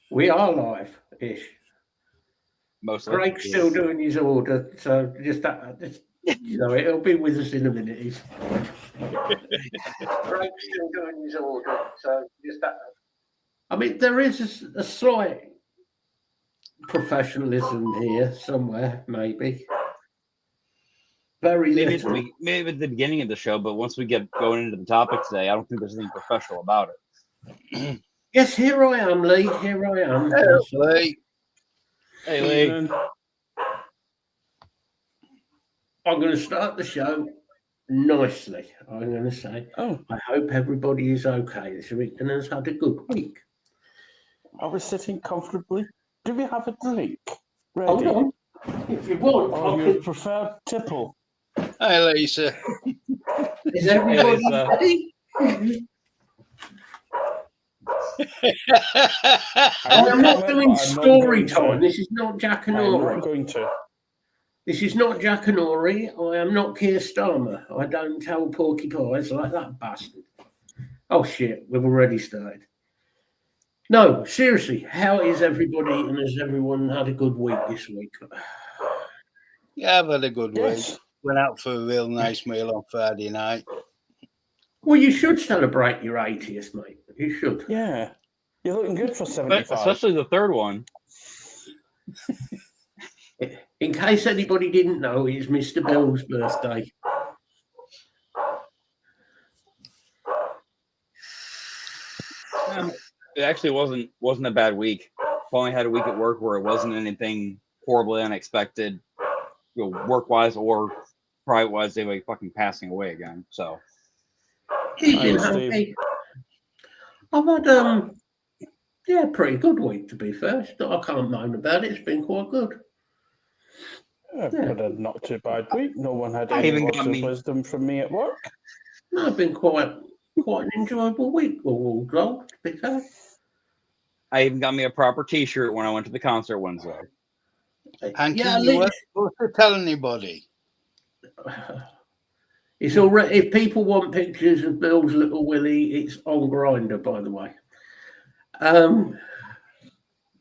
We are live-ish. Mostly. Craig's still doing his order, so just it'll be with us in a minute. He's Craig's still doing his order, so just that. I mean, there is a slight professionalism here somewhere, maybe. Very little. Maybe at the beginning of the show, but once we get going into the topic today, I don't think there's anything professional about it. Yes, here I am, Lee. Here I am. Hello, Lee. Hey, Lee. I'm going to start the show nicely. I'm going to say, I hope everybody is okay this week and has had a good week. Are we sitting comfortably? Do we have a drink ready? Hold on. If you want, or you prefer tipple? Hi, Lisa. Is everybody ready? I'm not doing story time. This is not Jack and Ori. I'm not going to. This is not Jack and Ori. I am not Keir Starmer. I don't tell porky pies like that bastard. Oh, shit. We've already started. No, seriously. How is everybody and has everyone had a good week this week? Yeah, I've had a good week. Went out for a real nice meal on Friday night. Well, you should celebrate your 80th, mate. You should. Yeah. You're looking good for 75. Especially the third one. In case anybody didn't know, it's Mr. Bill's birthday. It actually wasn't a bad week. Only had a week at work where it wasn't anything horribly unexpected, work-wise or private-wise. They were fucking passing away again. So I've had pretty good week, to be fair. I can't moan about it. It's been quite good. I've had a not too bad week. No one had any words of wisdom from me at work. No, it's been quite an enjoyable week, to be fair. I even got me a proper T-shirt when I went to the concert Wednesday. And you weren't supposed to tell anybody. It's already. If people want pictures of Bill's little Willie, it's on Grindr, by the way.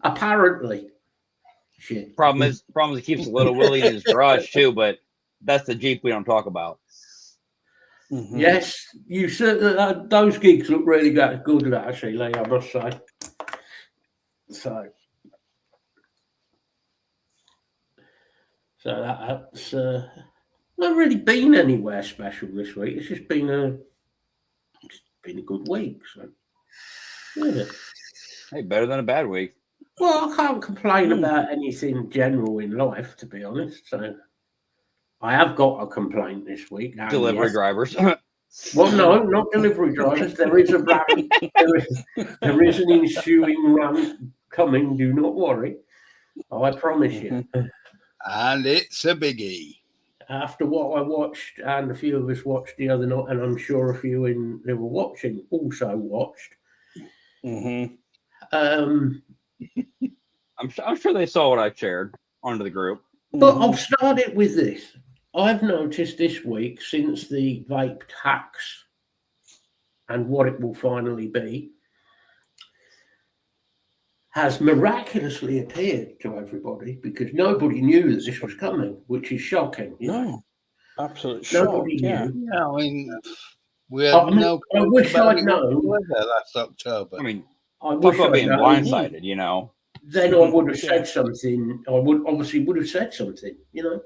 Apparently, shit. Problem is, he keeps a little Willie in his garage too, but that's the Jeep we don't talk about. Mm-hmm. Yes, you said those gigs look really good, actually, Lee, I must say. So that's not really been anywhere special this week. It's just been a good week. So yeah. Hey, better than a bad week. Well, I can't complain about anything general in life, to be honest. So I have got a complaint this week. Delivery drivers. Well, no, not delivery drivers. There is a rant. There is an ensuing rant coming. Do not worry. I promise you. And it's a biggie. After what I watched, and a few of us watched the other night, and I'm sure a few who were watching also watched. Mm-hmm. I'm sure they saw what I shared onto the group. But I'll start it with this. I've noticed this week, since the vape tax and what it will finally be, has miraculously appeared to everybody because nobody knew that this was coming, which is shocking. No, absolutely nobody knew. Yeah, I mean, we had no. I wish I'd known. Last October. I mean, I wish I'd being known. blindsided, you know. Then I would have said something. I would have said something, you know.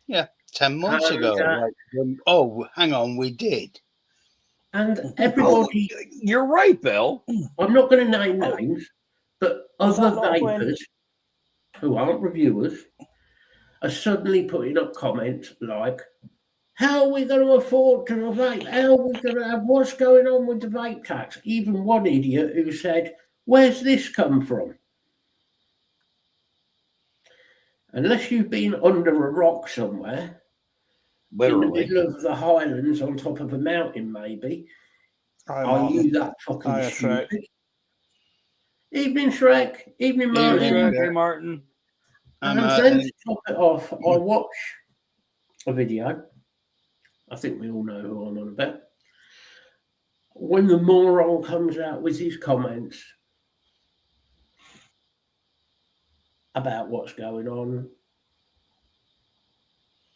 Yeah, 10 months ago. Hang on, we did. And everybody, you're right, Bill. I'm not going to name names, but other vapers who aren't reviewers are suddenly putting up comments like, "How are we going to afford to vape? How are we going to have what's going on with the vape tax?" Even one idiot who said, "Where's this come from?" Unless you've been under a rock somewhere, literally in the middle of the Highlands on top of a mountain, maybe. Are you that fucking stupid? Evening, Shrek. Evening, Martin. Hey, Martin. And then to top it off, I watch a video. I think we all know who I'm on about. When the moron comes out with his comments, about what's going on.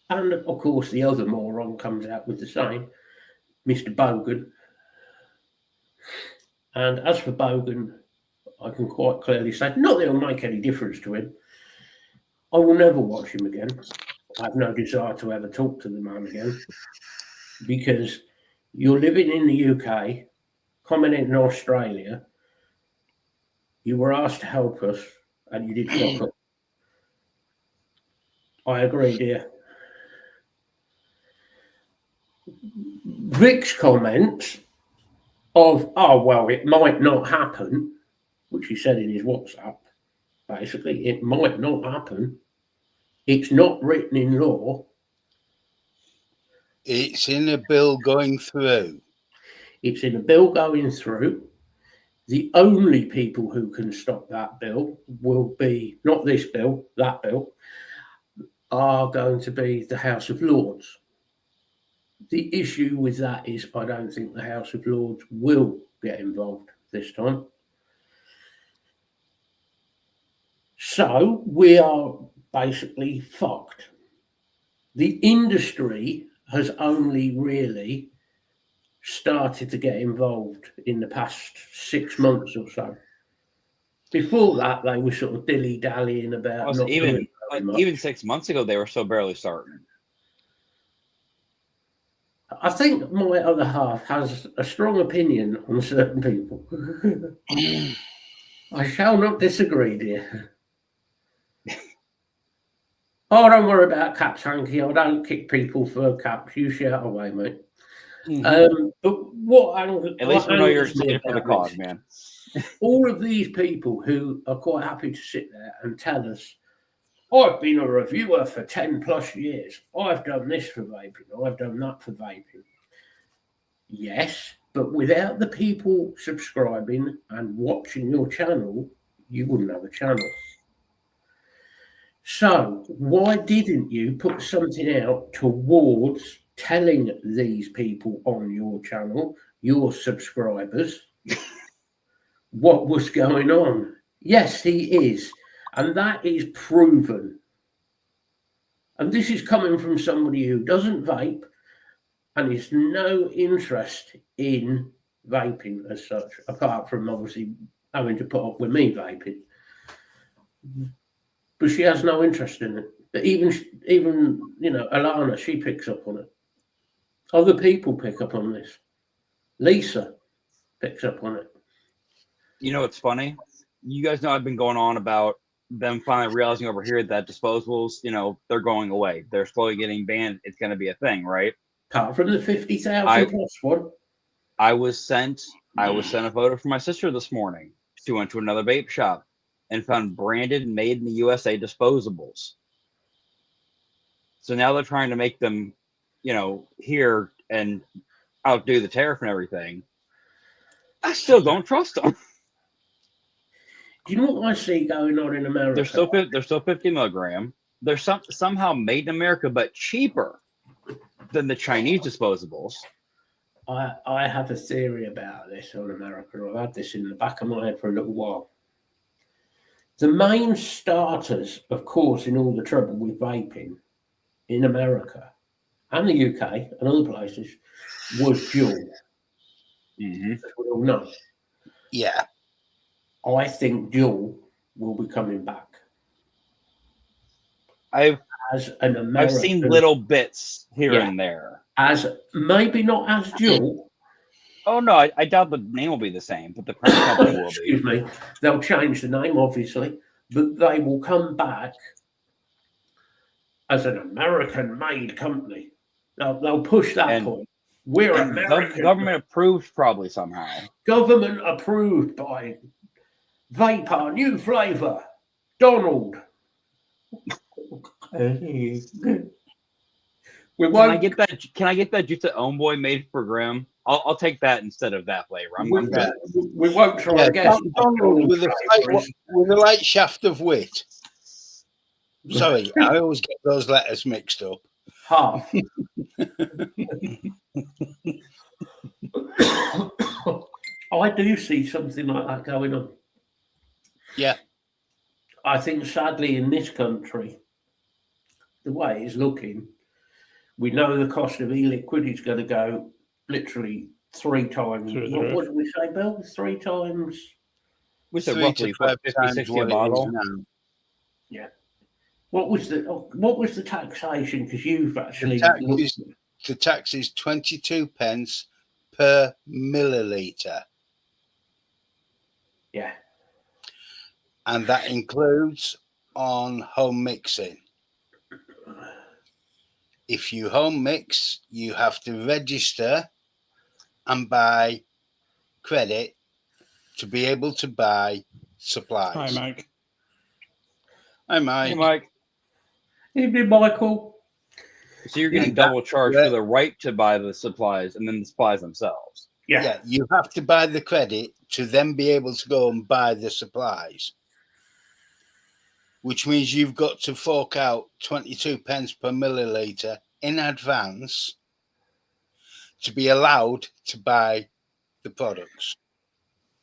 And of course, the other moron comes out with the same, Mr. Bogan. And as for Bogan, I can quite clearly say, not that it'll make any difference to him. I will never watch him again. I have no desire to ever talk to the man again, because you're living in the UK, commenting in Australia. You were asked to help us, and you did fuck up. I agree, dear. Vic's comments of, oh, well, it might not happen, which he said in his WhatsApp, basically, it might not happen. It's not written in law. It's in a bill going through. It's in a bill going through. The only people who can stop that bill will be, not this bill, that bill, are going to be the House of Lords. The issue with that is I don't think the House of Lords will get involved this time. So we are basically fucked. The industry has only really started to get involved in the past 6 months or so. Before that, they were sort of dilly-dallying about. Even 6 months ago, they were still barely starting. I think my other half has a strong opinion on certain people. I shall not disagree, dear. Oh, don't worry about caps, Hanky. I don't kick people for caps. You shout away, mate. Mm-hmm. But what at least we know you're excited for the cause, man. All of these people who are quite happy to sit there and tell us, I've been a reviewer for 10 plus years. I've done this for vaping. I've done that for vaping. Yes, but without the people subscribing and watching your channel, you wouldn't have a channel. So why didn't you put something out towards telling these people on your channel, your subscribers, what was going on? Yes, he is. And that is proven. And this is coming from somebody who doesn't vape and has no interest in vaping as such, apart from obviously having to put up with me vaping. But she has no interest in it. But even Alana, she picks up on it. Other people pick up on this. Lisa picks up on it. You know, it's funny. You guys know I've been going on about them finally realizing over here that disposables, they're going away. They're slowly getting banned. It's going to be a thing, right? Apart from the 50,000 plus one. I was sent a photo from my sister this morning. She went to another vape shop and found branded made in the USA disposables. So now they're trying to make them, here and outdo the tariff and everything. I still don't trust them. Do you know what I see going on in America? They're still 50 milligram. They're somehow made in America, but cheaper than the Chinese disposables. I have a theory about this on America. I've had this in the back of my head for a little while. The main starters, of course, in all the trouble with vaping in America and the UK and other places was Juul. Mm-hmm. As we all know. Yeah. I think Juul will be coming back. I've seen little bits here and there. As maybe not as Juul. Oh no, I doubt the name will be the same, but the parent company will be. Excuse me. They'll change the name, obviously, but they will come back as an American-made company. They'll push that point. We're American. Government approved, probably somehow. Government approved by Vapor, new flavor, Donald. Can I get that? Can I get that Juice Homeboy made for Grim? I'll take that instead of that flavor. We won't try again. With a light shaft of wit. Sorry, I always get those letters mixed up. Half. I do see something like that going on. Yeah. I think sadly in this country, the way it's looking, we know the cost of e-liquid is going to go literally 3 times. What did we say, Bill? 3 times? We said roughly 50, 60 a bottle. Yeah. What was the taxation? Because you've actually the tax is 22 pence per milliliter. Yeah. And that includes on home mixing. If you home mix, you have to register and buy credit to be able to buy supplies. Hi, Mike. Hi, Mike. Hey, Mike. Evening, Michael. So you're getting double charged for the right to buy the supplies and then the supplies themselves. Yeah, you have to buy the credit to then be able to go and buy the supplies, which means you've got to fork out 22 pence per milliliter in advance to be allowed to buy the products.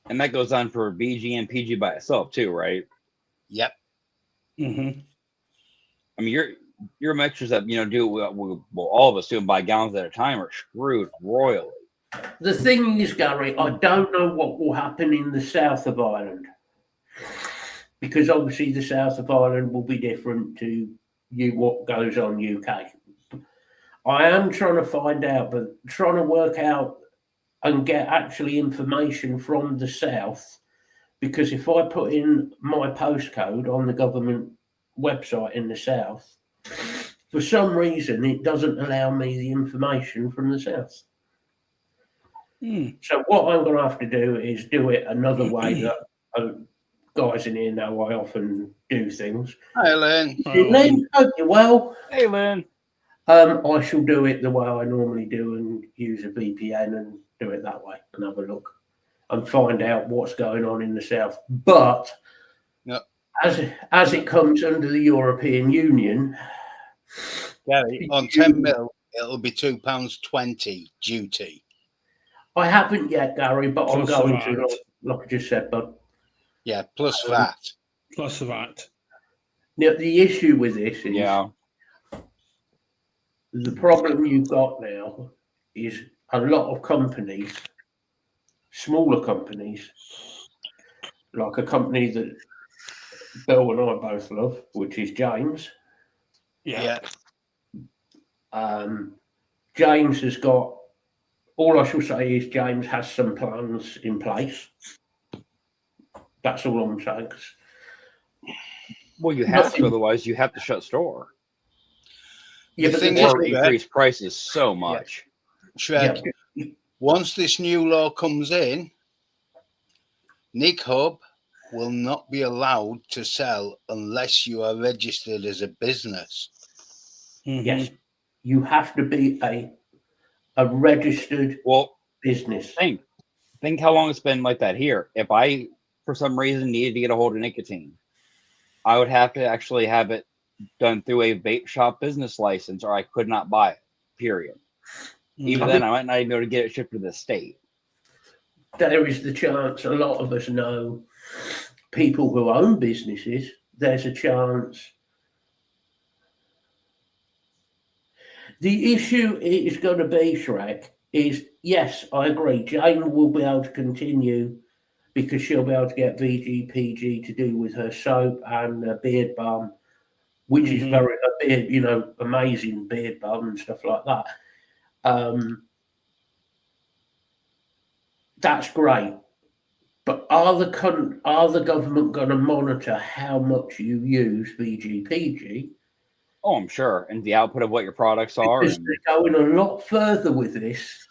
And that goes on for BG and PG by itself too, right? Yep. Mm-hmm. I mean, your mixers that do well, all of us do and buy gallons at a time are screwed royally. The thing is, Gary, I don't know what will happen in the south of Ireland, because obviously the south of Ireland will be different to what goes on UK. I am trying to find out, but trying to work out and get actually information from the south, because if I put in my postcode on the government website in the south, for some reason it doesn't allow me the information from the south. So what I'm going to have to do is do it another way that guys in here know I often do things. Hi, Lynn. Lynn, hope you're well. Hey, Lynn. I shall do it the way I normally do and use a VPN and do it that way and have a look and find out what's going on in the south. But as it comes under the European Union, Gary, on 10 mil, it'll be £2.20 duty. I haven't yet, Gary, but I'm going to, like I just said, but yeah, plus VAT. Plus VAT. Now, the issue with this is the problem you've got now is a lot of companies, smaller companies, like a company that Bill and I both love, which is James. Yeah. James has got, all I shall say is James has some plans in place. That's all I'm saying. Well, you have to, otherwise you have to shut store. Yeah, but or increase prices so much. Shred, once this new law comes in, Nick Hub will not be allowed to sell unless you are registered as a business. Mm-hmm. Yes, you have to be a registered business. Think how long it's been like that here. If I, for some reason, needed to get a hold of nicotine, I would have to actually have it done through a vape shop business license, or I could not buy it, period. Even then, I might not even be able to get it shipped to the state. There is the chance, a lot of us know people who own businesses, there's a chance. The issue is going to be, Shrek, is, yes, I agree, Jane will be able to continue because she'll be able to get VGPG to do with her soap and beard balm, which is amazing beard balm and stuff like that. That's great. But are the government going to monitor how much you use VGPG? Oh, I'm sure. And the output of what your products are. Because they're going a lot further with this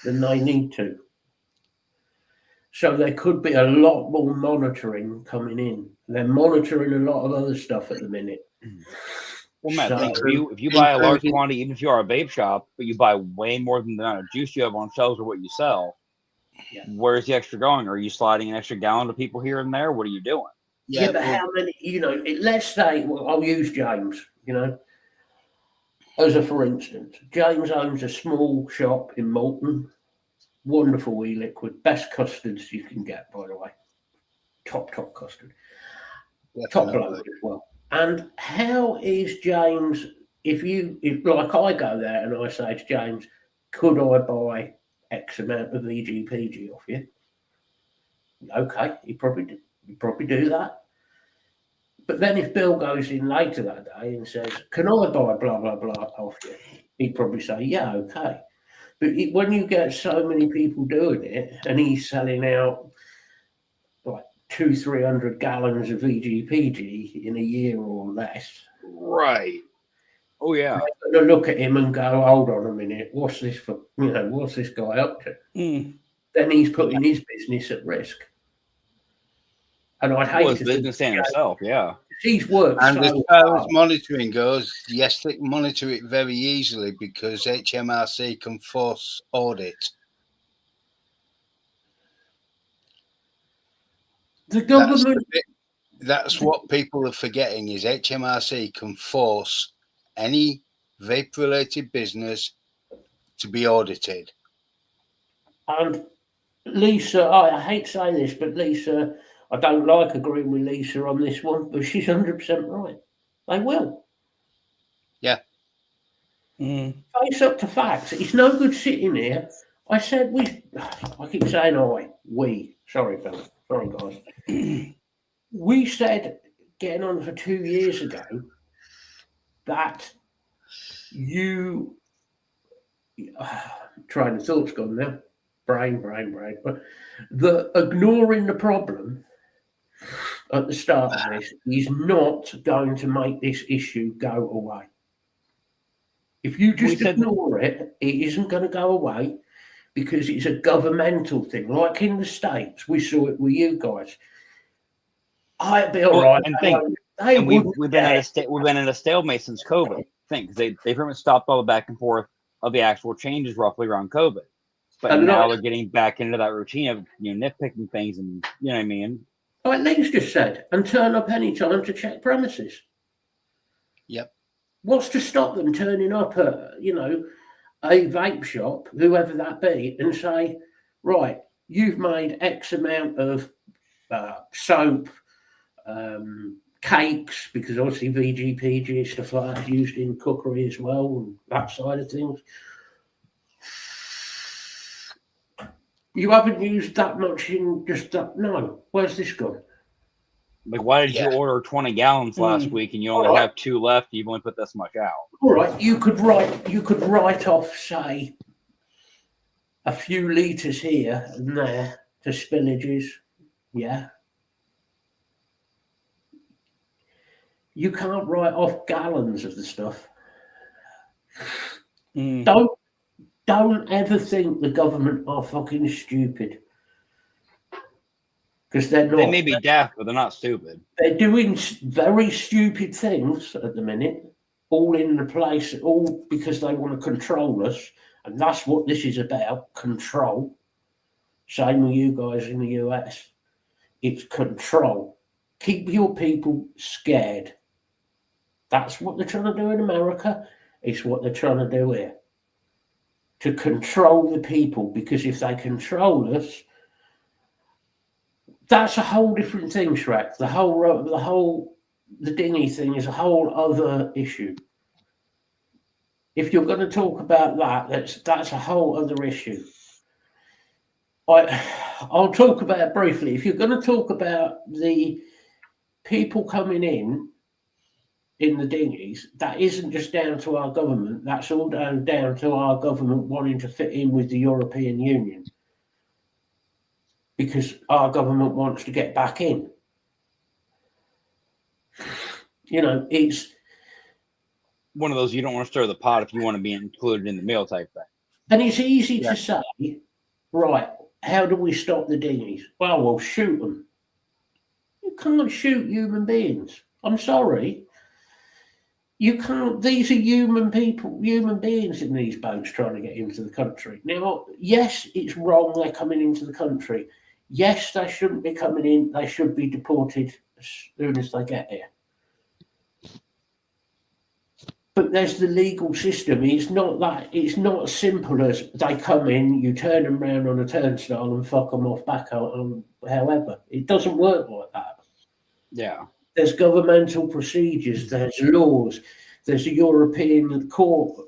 than they need to. So there could be a lot more monitoring coming in. They're monitoring a lot of other stuff at the minute. Well, Matt, if you buy a large quantity, even if you are a vape shop, but you buy way more than the amount of juice you have on shelves or what you sell, where's the extra going? Are you sliding an extra gallon to people here and there? What are you doing? Yeah, but how many, let's say, I'll use James, as a for instance. James owns a small shop in Malton. Wonderful e-liquid. Best custards you can get, by the way. Top custard. top bloke as well. And how is James, if like I go there and I say to James, could I buy X amount of VGPG off you? Okay, he'd probably do that. But then if Bill goes in later that day and says, can I buy blah, blah, blah off you? He'd probably say, yeah, okay. But when you get so many people doing it and he's selling out like 200-300 gallons of VGPG in a year or less. Right. Oh, yeah. I'm going to look at him and go, hold on a minute, what's this guy up to? Then he's putting his business at risk. And I'd hate to business and himself, yeah. He's worked and so as far hard. as monitoring goes, yes, they can monitor it very easily because HMRC can force audit. The government. That's what people are forgetting is HMRC can force any vape-related business to be audited. And Lisa, I hate to say this, but Lisa, I don't like agreeing with Lisa on this one, but she's 100% right. They will. Yeah. Face up to facts. It's no good sitting here. I said I keep saying we. Sorry, fella. Sorry, guys. We said, getting on for 2 years ago, that train of thought's gone now. Brain. But ignoring the problem at the start of this is not going to make this issue go away. If you just ignore it, it isn't going to go away because it's a governmental thing. Like in the States, we saw it with you guys. I'd be all right. And we've been in a stalemate since COVID. They pretty much stopped all the back and forth of the actual changes roughly around COVID. But now they're getting back into that routine of nitpicking things, and you know what I mean. Like Lee's just said, and turn up any time to check premises. Yep. What's to stop them turning up at a vape shop, whoever that be, and say, right, you've made X amount of soap, cakes, because obviously VGPG stuff like that's used in cookery as well, and that side of things. You haven't used that much in just that. No, where's this gone? Like, why did you order 20 gallons last week and you only have 2 left? You've only put this much out. All right, you could write off, say, a few litres here and there to spillages. Yeah. You can't write off gallons of the stuff. Don't ever think the government are fucking stupid. Because they're not. They may be daft, but they're not stupid. They're doing very stupid things at the minute, all in the place, all because they want to control us. And that's what this is about, control. Same with you guys in the US. It's control. Keep your people scared. That's what they're trying to do in America. It's what they're trying to do here. To control the people, because if they control us, that's a whole different thing, Shrek. The dinghy thing is a whole other issue. If you're going to talk about that's a whole other issue. I'll talk about it briefly. If you're going to talk about the people coming in the dinghies, that isn't just down to our government. That's all down to our government wanting to fit in with the European Union. Because our government wants to get back in. It's one of those you don't want to stir the pot if you want to be included in the meal type thing. And it's easy to say, right, how do we stop the dinghies? Well, we'll shoot them. You can't shoot human beings. I'm sorry. You can't. These are human beings in these boats trying to get into the country. Now, yes, it's wrong they're coming into the country. Yes, they shouldn't be coming in. They should be deported as soon as they get here. But there's the legal system. It's not as simple as they come in, you turn them around on a turnstile and fuck them off back on however. It doesn't work like that. Yeah. There's governmental procedures. There's laws. There's a European court,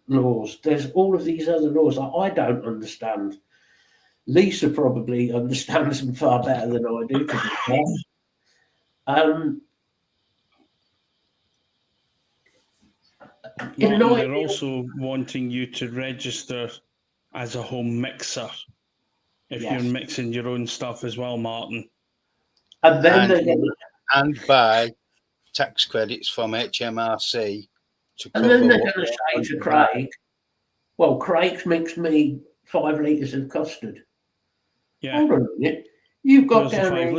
laws. There's all of these other laws that I don't understand. Lisa probably understands them far better than I do, to be fair. They're also wanting you to register as a home mixer if you're mixing your own stuff as well, Martin. And then and buy tax credits from HMRC to cover. And then they're going to say to Craig, "Well, Craig's mixed me 5 litres of custard." Yeah. Hold on a minute. You've got down there.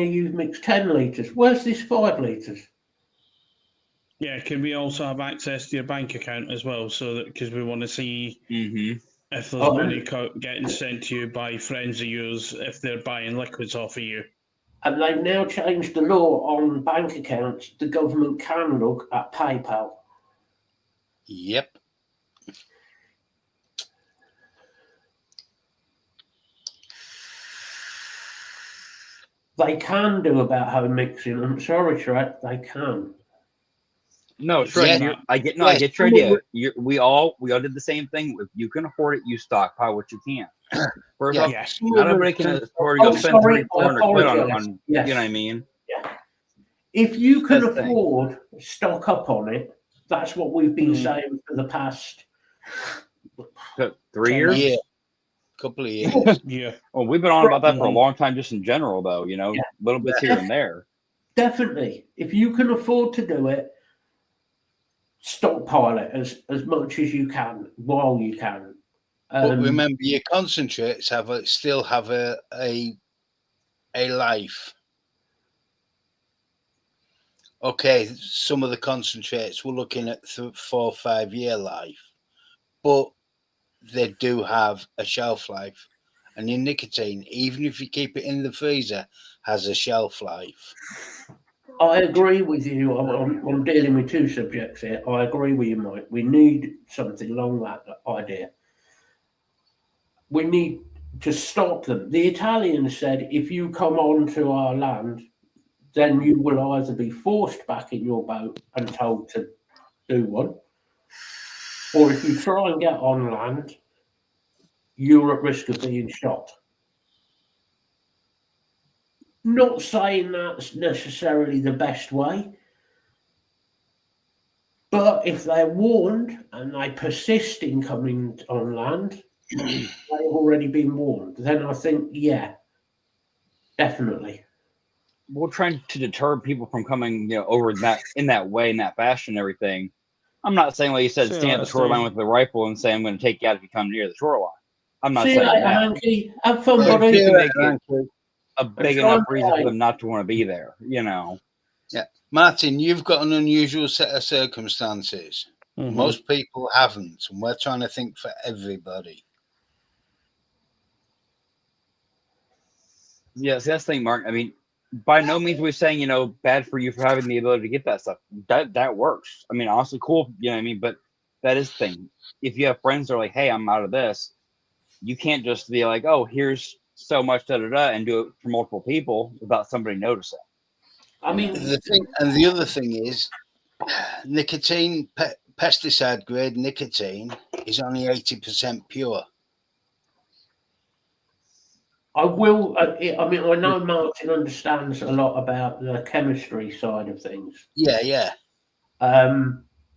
You've mixed 10 litres. Where's this 5 litres? Yeah, can we also have access to your bank account as well? So that because we want to see if there's money getting sent to you by friends of yours if they're buying liquids off of you. And they've now changed the law on bank accounts. The government can look at PayPal. Yep. They can do about home mixing. I'm sorry, Shrek, they can. No, Shrek, I get your idea. We all did the same thing. If you can afford it, you stockpile what you can. First off, not everybody can afford to go spend $300-400 on you know what I mean? Yeah. If you can afford stock up on it, that's what we've been saying for the past 3 years. Yeah. Couple of years. Yeah. Well, we've been on about that for a long time, just in general, though. Little bits here and there. Definitely, if you can afford to do it, stockpile it as much as you can while you can. But remember, your concentrates still have a life. Okay, some of the concentrates we're looking at 4 or 5 year life, but they do have a shelf life. And your nicotine, even if you keep it in the freezer, has a shelf life. I agree with you. I'm dealing with 2 subjects here. I agree with you, Mike. We need something along that idea. We need to stop them. The Italians said, if you come onto our land, then you will either be forced back in your boat and told to do one, or if you try and get on land, you're at risk of being shot. Not saying that's necessarily the best way, but if they're warned and they persist in coming on land, they've already been warned. Then I think, definitely. We're trying to deter people from coming, over in that way, in that fashion, and everything. I'm not saying, like you said, stand at the shoreline with the rifle and say, "I'm going to take you out if you come near the shoreline." I'm not saying that. Hanky. Have fun, buddy. A big enough reason for them not to want to be there, Yeah, Martin, you've got an unusual set of circumstances. Mm-hmm. Most people haven't, and we're trying to think for everybody. Yes, that's the thing, Mark. I mean, by no means we're saying, bad for you for having the ability to get that stuff. That works. I mean, honestly, cool. You know what I mean? But that is the thing. If you have friends that are like, "Hey, I'm out of this," you can't just be like, "Oh, here's so much and do it for multiple people without somebody noticing. I mean, the other thing is nicotine, pesticide grade nicotine is only 80% pure. I know Martin understands a lot about the chemistry side of things. Yeah.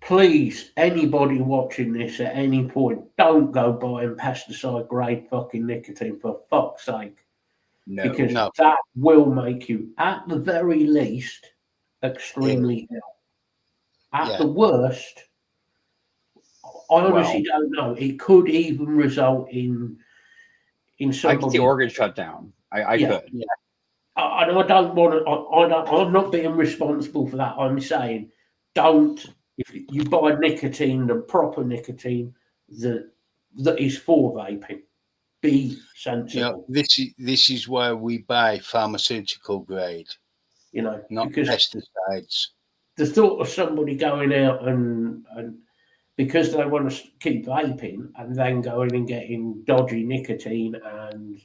Please, anybody watching this at any point, don't go buying pesticide grade fucking nicotine, for fuck's sake. Because that will make you, at the very least, extremely ill. At the worst, I honestly don't know. It could even result in somebody. I could see organ shut down. I could. Yeah. And I don't want to. I'm not being responsible for that. I'm saying, don't. If you buy nicotine, the proper nicotine that is for vaping, be sensible. This is why we buy pharmaceutical grade, not pesticides. The thought of somebody going out and because they want to keep vaping and then going and getting dodgy nicotine and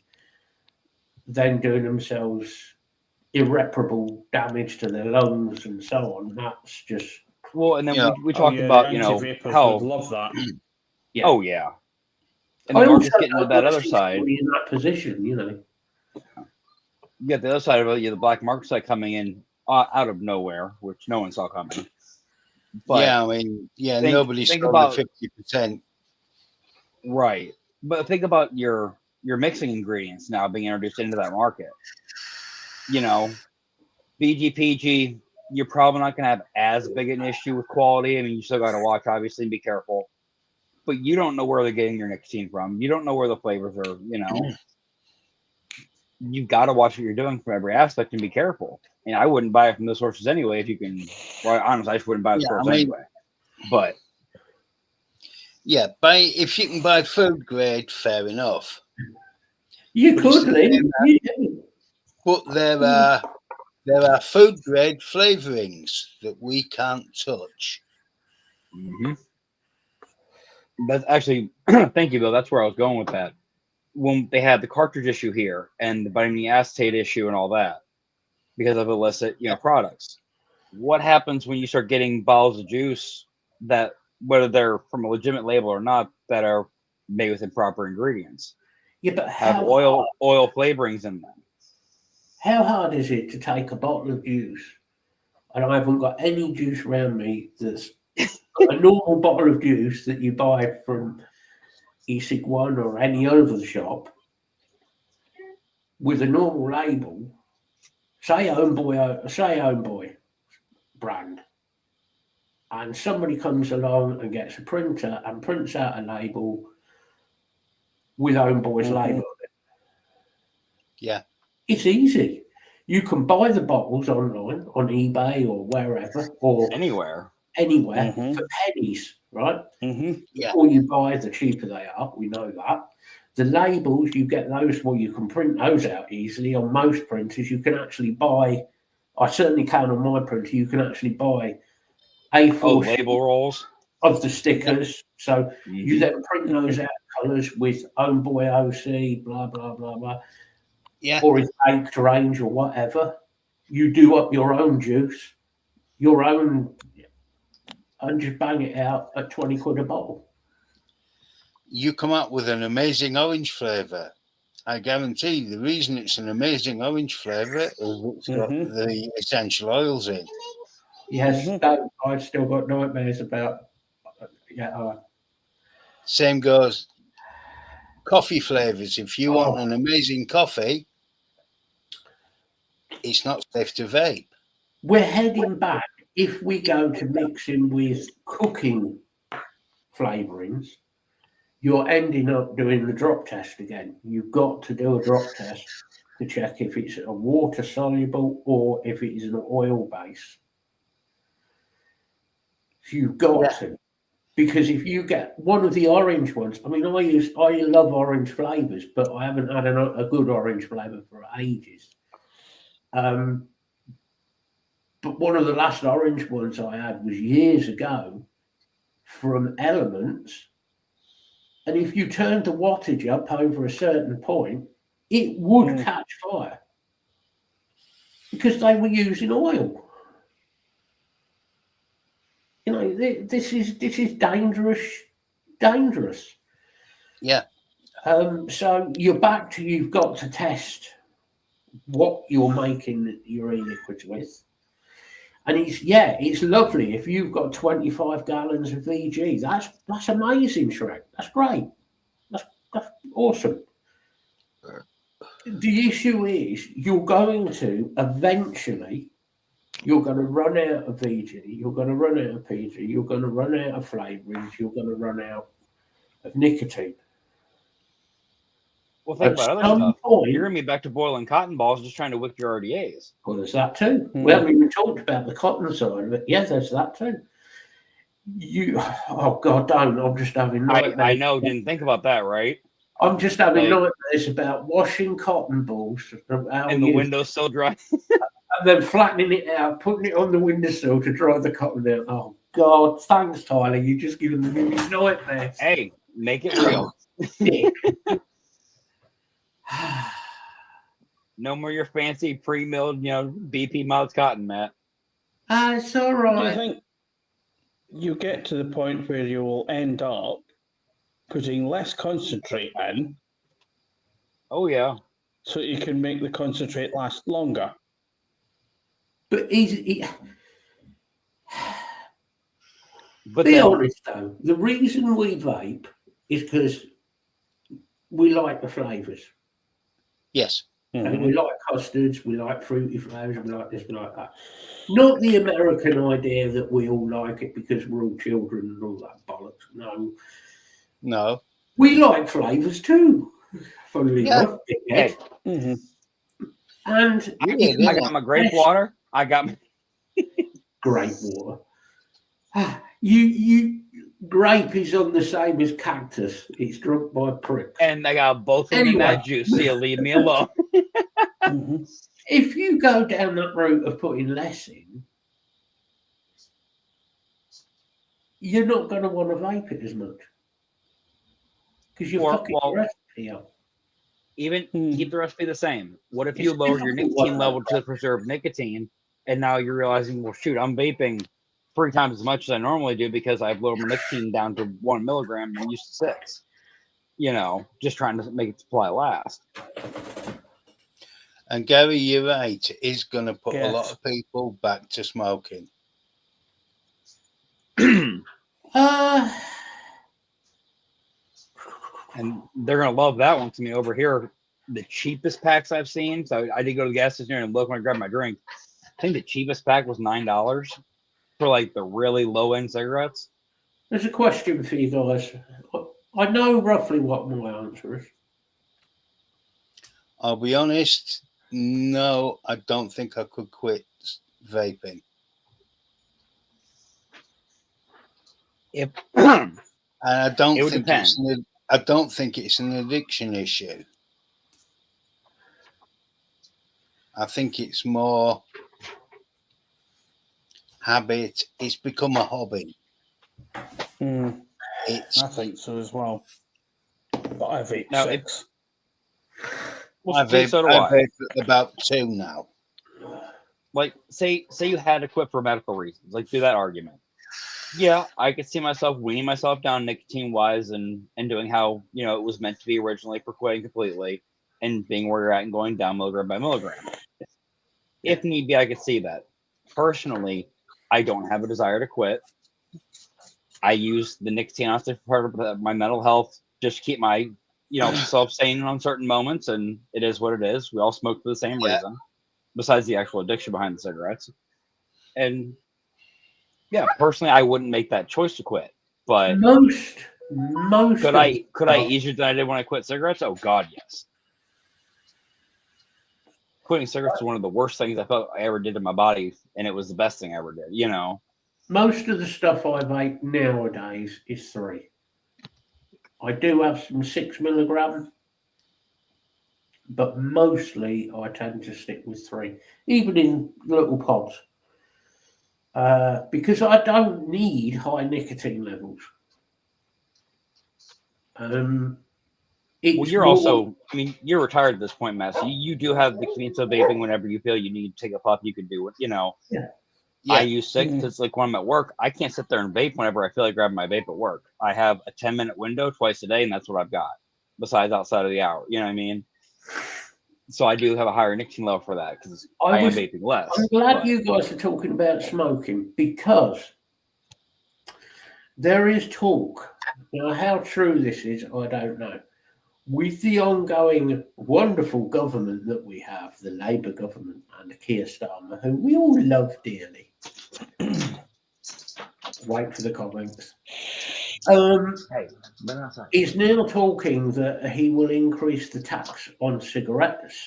then doing themselves irreparable damage to their lungs and so on. That's just and then we talked the about anti-vapors how would love that. yeah. Oh yeah, and I the also market's getting to that don't other see side. somebody in that position, you know. You got the other side of it, the black market side coming in out of nowhere, which no one saw coming. But yeah, I mean, nobody think saw about the 50%. Right, but think about your mixing ingredients now being introduced into that market. You know, BGPG, you're probably not going to have as big an issue with quality. I mean, you still got to watch, obviously, and be careful. But you don't know where they're getting your nicotine from. You don't know where the flavors are. You know, you've got to watch what you're doing from every aspect and be careful. And I wouldn't buy it from those sources anyway. If you can, well, honestly, I just wouldn't buy the source anyway. But yeah, if you can buy food grade, fair enough. You could, Lynn. But there are food grade flavorings that we can't touch. That's actually, thank you, Bill. That's where I was going with that. When they had the cartridge issue here and the vitamin acetate issue and all that, because of illicit, products. What happens when you start getting bottles of juice that, whether they're from a legitimate label or not, that are made with improper ingredients? Yeah, but have oil flavorings in them. How hard is it to take a bottle of juice, and I haven't got any juice around me that's a normal bottle of juice that you buy from E-Cig One or any other shop with a normal label, say Homeboy brand, and somebody comes along and gets a printer and prints out a label with Homeboy's label on it. Yeah. It's easy. You can buy the bottles online on eBay or wherever or anywhere for pennies, right? Yeah. The more you buy, the cheaper they are. We know that. The labels, you get those, well, you can print those out easily. On most printers, you can actually buy, I certainly can on my printer, you can actually buy A4 label rolls of the stickers. So you then print those out colours with Homeboy OC, blah, blah, blah, blah. Yeah. Or it's baked range or whatever. You do up your own juice, your own, and just bang it out at 20 quid a bottle. You come up with an amazing orange flavour. I guarantee the reason it's an amazing orange flavour is it's got the essential oils in. Yes, I've still got nightmares about. Same goes coffee flavours. If you want an amazing coffee, it's not safe to vape. We're heading back. If we go to mixing with cooking flavourings, you're ending up doing the drop test again. You've got to do a drop test to check if it's a water soluble or if it is an oil base. So you've got to, because if you get one of the orange ones, I mean, I love orange flavours, but I haven't had a good orange flavour for ages. But one of the last orange ones I had was years ago from Elements. And if you turned the wattage up over a certain point, it would catch fire because they were using oil. You know, this is dangerous. Yeah. So you've got to test what you're making your e-liquids with. And it's lovely. If you've got 25 gallons of VG, that's amazing, Shrek. That's great. That's awesome. The issue is you're going to eventually, you're going to run out of VG, you're going to run out of PG, you're going to run out of flavourings, you're going to run out of nicotine. Well, think about other stuff. You're going to be back to boiling cotton balls just trying to wick your RDAs. Well, there's that too. We haven't even talked about the cotton side of it. Yeah, there's that too. Oh God, don't. I'm just having nightmares. I know, didn't think about that, right? I'm just having nightmares about washing cotton balls. And the window's still dry. And then flattening it out, putting it on the windowsill to dry the cotton out. Oh God, thanks, Tyler. You just given me nightmares. Hey, make it real. No more your fancy pre-milled, BP malts cotton, Matt. It's all Do you right. think you get to the point where you will end up putting less concentrate in? Oh yeah. So you can make the concentrate last longer. But But be then, honest though, the reason we vape is because we like the flavours. Yes. And we like custards, we like fruity flavours, we like this, we like that. Not the American idea that we all like it because we're all children and all that bollocks. No. We like flavours too, funnily enough. Hey. And I got my grape water. I got my grape water. Grape is on the same as cactus. It's drunk by pricks. And I got both of them in that juice, so you leave me alone. If you go down that route of putting less in, you're not going to want to vape it as much. Because you're fucking the recipe up. Even keep the recipe the same. What if you lower your nicotine level to preserve nicotine, and now you're realizing, well, shoot, I'm vaping 3 times as much as I normally do because I've lowered my nicotine down to 1 milligram and used to 6. Just trying to make it supply last. And Gary, you're right. It is going to put a lot of people back to smoking. And they're going to love that one to me over here. The cheapest packs I've seen. So I did go to the gas station and look when I grabbed my drink. I think the cheapest pack was $9 for like the really low end cigarettes. There's a question for you guys. I know roughly what my answer is. I'll be honest. No, I don't think I could quit vaping. And I don't think I don't think it's an addiction issue. I think it's more habit. It's become a hobby. I think so as well. But I vape 6. I vape about 2 now. Like, say you had to quit for medical reasons. Like, do that argument. Yeah, I could see myself weaning myself down nicotine-wise and doing how, it was meant to be originally for quitting completely and being where you're at and going down milligram by milligram. If need be, I could see that. Personally, I don't have a desire to quit. I use the nicotine as part of my mental health just to keep my, self-sane on certain moments, and it is what it is. We all smoke for the same reason, besides the actual addiction behind the cigarettes. And yeah, personally, I wouldn't make that choice to quit. But most could I easier than I did when I quit cigarettes? Oh God, yes. Quitting cigarettes was one of the worst things I felt I ever did to my body, and it was the best thing I ever did. Most of the stuff I vape nowadays is 3. I do have some 6 milligram, but mostly I tend to stick with 3, even in little pods, because I don't need high nicotine levels. Well, you're also, you're retired at this point, Matt, so you do have the convenience of vaping whenever you feel you need to take a puff, you can do it, Yeah. I use 6 because like when I'm at work, I can't sit there and vape whenever I feel like grabbing my vape at work. I have a 10-minute window twice a day, and that's what I've got, besides outside of the hour. You know what I mean? So I do have a higher nicotine level for that because I am vaping less. I'm glad you guys are talking about smoking because there is talk. Now, how true this is, I don't know. With the ongoing wonderful government that we have, the Labour government and Keir Starmer, who we all love dearly. Wait for the comments. He's now talking that he will increase the tax on cigarettes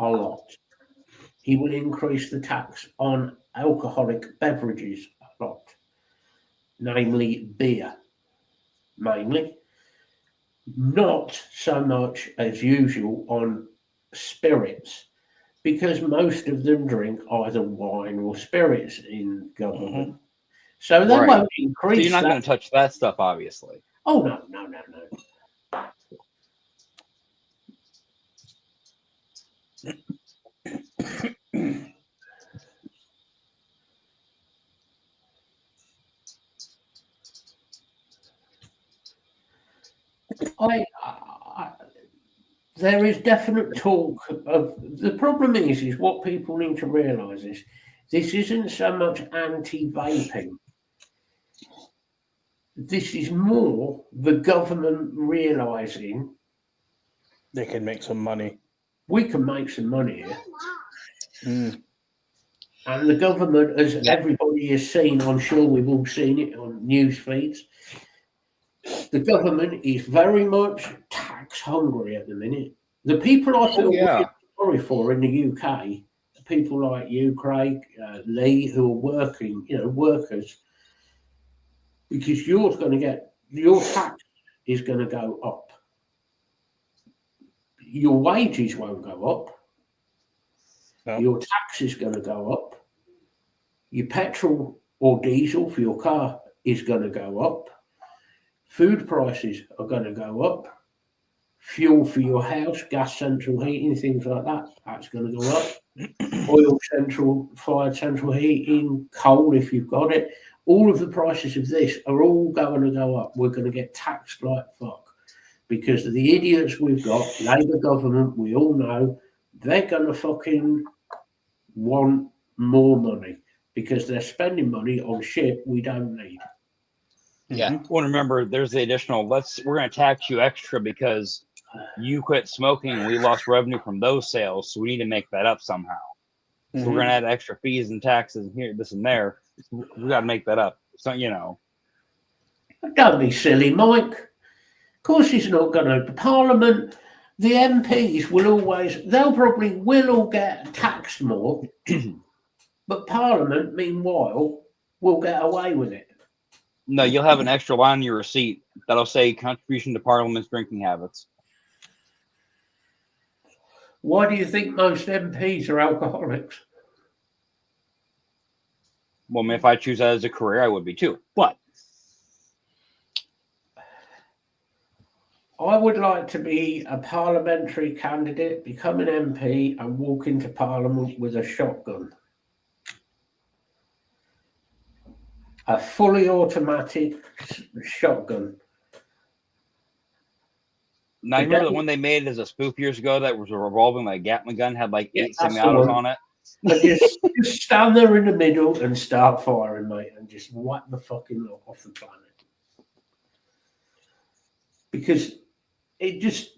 a lot. He will increase the tax on alcoholic beverages a lot, namely beer, mainly. Not so much as usual on spirits, because most of them drink either wine or spirits in government. So they won't increase. So you're not going to touch that stuff, obviously. Oh, no. There is definite talk of the problem is what people need to realise is this isn't so much anti-vaping. This is more the government realising they can make some money. We can make some money here. And the government, as everybody has seen, I'm sure we've all seen it on news feeds, the government is very much tax hungry at the minute. The people I feel really sorry for in the UK, people like you, Craig, Lee, who are working, workers, because your tax is going to go up. Your wages won't go up. No. Your tax is going to go up. Your petrol or diesel for your car is going to go up. Food prices are going to go up. Fuel for your house, gas central heating, things like that, that's going to go up. Oil fired central heating, coal if you've got it. All of the prices of this are all going to go up. We're going to get taxed like fuck. Because of the idiots we've got, Labour government, we all know, they're going to fucking want more money because they're spending money on shit we don't need. Yeah. Well, remember, there's the additional, we're going to tax you extra because you quit smoking and we lost revenue from those sales, so we need to make that up somehow. So we're going to add extra fees and taxes here, this and there. We got to make that up. So, Don't be silly, Mike. Of course he's not going to. Parliament, the MPs they'll probably will all get taxed more, but Parliament, meanwhile, will get away with it. No, you'll have an extra line on your receipt that'll say contribution to Parliament's drinking habits. Why do you think most MPs are alcoholics? Well, if I choose that as a career, I would be too. But I would like to be a parliamentary candidate, become an MP, and walk into Parliament with a shotgun. A fully automatic shotgun. Now, you remember the one they made as a spoof years ago that was a revolving like Gatling gun, had like 8 semi-autos on it? But just stand there in the middle and start firing, mate, and just wipe the fucking lot off the planet. Because it just...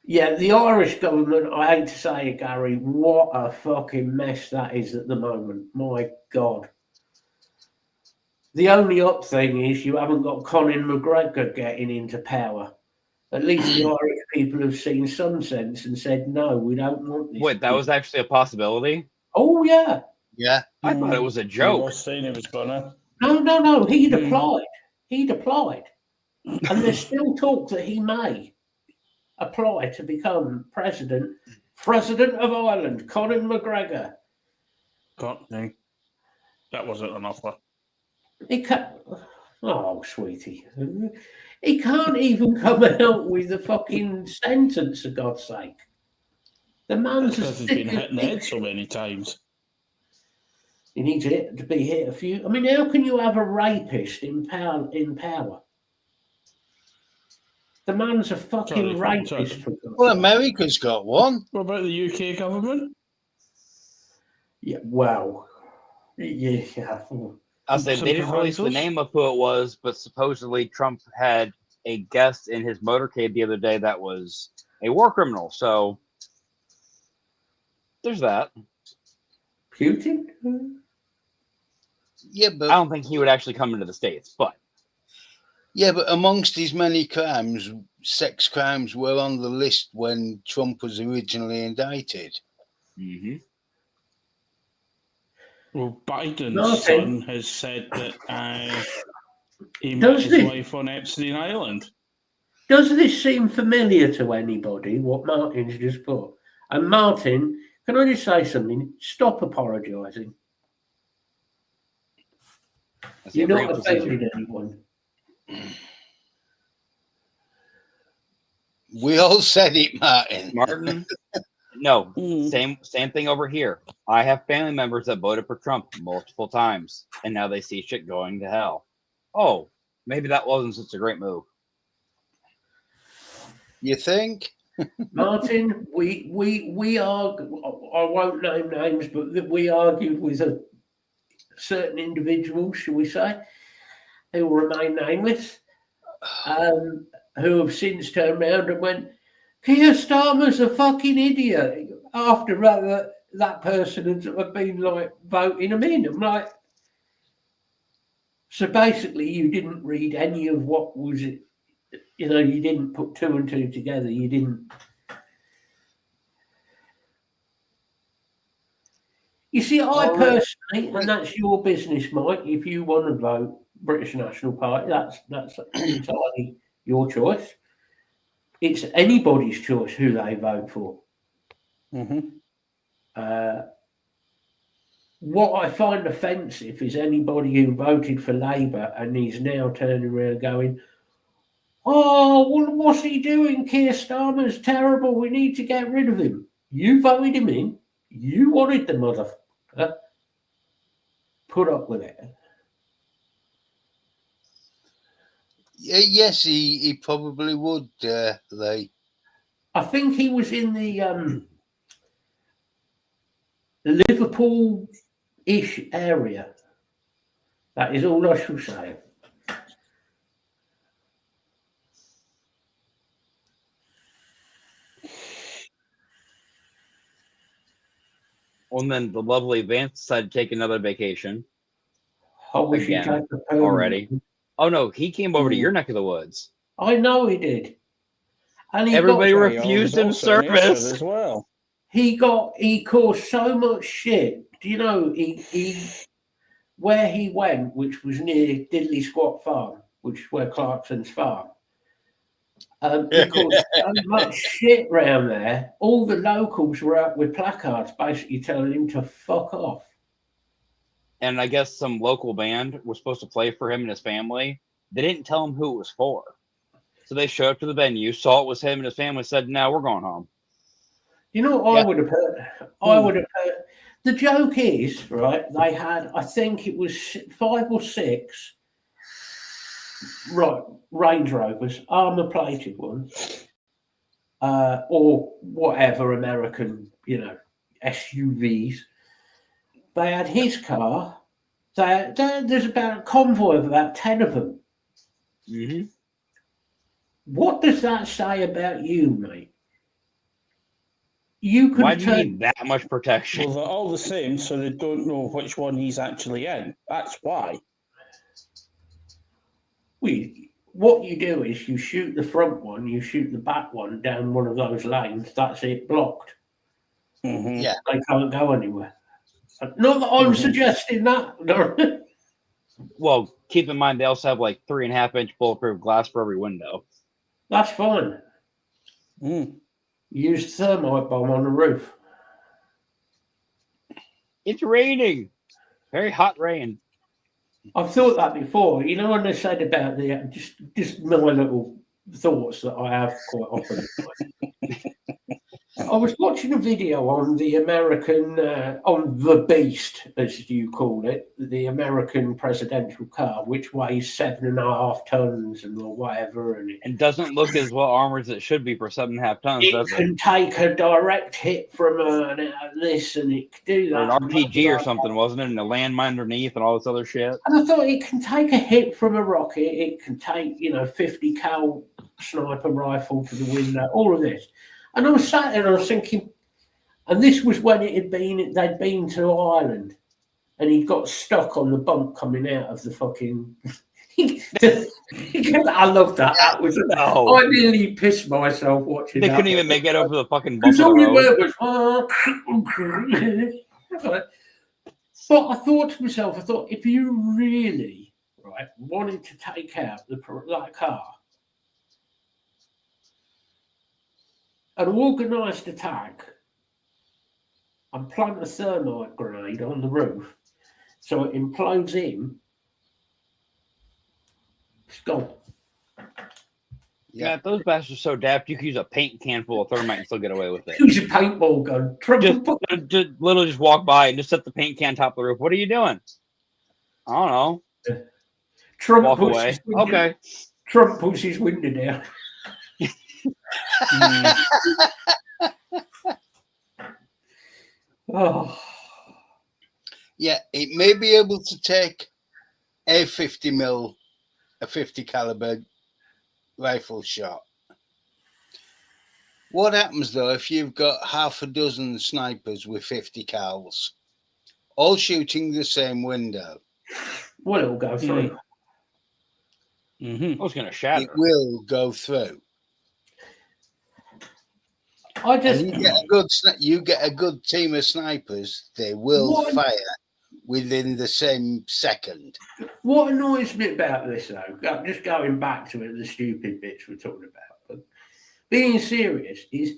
Yeah, the Irish government, I hate to say it, Gary, what a fucking mess that is at the moment. My God. The only up thing is you haven't got Conor McGregor getting into power. At least the Irish people have seen some sense and said, no, we don't want this. Wait, that was actually a possibility? Oh, yeah. Yeah. I thought it was a joke. I was saying it was gonna. No. He'd applied. And there's still talk that he may apply to become president of Ireland, Conor McGregor. Cockney. That wasn't an offer. He can't. Oh, sweetie. He can't even come out with a fucking sentence, for God's sake. The man's because he's been hit in the head so many times. He needs to be hit a few. I mean, how can you have a rapist in power? The man's a fucking rapist. Well, America's got one. What about the UK government? Yeah, well, yeah. I'll say they didn't release the name of who it was, but supposedly Trump had a guest in his motorcade the other day that was a war criminal. So there's that. Putin? Yeah, but I don't think he would actually come into the States, but. Yeah, but amongst his many crimes, sex crimes were on the list when Trump was originally indicted. Mm-hmm. Well, Biden's son has said that he met his wife on Epstein Island. Does this seem familiar to anybody, what Martin's just put? And Martin, can I just say something? Stop apologising. You're not offending anyone. We all said it, Martin. No, same thing over here. I have family members that voted for Trump multiple times, and now they see shit going to hell. Oh, maybe that wasn't such a great move. You think? Martin, we argue, I won't name names, but we argued with a certain individual, shall we say, who will remain nameless, who have since turned around and went, Keir Starmer's a fucking idiot, after that person had been like voting him in. I'm like, so basically you didn't read any of what was it, you know, you didn't put two and two together, you didn't. You see, I personally, and that's your business, Mike, if you want to vote British National Party, that's entirely your choice. It's anybody's choice who they vote for. What I find offensive is anybody who voted for Labour and he's now turning around going, oh, well, what's he doing? Keir Starmer's terrible. We need to get rid of him. You voted him in. You wanted the motherfucker. Put up with it. Yes, he probably would. I think he was in the Liverpool-ish area. That is all I shall say. Well, and then the lovely Vance decided to take another vacation. I wish he'd take the permanent. Already. Oh no, he came over to your neck of the woods. I know he did. And everybody refused him service as well. He caused so much shit. Do you know he where he went, which was near Diddley Squat Farm, which is where Clarkson's farm. He caused so much shit round there. All the locals were out with placards basically telling him to fuck off. And I guess some local band was supposed to play for him and his family. They didn't tell him who it was for. So they showed up to the venue, saw it was him and his family, said, no, we're going home. You know what I would have heard? I would have heard. The joke is, right, they had, I think it was 5 or 6 Range Rovers, armour-plated ones, or whatever American, SUVs. They had his car. There's about a convoy of about 10 of them. Mm-hmm. What does that say about you, mate? Why do you need that much protection? Well, they're all the same, so they don't know which one he's actually in. That's why. What you do is you shoot the front one, you shoot the back one down one of those lanes. That's it, blocked. Mm-hmm. Yeah, they can't go anywhere. Not that I'm suggesting that. Well, keep in mind they also have like 3.5-inch bulletproof glass for every window. That's fine. Use thermite bomb on the roof. It's raining. Very hot rain. I've thought that before. You know when they said about the just my little thoughts that I have quite often. I was watching a video on the American, on the Beast, as you call it, the American presidential car, which weighs 7.5 tons or whatever. And doesn't look as well armored as it should be for 7.5 tons, does it? It can take a direct hit from this and it can do that. Or an RPG or something, wasn't it? And a landmine underneath and all this other shit. And I thought it can take a hit from a rocket. It can take, 50 cal sniper rifle to the window, all of this. And I was sat there and I was thinking, and this was when they'd been to Ireland and he got stuck on the bump coming out of the fucking. I love that. That was I nearly pissed myself watching They that. couldn't even make it over the fucking bump. All we were was, but I thought to myself, if you really wanted to take out that car, an organised attack and plant a thermite grenade on the roof so it implodes in, it's gone. Yeah, if those bastards are so daft, you could use a paint can full of thermite and still get away with it. Use a paintball gun. Just literally just walk by and just set the paint can top of the roof. What are you doing? I don't know. Trump Walk puts away. his window, Okay. Trump puts his window down. Oh, Yeah, it may be able to take a 50 caliber rifle shot. What happens though if you've got half a dozen snipers with 50 cals, all shooting the same window? well, it'll go through. Mm-hmm. I was going to shatter. It will go through. I just And you get a good team of snipers, they will fire within the same second. What annoys me about this, though, just going back to it, the stupid bits we're talking about, but being serious, is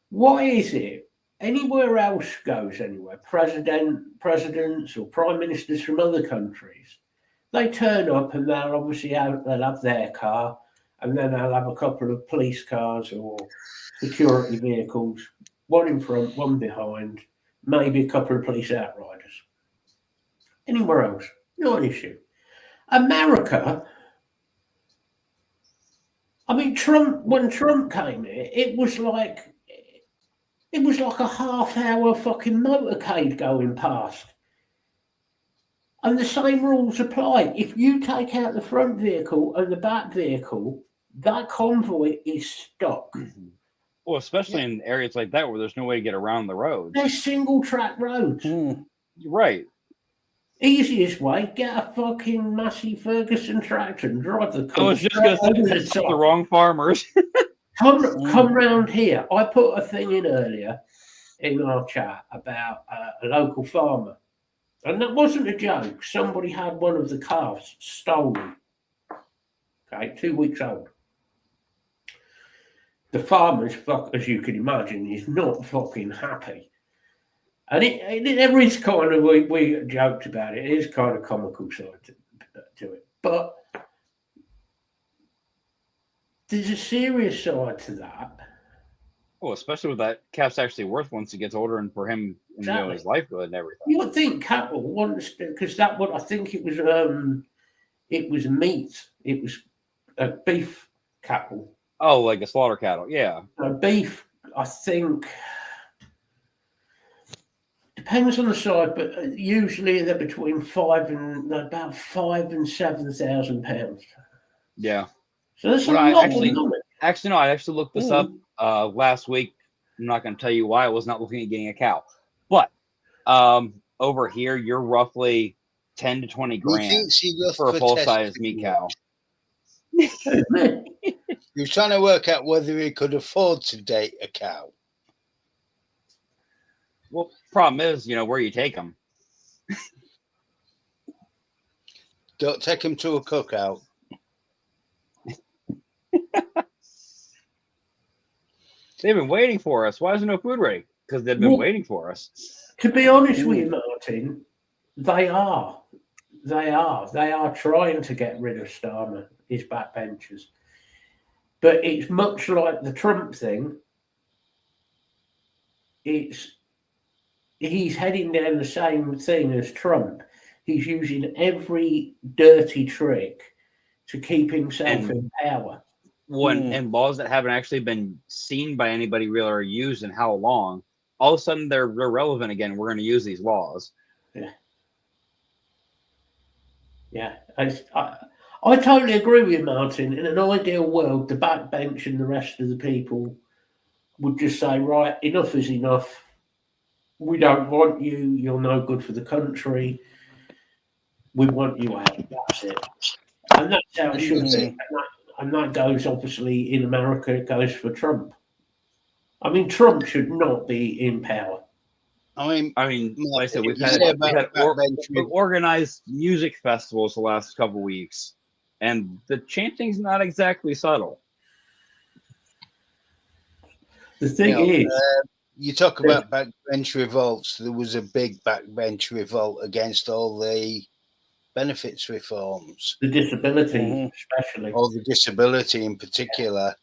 why is it anywhere else goes anywhere, presidents or prime ministers from other countries, they turn up and they'll obviously they'll have their car, and then they'll have a couple of police cars or security vehicles, one in front, one behind, maybe a couple of police outriders. Anywhere else, not an issue. America, I mean, when Trump came here, it was like a half-hour fucking motorcade going past. And the same rules apply. If you take out the front vehicle and the back vehicle, that convoy is stuck. Well, especially in areas like that where there's no way to get around the roads. They're single-track roads. You're right. Easiest way, get a fucking Massey Ferguson tractor and drive the car. I was just going to say, the wrong farmers. Come round here. I put a thing in earlier in our chat about a local farmer. And that wasn't a joke. Somebody had one of the calves stolen. Okay, 2 weeks old. The farmer's, as you can imagine, is not fucking happy. And there is kind of, we joked about it, it is kind of comical side to it. But there's a serious side to that. Well, especially with that calf's actually worth once he gets older and for him, Exactly. his life good and everything. You would think cattle once, because that what I think it was meat. It was beef cattle. Oh, like a slaughter cattle, yeah. Beef, I think, depends on the side, but usually they're between about £5,000 and £7,000. Yeah. So that's a lot of money. Actually, no. I actually looked this up last week. I'm not going to tell you why I was not looking at getting a cow, but over here you're roughly 10 to 20 grand for a full size meat cow. He was trying to work out whether he could afford to date a cow. Well, problem is, where you take them. Don't take him to a cookout. They've been waiting for us. Why isn't no food ready? Because they've been waiting for us. To be honest with you, Martin, they are. They are trying to get rid of Starmer, his backbenchers. But it's much like the Trump thing. He's heading down the same thing as Trump. He's using every dirty trick to keep himself in power. And laws that haven't actually been seen by anybody really or used in how long, all of a sudden they're relevant again. We're going to use these laws. Yeah. I totally agree with you, Martin. In an ideal world, the backbench and the rest of the people would just say, right, enough is enough. We don't want you. You're no good for the country. We want you out. That's it. And that's how it should be. And that goes, obviously, in America, it goes for Trump. I mean, Trump should not be in power. I mean, like I said, we've had organized music festivals the last couple of weeks, and the chanting's not exactly subtle. The thing is, you talk about backbench revolts. There was a big backbench revolt against all the benefits reforms, the disability, especially, or the disability in particular.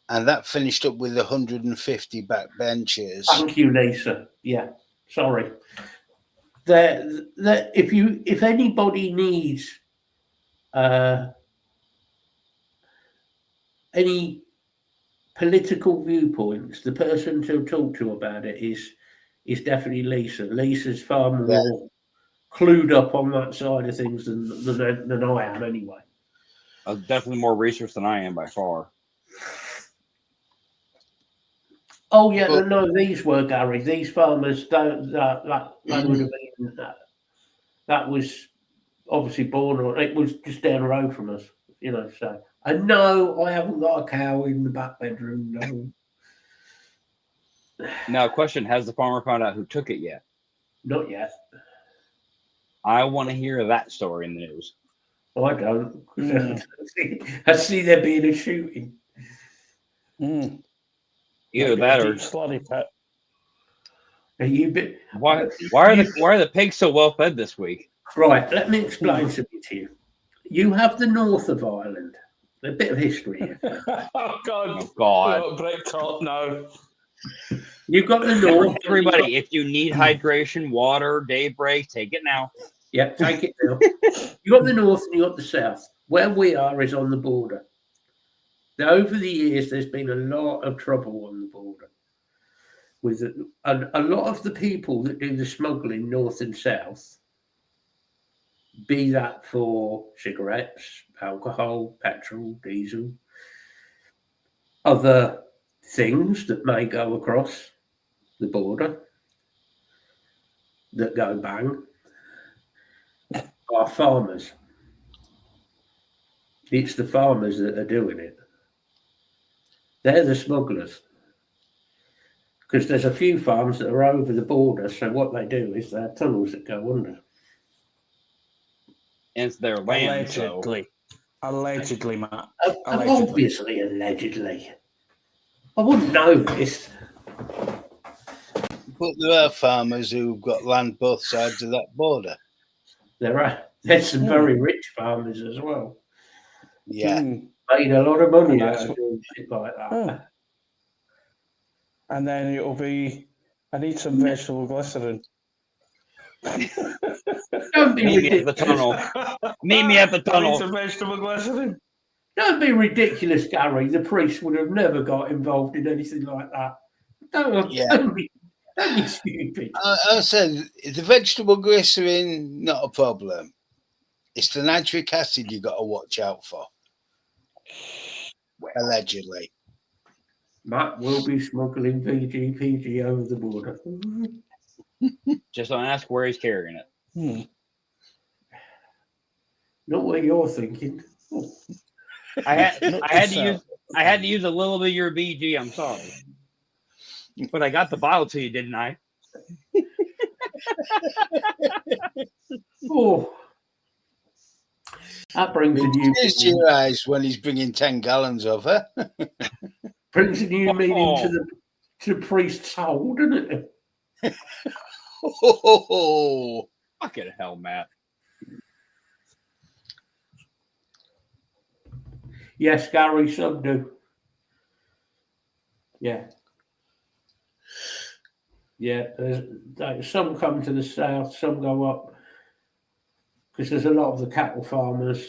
And that finished up with 150 backbenchers. Thank you, Lisa. Yeah, sorry. If anybody needs any political viewpoints, the person to talk to about it is definitely Lisa. Lisa's far more clued up on that side of things than I am, anyway. Definitely more research than I am by far. Oh yeah, no, these were, Gary. These farmers don't. That would have been that was obviously born on. It was just down the road from us, So I know I haven't got a cow in the back bedroom. No. Now, question: has the farmer found out who took it yet? Not yet. I want to hear that story in the news. I don't. I see there being a shooting. Either that or slotty pet. Are you bit? Why are the pigs so well fed this week? Right. Let me explain something to you. You have the north of Ireland. A bit of history here. Oh God! Oh God! Break top now. You've got the north. Everybody, if you need hydration, water, daybreak, take it now. Yeah, take it now. You got the north and you got the south. Where we are is on the border. Now, over the years, there's been a lot of trouble on the border. With a lot of the people that do the smuggling north and south, be that for cigarettes, alcohol, petrol, diesel, other things that may go across the border that go bang, are farmers. It's the farmers that are doing it. They're the smugglers. Because there's a few farms that are over the border, so what they do is they have tunnels that go under. It's their land. Allegedly, Matt. Obviously, allegedly. I wouldn't know this. But there are farmers who've got land both sides of that border. There's some very rich farmers as well. Yeah. Made a lot of money out of doing shit like that. And then it'll be, I need some vegetable glycerin. Don't be Meet me at the ridiculous. tunnel. Meet me at the I need tunnel. some vegetable glycerin. Don't be ridiculous, Gary. The priest would have never got involved in anything like that. Don't be stupid. I said the vegetable glycerin, not a problem. It's the nitric acid you got to watch out for. Allegedly. Matt will be smuggling VGPG over the border. Just don't ask where he's carrying it. Not what you're thinking. I had to use a little bit of your VG. I'm sorry, but I got the bottle to you, didn't I? Oh, that brings a new tears to your eyes when he's bringing 10 gallons over. brings a new meaning to the priest's hole, doesn't it? Oh, fucking hell, Matt. Yes, Gary, some do. Yeah. Yeah, there's some come to the south, some go up. Because there's a lot of the cattle farmers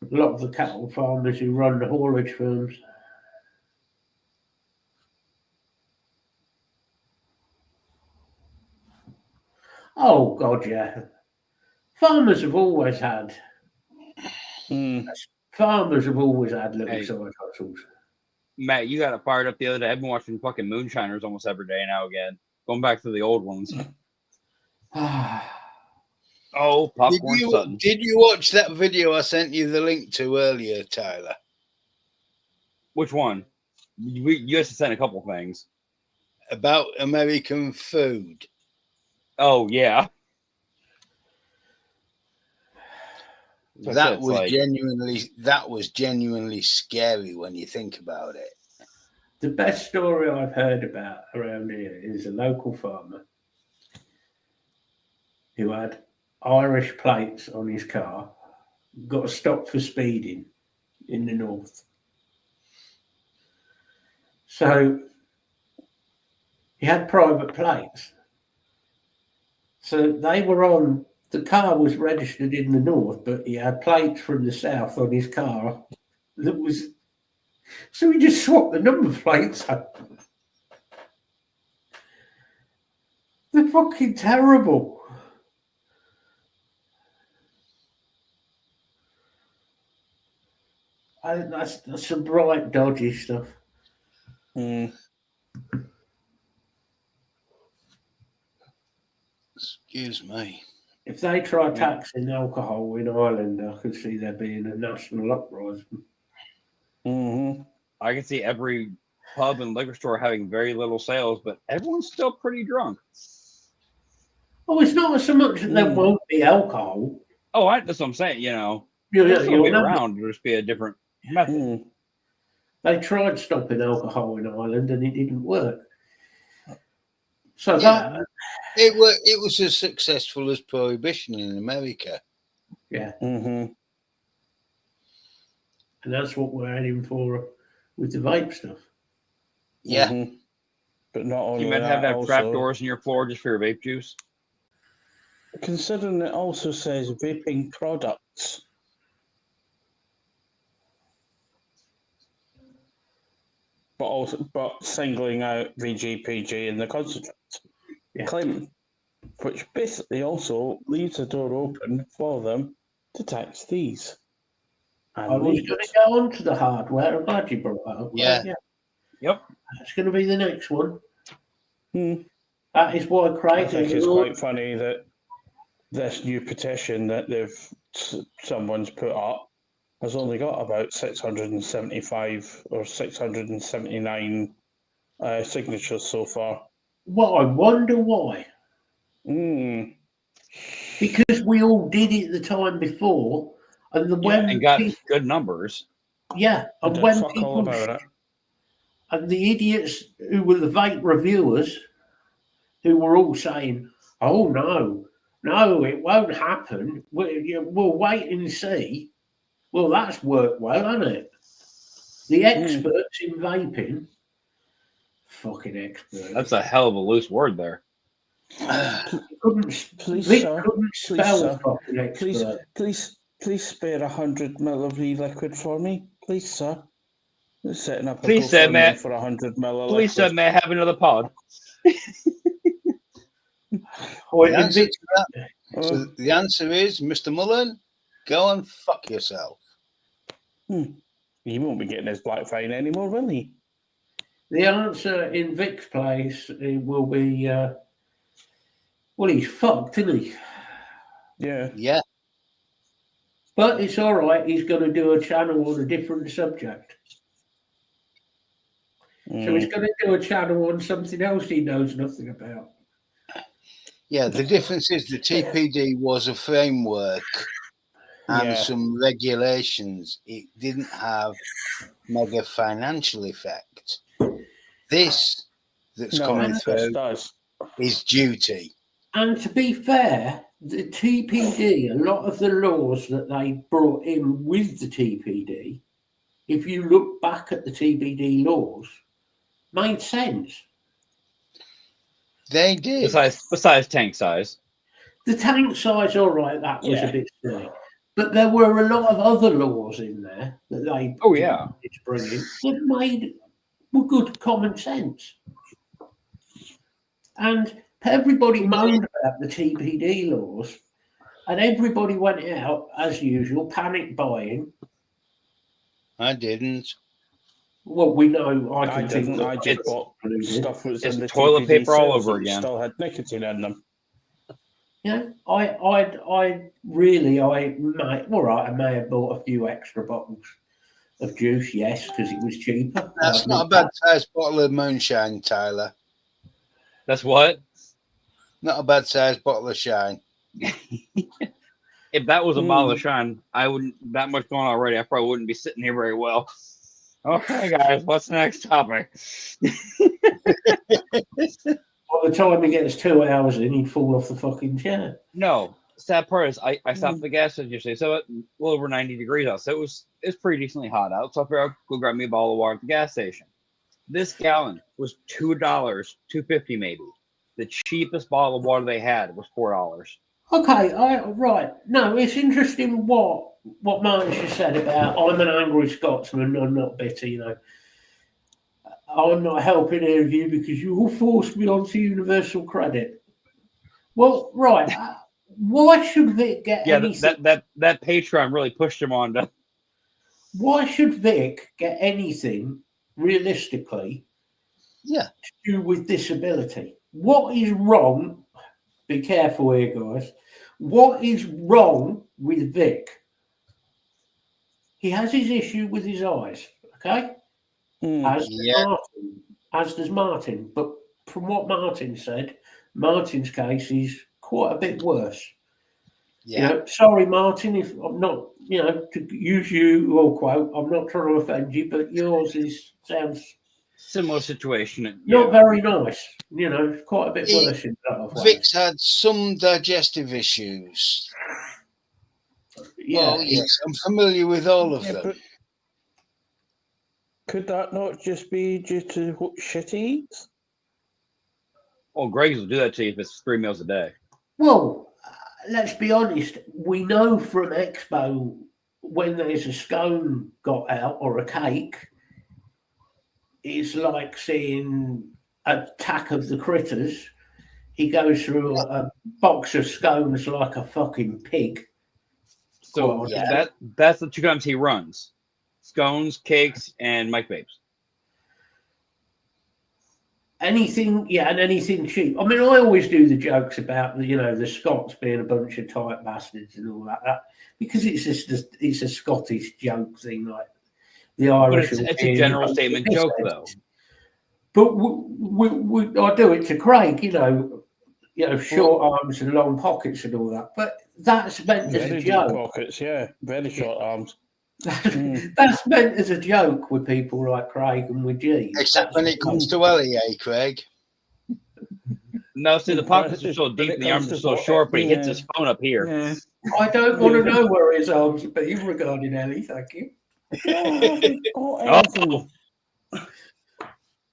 who run the haulage firms. Oh, God, yeah. Farmers have always had little side hustles. Matt, you got it fired up the other day. I've been watching fucking Moonshiners almost every day now again. Going back to the old ones. Oh, Popcorn Sutton. Did you watch that video I sent you the link to earlier, Tyler? Which one? You have to send a couple things. About American food. Oh, yeah. That was genuinely scary when you think about it. The best story I've heard about around here is a local farmer who had Irish plates on his car, got stopped for speeding in the north. So he had private plates. So they were on the car was registered in the north, but he had plates from the south on his car. That was so he just swapped the number plates out. They're fucking terrible. I think that's some bright, dodgy stuff. Excuse me. If they try taxing alcohol in Ireland, I could see there being a national uprising. I can see every pub and liquor store having very little sales, but everyone's still pretty drunk. Oh, it's not so much that there won't be alcohol. Oh, that's what I'm saying. You know, You'll be around. It'll just be a different method. They tried stopping alcohol in Ireland and it didn't work. So it was as successful as prohibition in America. Yeah. And that's what we're heading for with the vape stuff. Yeah. But not only you might have to have trapdoors in your floor just for your vape juice. Considering it also says vaping products. But singling out VGPG and the concentrate claim, which basically also leaves the door open for them to tax these. I was going to go on to the hardware. I'm glad you brought that up. Yeah. Yep. That's going to be the next one. That is why Craig. I think it's quite funny that this new petition that someone's put up has only got about 675 or 679 signatures so far. Well, I wonder why. Because we all did it the time before, and got good numbers. Yeah, and when people about it. And the idiots who were the vape reviewers, who were all saying, "Oh no, it won't happen. We'll wait and see." Well, that's worked well, hasn't it? The experts in vaping, fucking experts. That's a hell of a loose word there. Couldn't spell fucking expert. Please spare 100 ml of e-liquid for me, please, sir. Setting up please, sir, Matt, for 100 ml. Please, sir, may I have another pod? The answer is, Mr. Mullen, go and fuck yourself. He won't be getting his black fine anymore, will he? The answer in Vic's place will be, well, he's fucked, isn't he? Yeah. But it's all right. He's going to do a channel on a different subject. So he's going to do a channel on something else he knows nothing about. Yeah, the difference is the TPD was a framework and some regulations. It didn't have mega financial effect. This that's coming through is duty. And to be fair, the TPD, a lot of the laws that they brought in with the TPD, if you look back at the TPD laws, made sense. They did. Besides tank size. The tank size, all right, that was a bit silly. But there were a lot of other laws in there that they bring in that were good common sense. And everybody moaned about the TPD laws, and everybody went out, as usual, panic buying. I didn't. Well, we know I didn't. I just bought stuff was in the toilet TPD paper all over again. Still had nicotine in them. Yeah, I may have bought a few extra bottles of juice, yes, because it was cheaper. That's not a bad size bottle of moonshine, Tyler. That's what? Not a bad size bottle of shine. If that was a bottle of shine, I wouldn't that much going on already. I probably wouldn't be sitting here very well. Okay, guys, what's the next topic? By the time he gets 2 hours in, he'd fall off the fucking chair. No, sad part is I stopped at the gas station yesterday, so it was well over 90 degrees out, so it's pretty decently hot out. So I figured I'd go grab me a bottle of water at the gas station. This gallon was $2, $2.50 maybe. The cheapest bottle of water they had was $4. Okay, right. No, it's interesting what Martin just said about I'm an angry Scotsman, I'm not bitter, you know. I'm not helping any of you because you all forced me onto universal credit. Well, right. Why should Vic get anything? That Patreon really pushed him on to. Why should Vic get anything realistically Yeah. to do with disability? What is wrong? Be careful here, guys. What is wrong with Vic? He has his issue with his eyes, okay? As does Martin. But from what Martin said, Martin's case is quite a bit worse. Yeah. You know, sorry, Martin, if I'm not, you know, to use you or quote, I'm not trying to offend you, but yours sounds Similar situation. not very nice. You know, quite a bit worse in a lot of ways. Vic's had some digestive issues. Yeah, yes, I'm familiar with all of them. But could that not just be due to what shit he eats? Well, Greg's will do that to you if it's 3 meals a day. Well, let's be honest. We know from Expo when there's a scone got out or a cake, it's like seeing Attack of the Critters. He goes through a box of scones like a fucking pig. So that's the 2 times he runs: scones, cakes, and Mike Vapes. Anything, yeah, and anything cheap. I mean, I always do the jokes about the Scots being a bunch of tight bastards and all that because it's a Scottish joke thing, like the Irish. But it's a general statement joke, though. But I do it to Craig, short arms and long pockets and all that. But that's meant as a joke. Pockets, yeah, very short arms. That's meant as a joke with people like Craig and with G. Except when it comes to Ellie, Craig? No, see, the pockets are so deep and the arms are so short, but he hits his phone up here. Yeah. I don't want to know where his arms would be regarding Ellie, thank you. Oh.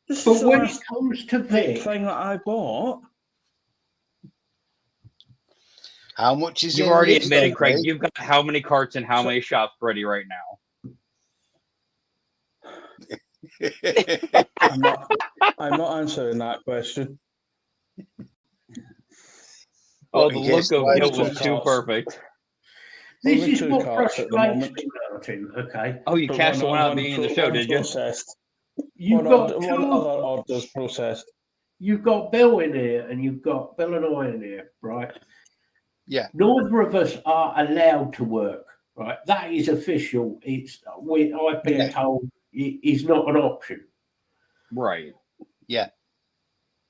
But when it comes to Vic, thing that I bought, how much is you've already admitted, Craig? You've got how many carts and how many shops ready right now? I'm not answering that question. Oh, the look of it was too perfect. This is what frustrates me, Martin. Okay. Oh, you cashed the one out being in the show, did you? You've got one other orders processed. You've got Bill in here, and you've got Bill and I in here, right? Yeah. Neither of us are allowed to work, right? That is official. I've been told it is not an option. Right. Yeah.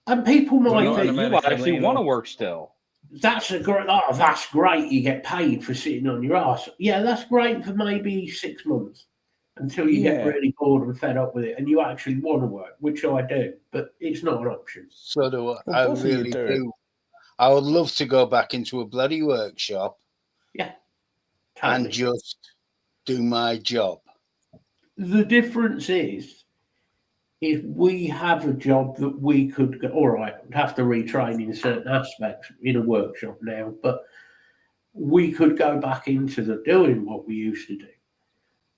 And people might think you actually want to work still. That's great. You get paid for sitting on your ass. Yeah, that's great for maybe 6 months until you get really bored and fed up with it, and you actually want to work, which I do, but it's not an option. So do I. I really do. I would love to go back into a bloody workshop. Yeah. Totally. And just do my job. The difference is we have a job that we could go, all right, have to retrain in certain aspects in a workshop now, but we could go back into doing what we used to do.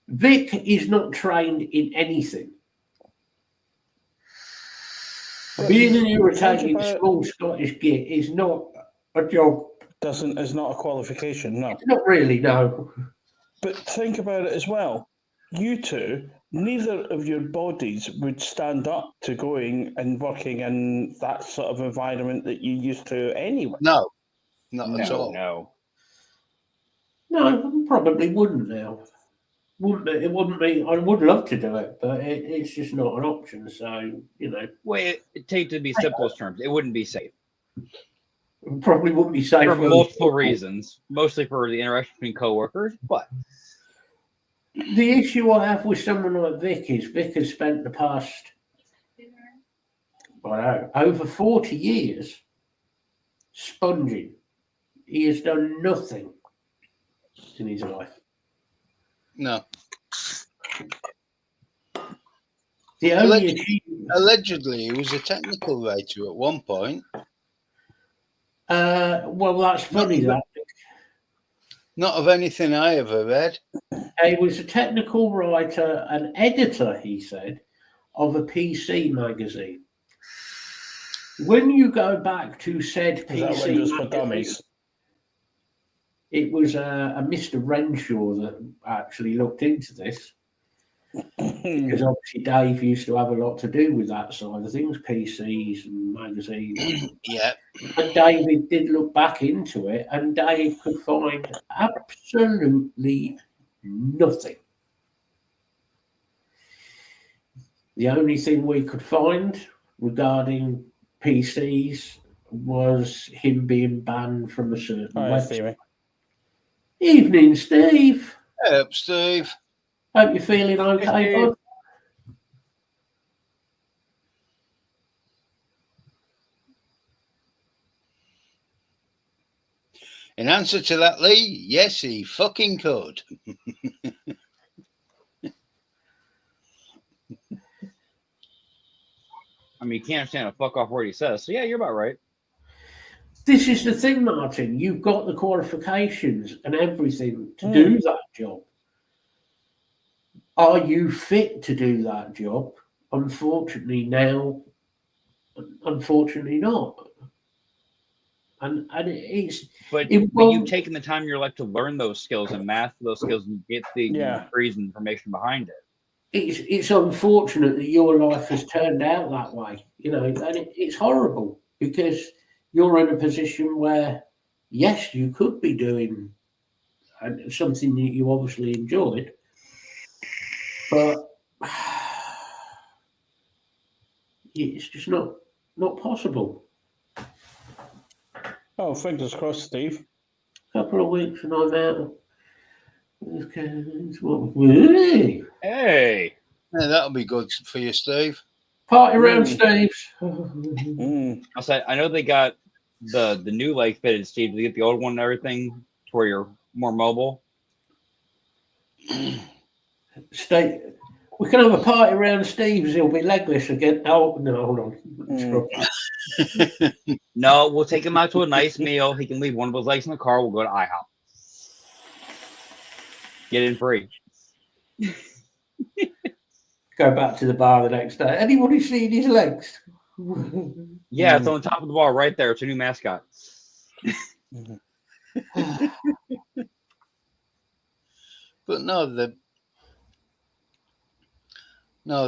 Vic is not trained in anything. Being an irritating small Scottish git is not a job. Is not a qualification, no. Not really, no. But think about it as well. You two, neither of your bodies would stand up to going and working in that sort of environment that you used to anyway. No, not at all. No, probably wouldn't now. It wouldn't be. I would love to do it, but it's just not an option. So Well, it take to be simplest terms. It wouldn't be safe. It probably wouldn't be safe for multiple reasons, mostly for the interaction between coworkers. But the issue I have with someone like Vic is Vic has spent the past, over 40 years sponging. He has done nothing in his life. No. The only allegedly, he was a technical writer at one point. Well, that's funny. Not of anything I ever read. He was a technical writer and editor, he said, of a PC magazine. When you go back to said PC Windows for magazine, Dummies? it was a Mr. Renshaw that actually looked into this. Because obviously Dave used to have a lot to do with that side of things, PCs and magazines. Yeah. And David did look back into it, and Dave could find absolutely nothing. The only thing we could find regarding PCs was him being banned from a certain website. Evening, Steve. Hey up, Steve. Hope you're feeling okay, bud. In answer to that, Lee, yes, he fucking could. I mean, you can't understand a fuck off word he says. So yeah, you're about right. This is the thing, Martin. You've got the qualifications and everything to do that job. Are you fit to do that job? Unfortunately, now, unfortunately not. And it's. But you've taken the time in your life to learn those skills and master those skills and get the degrees and information behind it. It's unfortunate that your life has turned out that way, and it's horrible because you're in a position where, yes, you could be doing something that you obviously enjoyed, but it's just not possible. Oh, fingers crossed, Steve. Couple of weeks and I'm out. Hey, that'll be good for you, Steve. Party round, Steve's. I know they got the new leg fitted, Steve. Did they get the old one and everything to where you're more mobile? Steve, we can have a party around Steve's. He'll be legless again. Oh no, hold on. No, we'll take him out to a nice meal. He can leave one of his legs in the car. We'll go to IHOP. Get in free. Go back to the bar the next day. Anybody seen his legs? Yeah, it's on the top of the bar right there. It's a new mascot. But no,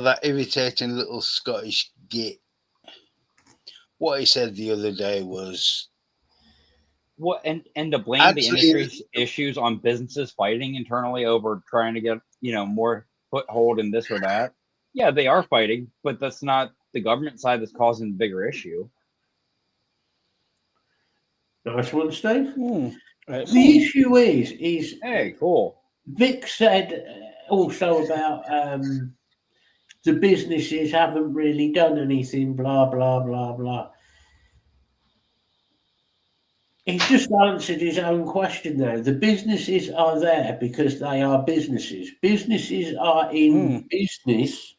that irritating little Scottish git. What he said the other day was, and to blame the industry's issues on businesses fighting internally over trying to get more foothold in this or that. Yeah, they are fighting, but that's not the government side that's causing the bigger issue. Nice one, Steve. The issue is hey, cool. Vic said also about the businesses haven't really done anything, blah, blah, blah, blah. He's just answered his own question there. The businesses are there because they are businesses. Businesses are in business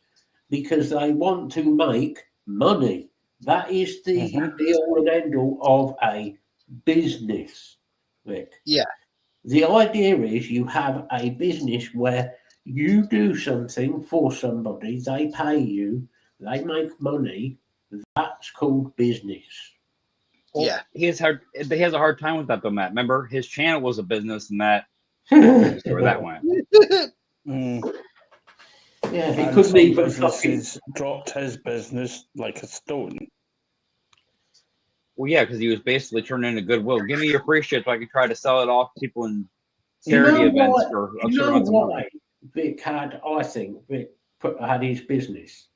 because they want to make money. That is the all and end all of a business, Vic. Yeah. The idea is you have a business where you do something for somebody, they pay you, they make money. That's called business. Well, yeah. He has a hard time with that though, Matt. Remember, his channel was a business and that where that went. Yeah, he couldn't even dropped his business like a stone. Well, yeah, because he was basically turning into goodwill. Give me your free shit so I can try to sell it off to people in charity events for a certain amount of money. Vic had, I think, had his business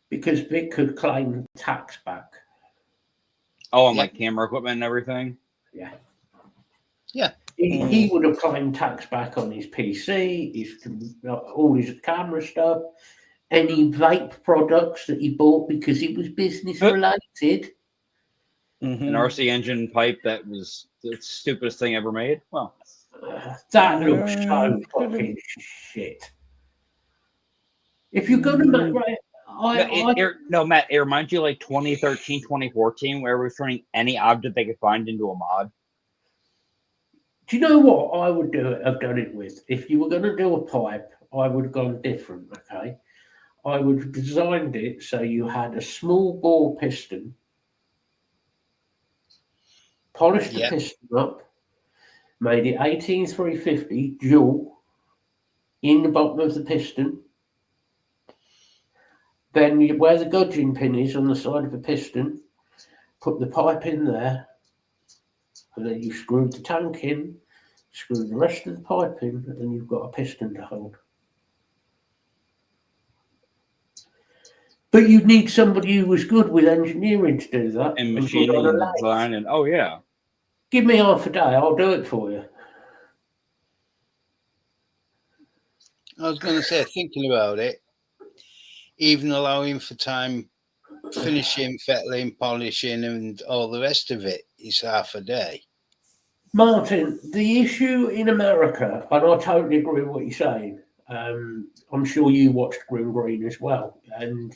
because Vic could claim tax back. Oh, and like camera equipment and everything? Yeah. Yeah. He would have claimed tax back on his PC, all his camera stuff, any vape products that he bought because it was business related. An RC engine pipe that was the stupidest thing ever made. Well, that looks so fucking shit. If you're going to make, Matt, it reminds you like 2013, 2014, where we're turning any object they could find into a mod. Do you know what I would have done it with? If you were going to do a pipe, I would have gone different, okay? I would have designed it so you had a small bore piston, polished the piston up, made it 18350 dual in the bottom of the piston. Then where the gudgeon pin is on the side of the piston, put the pipe in there, and then you screw the tank in, screw the rest of the pipe in, and you've got a piston to hold. But you'd need somebody who was good with engineering to do that. And machining and design, and Give me half a day, I'll do it for you. I was going to say, thinking about it, even allowing for time finishing, fettling, polishing, and all the rest of it is half a day. Martin, the issue in America, and I totally agree with what you're saying. I'm sure you watched Grim Green as well, and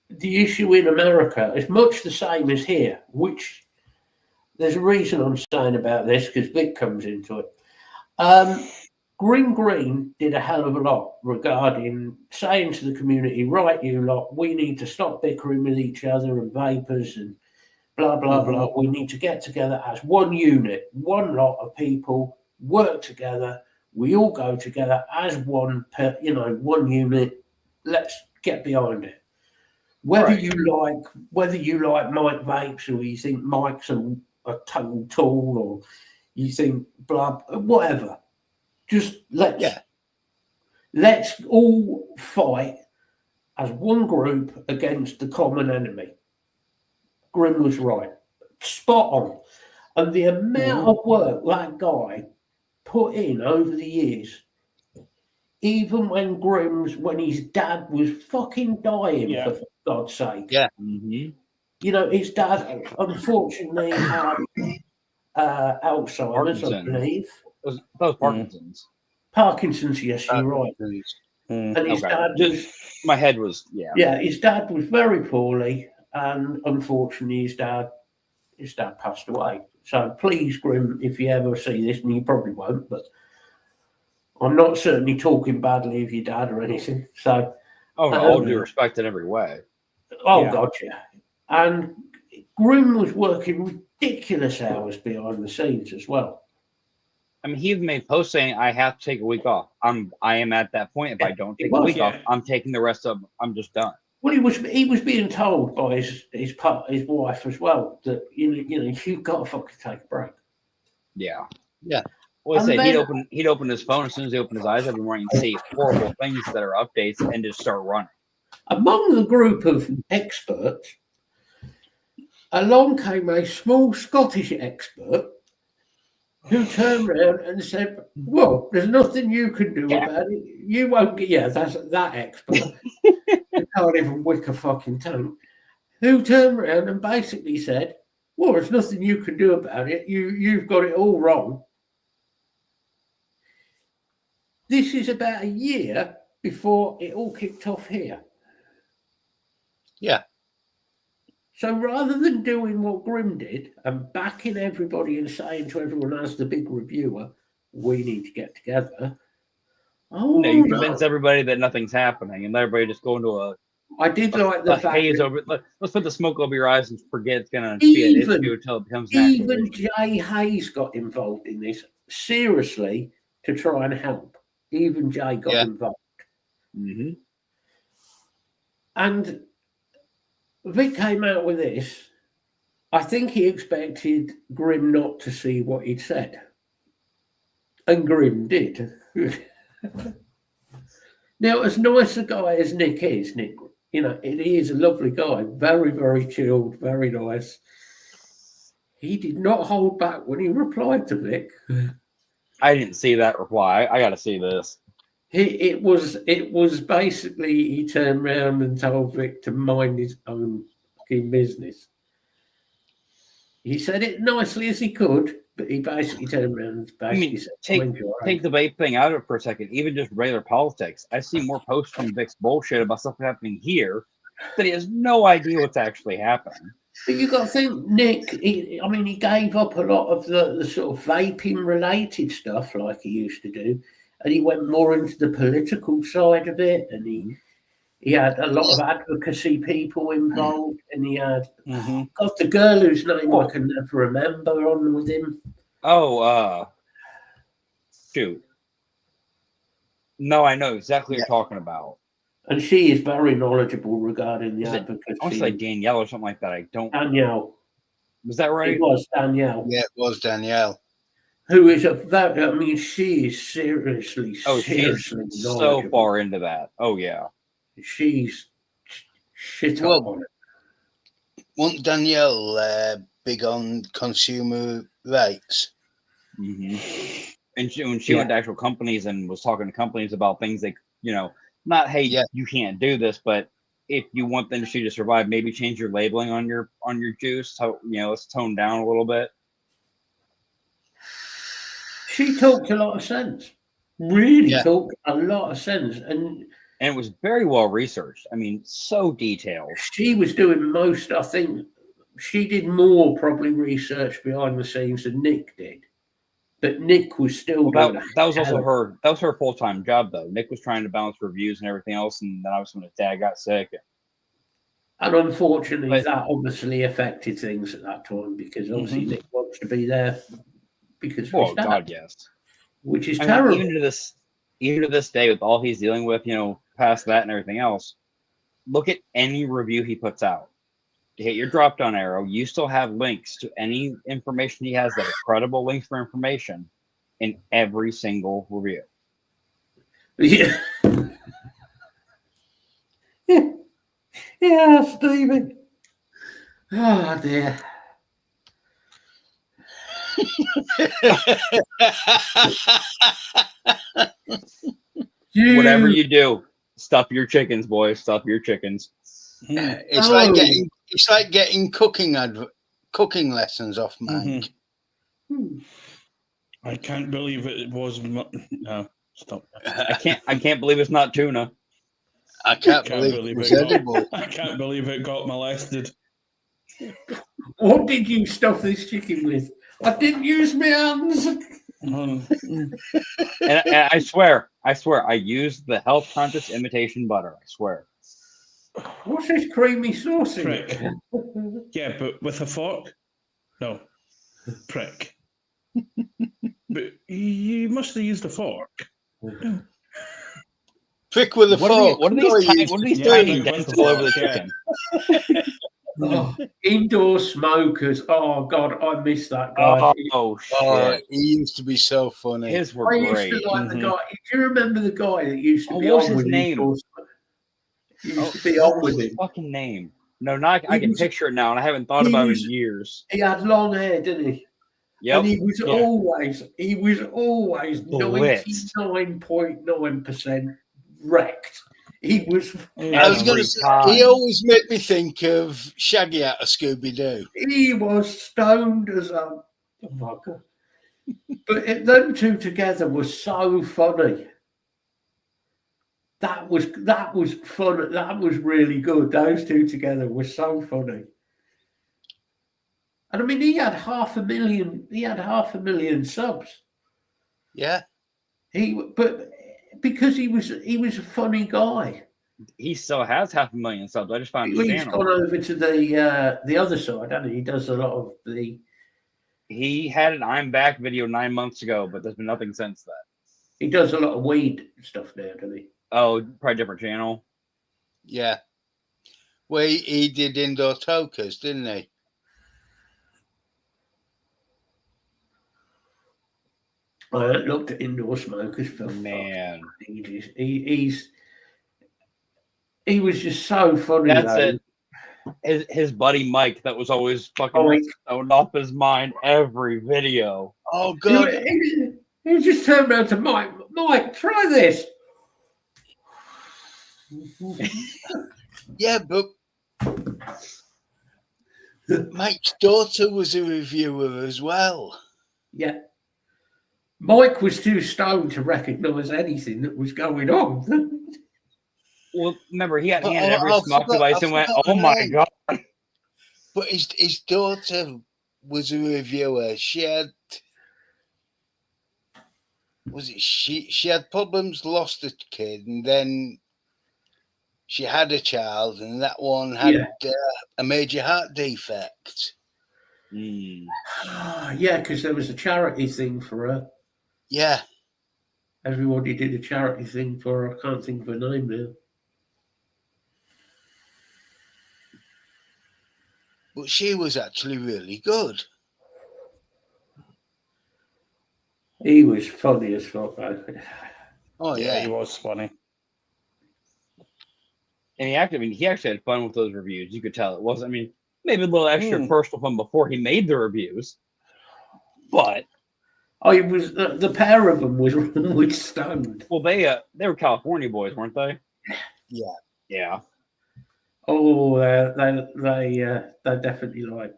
the issue in America is much the same as here, which there's a reason I'm saying about this because Vic comes into it. Grim Green did a hell of a lot regarding saying to the community, right, you lot, we need to stop bickering with each other and vapors and blah, blah, blah. We need to get together as one unit, one lot of people, work together. We all go together as one unit. Let's get behind it. Whether you like Mike Vapes or you think Mike's a total tool or you think blah, whatever. Just let's all fight as one group against the common enemy. Grim was right. Spot on. And the amount of work that guy put in over the years, even when his dad was fucking dying, for God's sake. Yeah. You know, his dad unfortunately had Alzheimer's, I believe. Both Parkinson's. Parkinson's, yes, you're right. And his dad my head was, Yeah, his dad was very poorly, and unfortunately his dad passed away. So please, Grim, if you ever see this, and you probably won't, but I'm not certainly talking badly of your dad or anything. So all due respect in every way. God, yeah. And Grim was working ridiculous hours behind the scenes as well. I mean, he made posts saying, I have to take a week off. I am at that point. If I don't take a week off, I'm taking the rest of I'm just done. Well, he was being told by his wife as well that you've got to fucking take a break. Yeah. Yeah. Well, he'd open his phone as soon as he opened his eyes every morning and see horrible things that are updates and just start running. Among the group of experts, along came a small Scottish expert who turned around and said, well, there's nothing you can do about it. You won't get, that's that expert. You can't even wick a fucking tank. Who turned around and basically said, well, there's nothing you can do about it. You've got it all wrong. This is about a year before it all kicked off here. Yeah. So rather than doing what Grim did and backing everybody and saying to everyone as the big reviewer, we need to get together. You convince everybody that nothing's happening and everybody just go into a haze over. Let's put the smoke over your eyes and forget it's going to be an issue until it becomes natural. Even Jay Hayes got involved in this seriously to try and help. Even Jay got involved. And Vic came out with this. I think he expected Grim not to see what he'd said. And Grim did. Now, as nice a guy as Nick is, he is a lovely guy. Very, very chilled, very nice. He did not hold back when he replied to Vic. I didn't see that reply. I got to see this. It was basically he turned around and told Vic to mind his own fucking business. He said it nicely as he could, But he basically turned around and I basically mean, said, take the vape thing out of it for a second. Even just regular politics. I see more posts from Vic's bullshit about stuff happening here that he has no idea what's actually happening. But you got to think, Nick, he gave up a lot of the sort of vaping related stuff like he used to do. And he went more into the political side of it. And he had a lot of advocacy people involved. And he had, got the girl whose name I can never remember on with him. Oh, shoot. No, I know exactly what you're talking about. And she is very knowledgeable regarding the advocacy. I want to say Danielle or something like that. I don't. Danielle. Was that right? It was Danielle. Yeah, it was Danielle. Who is she is seriously, seriously so far into that. Oh, yeah. She's shit up on it. Wasn't Danielle big on consumer rights? Mm-hmm. And when she went to actual companies and was talking to companies about things they, not, hey, you can't do this, but if you want the industry to survive, maybe change your labeling on your juice. So, let's tone down a little bit. She talked a lot of sense. Really talked a lot of sense. And it was very well researched. I mean, so detailed. She was doing most, I think, she did more probably research behind the scenes than Nick did. But Nick was still doing that was also her. That was her full-time job, though. Nick was trying to balance reviews and everything else, and then obviously when his dad got sick. And unfortunately, that obviously affected things at that time because obviously Nick wants to be there because of his dad. God, yes. Which is terrible. Even to this day, with all he's dealing with, past that and everything else, look at any review he puts out. Hit your drop down arrow, you still have links to any information he has that are credible links for information in every single review. Yeah. Yeah, Stevie. Oh dear. Whatever you do, stuff your chickens, boys. Stuff your chickens. It's like getting cooking lessons off Mike. I can't believe it was. No, stop. I can't believe it's not tuna. I can't believe it was edible. I can't believe it got molested. What did you stuff this chicken with? I didn't use my hands. And I swear, I used the health conscious imitation butter. I swear. What's this creamy sauce in it? Yeah, but with a fork? No. Prick. But you must have used a fork. Prick with a fork. What are these tiny dents all over the chicken? Indoor smokers. Oh God, I miss that guy. Oh shit! He used to be so funny. His were great. I used to like the guy. Do you remember the guy that used to be what was on his with name? him? He used to be on with him. Fucking name? No, not I can picture it now, and I haven't thought about it in years. He had long hair, didn't he? Yep. And he was always 99.9% wrecked. He was. I was going to say, he always made me think of Shaggy out of Scooby Doo. He was stoned as a fucker. But them two together was so funny. That was fun. That was really good. Those two together were so funny. And I mean, he had 500,000. He had 500,000 subs. Yeah. But because he was a funny guy. He still has 500,000 subs. I just found his He's channel. gone over to the other side, hasn't he? He does a lot of the. He had an I'm Back video 9 months ago, but there's been nothing since that. He does a lot of weed stuff now, doesn't he? Oh, probably different channel. Yeah. Well, he did indoor tokers, didn't he? I haven't looked at indoor smokers for ages. He was just so funny. That's it. His buddy Mike, that was always fucking stoned off his mind every video. Oh god! He just turned around to Mike. Mike, try this. Yeah, but Mike's daughter was a reviewer as well. Yeah. Mike was too stoned to recognise anything that was going on. Well, remember, he got But handed every smoke forgot- device I and went, forgot "Oh her my name. god!" But his daughter was a reviewer. She had she had problems, lost a kid, and then she had a child, and that one had a major heart defect. Yeah, because there was a charity thing for her. Yeah. Everybody did a charity thing for her. I can't think of her name now. But she was actually really good. He was funny as fuck, though. Oh, Yeah, yeah. he was funny. And he actually had fun with those reviews. You could tell it wasn't. I mean, maybe a little extra personal fun before he made the reviews, but it was the pair of them was stoned. well, they were California boys, weren't they? Yeah. Yeah. Oh, they definitely like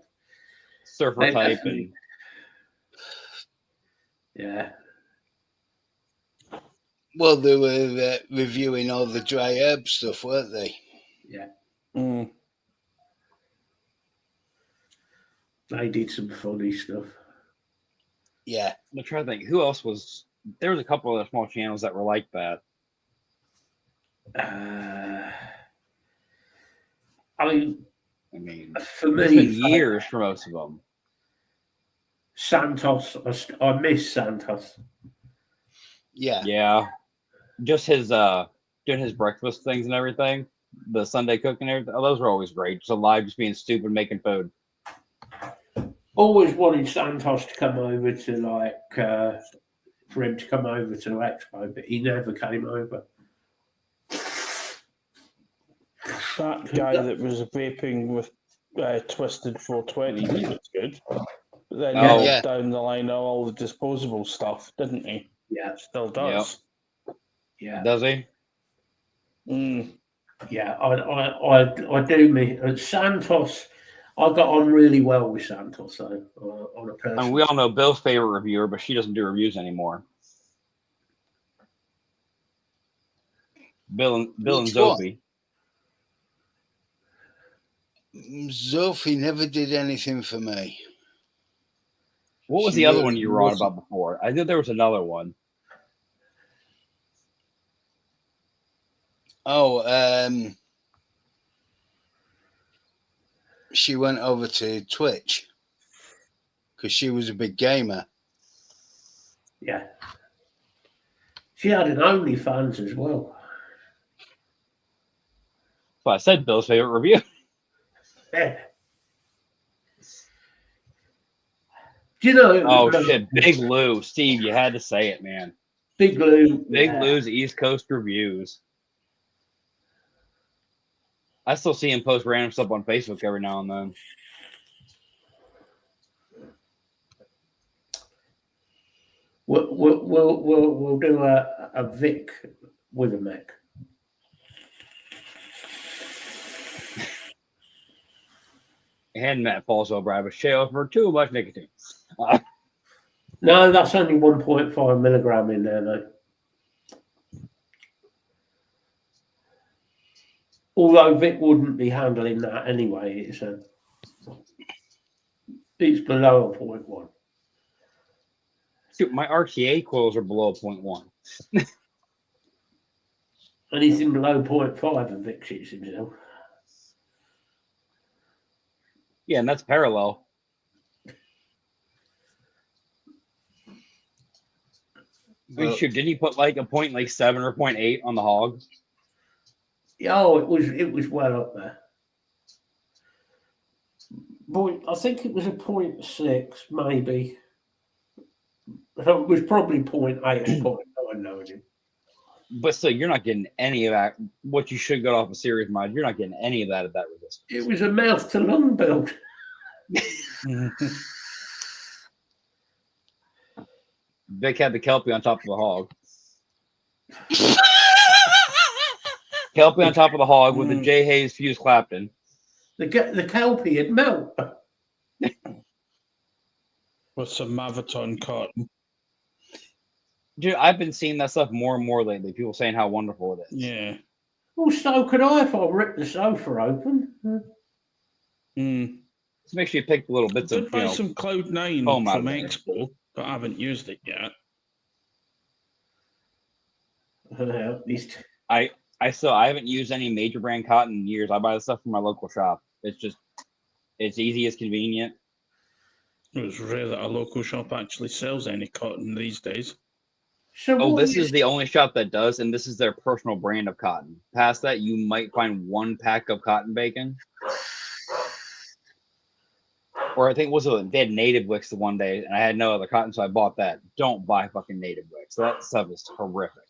Surfer type and yeah. Well, they were reviewing all the dry herb stuff, weren't they? Yeah. Mm. They did some funny stuff. Yeah. I'm trying to think who else was. There was a couple of small channels that were like that. I mean, for me, it's been years for most of them. Santos, I miss Santos. Yeah. Yeah. Just his doing his breakfast things and everything, the Sunday cooking and everything. Oh, those were always great. Just alive, just being stupid, making food. Always wanted Santos to come over to for him to come over to Expo, but he never came over. That guy that was vaping with Twisted 420, he was good. But then down the line, all the disposable stuff, didn't he? Yeah. Still does. Yep. Yeah. Does he? Yeah, I do mean Santos. I got on really well with Santos, so on a personal. I mean, we all know Bill's favorite reviewer, but she doesn't do reviews anymore. Bill and Zophie. Zophie never did anything for me. What was the other one you were on about before? I think there was another one. Oh, she went over to Twitch because she was a big gamer. Yeah. She had an OnlyFans as well. Well, I said Bill's favorite review. Yeah. Do you know? Oh shit, Big Lou, Steve, you had to say it, man. Big Lou, Lou's East Coast reviews. I still see him post random stuff on Facebook every now and then. We'll do a Vic with a Mac. And Matt falls over. I was shale for too much nicotine. No, that's only 1.5 milligram in there, though. Although Vic wouldn't be handling that anyway, it's below a 0.1. Dude, my RTA coils are below 0.1. Anything below 0.5 and Vic shoots himself. Yeah, and that's parallel. Shoot, didn't he put like a 0.7 or 0.8 on the hog? Oh, it was well up there. Boy, I think it was a 0.6, maybe. So it was probably 0.8 or 0.9 knowing him. But still, you're not getting any of that. What you should get off a series mod, you're not getting any of that at that resistance. It was a mouth to lung build. Vic had the Kelpie on top of the hog. Kelpie on top of the hog with the J. Hayes Fuse Clapton. The Kelpie had melt. with some Maviton cotton. Dude, I've been seeing that stuff more and more lately. People saying how wonderful it is. Yeah. Well, so could I if I ripped the sofa open. Just make sure you pick the little bits I of did buy some Cloud9 foam out from of there. Expo, but I haven't used it yet. I haven't used any major brand cotton in years. I buy the stuff from my local shop. It's easy, it's convenient. It's rare that a local shop actually sells any cotton these days. So This is the only shop that does, and this is their personal brand of cotton. Past that, you might find one pack of cotton bacon. Or I think they had Native Wicks the one day, and I had no other cotton, so I bought that. Don't buy fucking Native Wicks. That stuff is horrific.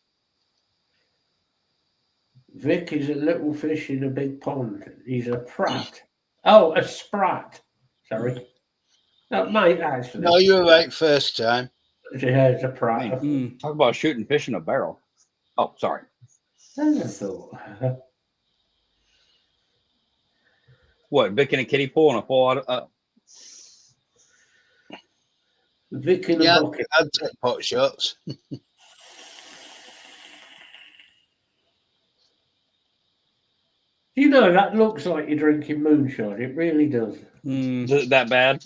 Vic is a little fish in a big pond. He's a prat. Oh, a sprat. Sorry. No, mate, actually. No, you were right first time. Yeah, it's a prat. Talk about shooting fish in a barrel. Oh, sorry. I thought. What, Vic in a kiddie pool and a full out? Vic in a bucket. I'd take pot shots. You know, that looks like you're drinking moonshine. It really does. Is it that bad?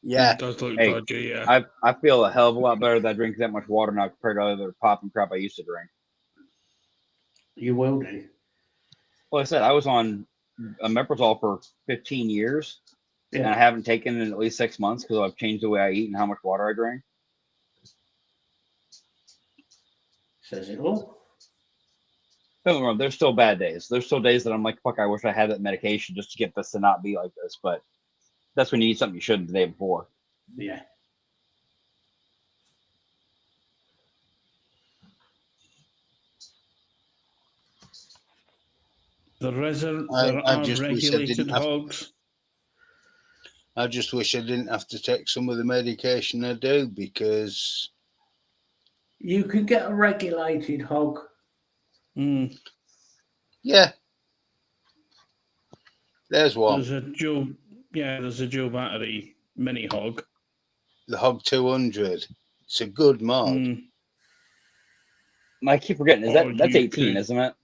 Yeah. It does look dodgy, yeah. I feel a hell of a lot better that I drink that much water now compared to other pop and crap I used to drink. You will do. Well, I said I was on omeprazole for 15 years, and I haven't taken it in at least 6 months because I've changed the way I eat and how much water I drink. Says it all. Don't get me wrong, there's still bad days. There's still days that I'm like, fuck, I wish I had that medication just to get this to not be like this. But that's when you eat something you shouldn't the day before. Yeah. There are regulated hogs. I just wish I didn't have to take some of the medication I do, because you can get a regulated hog. Yeah. There's one. There's a dual battery mini hog. The Hog 200. It's a good mod. I keep forgetting. That's 18, isn't it?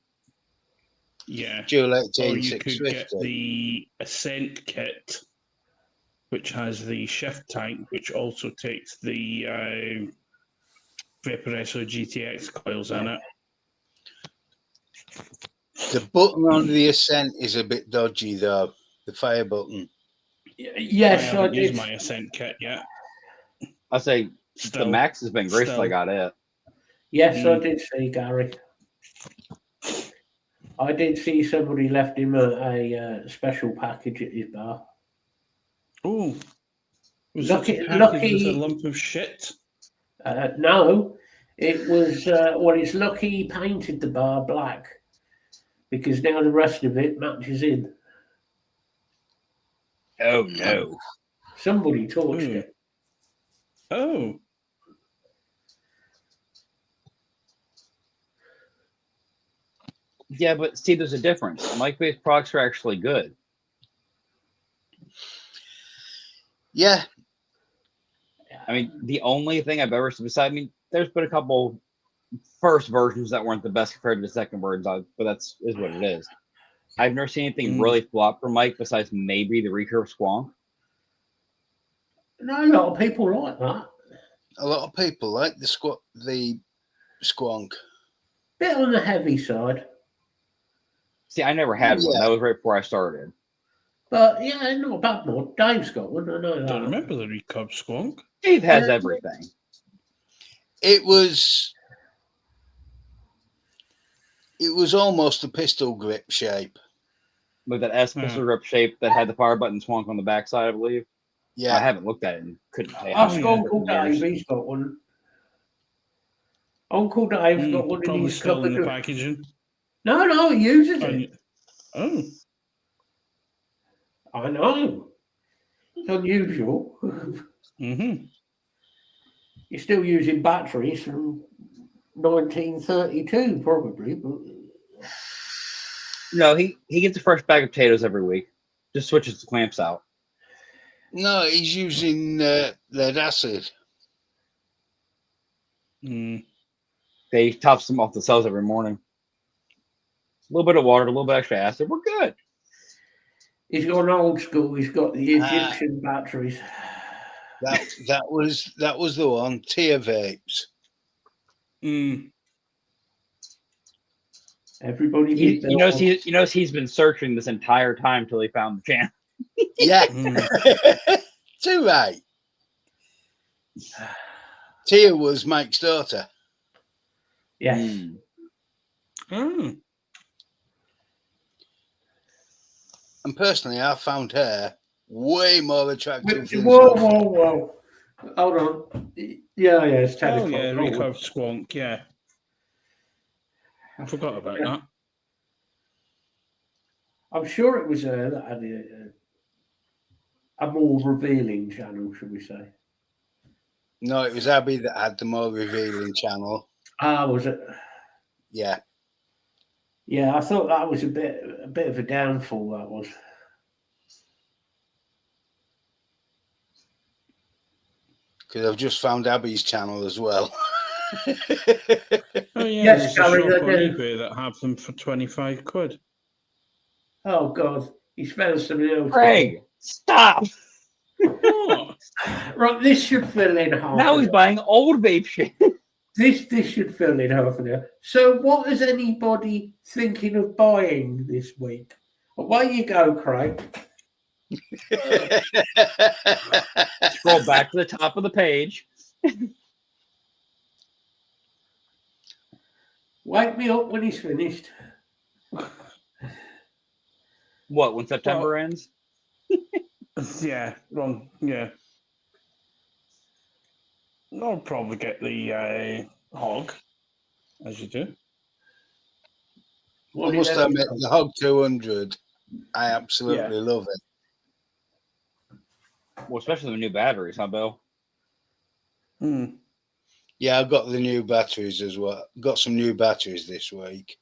Yeah. Dual 18 or you 650. could get the Ascent kit, which has the shift tank, which also takes the Vaporesso GTX coils in it. The button on the Ascent is a bit dodgy, though. The fire button. Yes, I haven't used my Ascent kit yet. I say the Max has been great till I got it. Yes, I did see Gary. I did see somebody left him a special package at his bar. Oh, was lucky, it a lump of shit? No, it was. It's lucky he painted the bar black, because now the rest of it matches in. Oh no! Somebody torched it. Oh. Yeah, but see, there's a difference. Mic-based products are actually good. Yeah. I mean, the only thing I've ever seen, there's been a couple first versions that weren't the best compared to the second versions, but that's what it is. I've never seen anything really flop for mic besides maybe the recurve squonk. No, a lot of people like that. A lot of people like the squonk. Bit on the heavy side. See, I never had one. That was right before I started. But yeah, not a bad one. Dave's got one. I know that. I don't remember the recurve squonk. Dave has everything. It was almost a pistol grip shape. With that S pistol grip shape that had the fire button swung on the backside, I believe. Yeah. I haven't looked at it and couldn't tell you. Ask Uncle Dave, he's got one. Uncle Dave's got one in his still in the cupboard. packaging. No, he uses it. Oh. I know. It's unusual. Mm-hmm. You're still using batteries from 1932, probably. But... No, he gets a fresh bag of potatoes every week. Just switches the clamps out. No, he's using lead acid. They top some off the cells every morning. A little bit of water, a little bit extra acid. We're good. He's got an old school. He's got the Egyptian batteries. That was the one. Tier vapes. Everybody He knows he's been searching this entire time till he found the channel. Yeah. Too right. Tia was Mike's daughter. Yes. And personally, I found her way more attractive than Whoa. Hold on. Yeah, it's 10 o'clock. Yeah, Rico Squonk, yeah. I forgot about that. I'm sure it was her that had a more revealing channel, should we say? No, it was Abby that had the more revealing channel. Ah, was it? Yeah. Yeah, I thought that was a bit of a downfall, that was. Because I've just found Abby's channel as well. Oh yeah, Yes, there's a shop Gary, on they do. eBay that have them for 25 quid. Oh God, he spells something else. Craig, stop. What? Right, this should fill in half. Now he's buying old vape shit. This should fill in half an hour. So, what is anybody thinking of buying this week? Away you go, Craig. Scroll back to the top of the page. Wake me up when he's finished. What, when September ends? Yeah, wrong. Yeah. I'll probably get the hog, as you do. I must admit, the Hog 200, I absolutely love it. Well, especially the new batteries, huh, Bill? Yeah, I got the new batteries as well. Got some new batteries this week.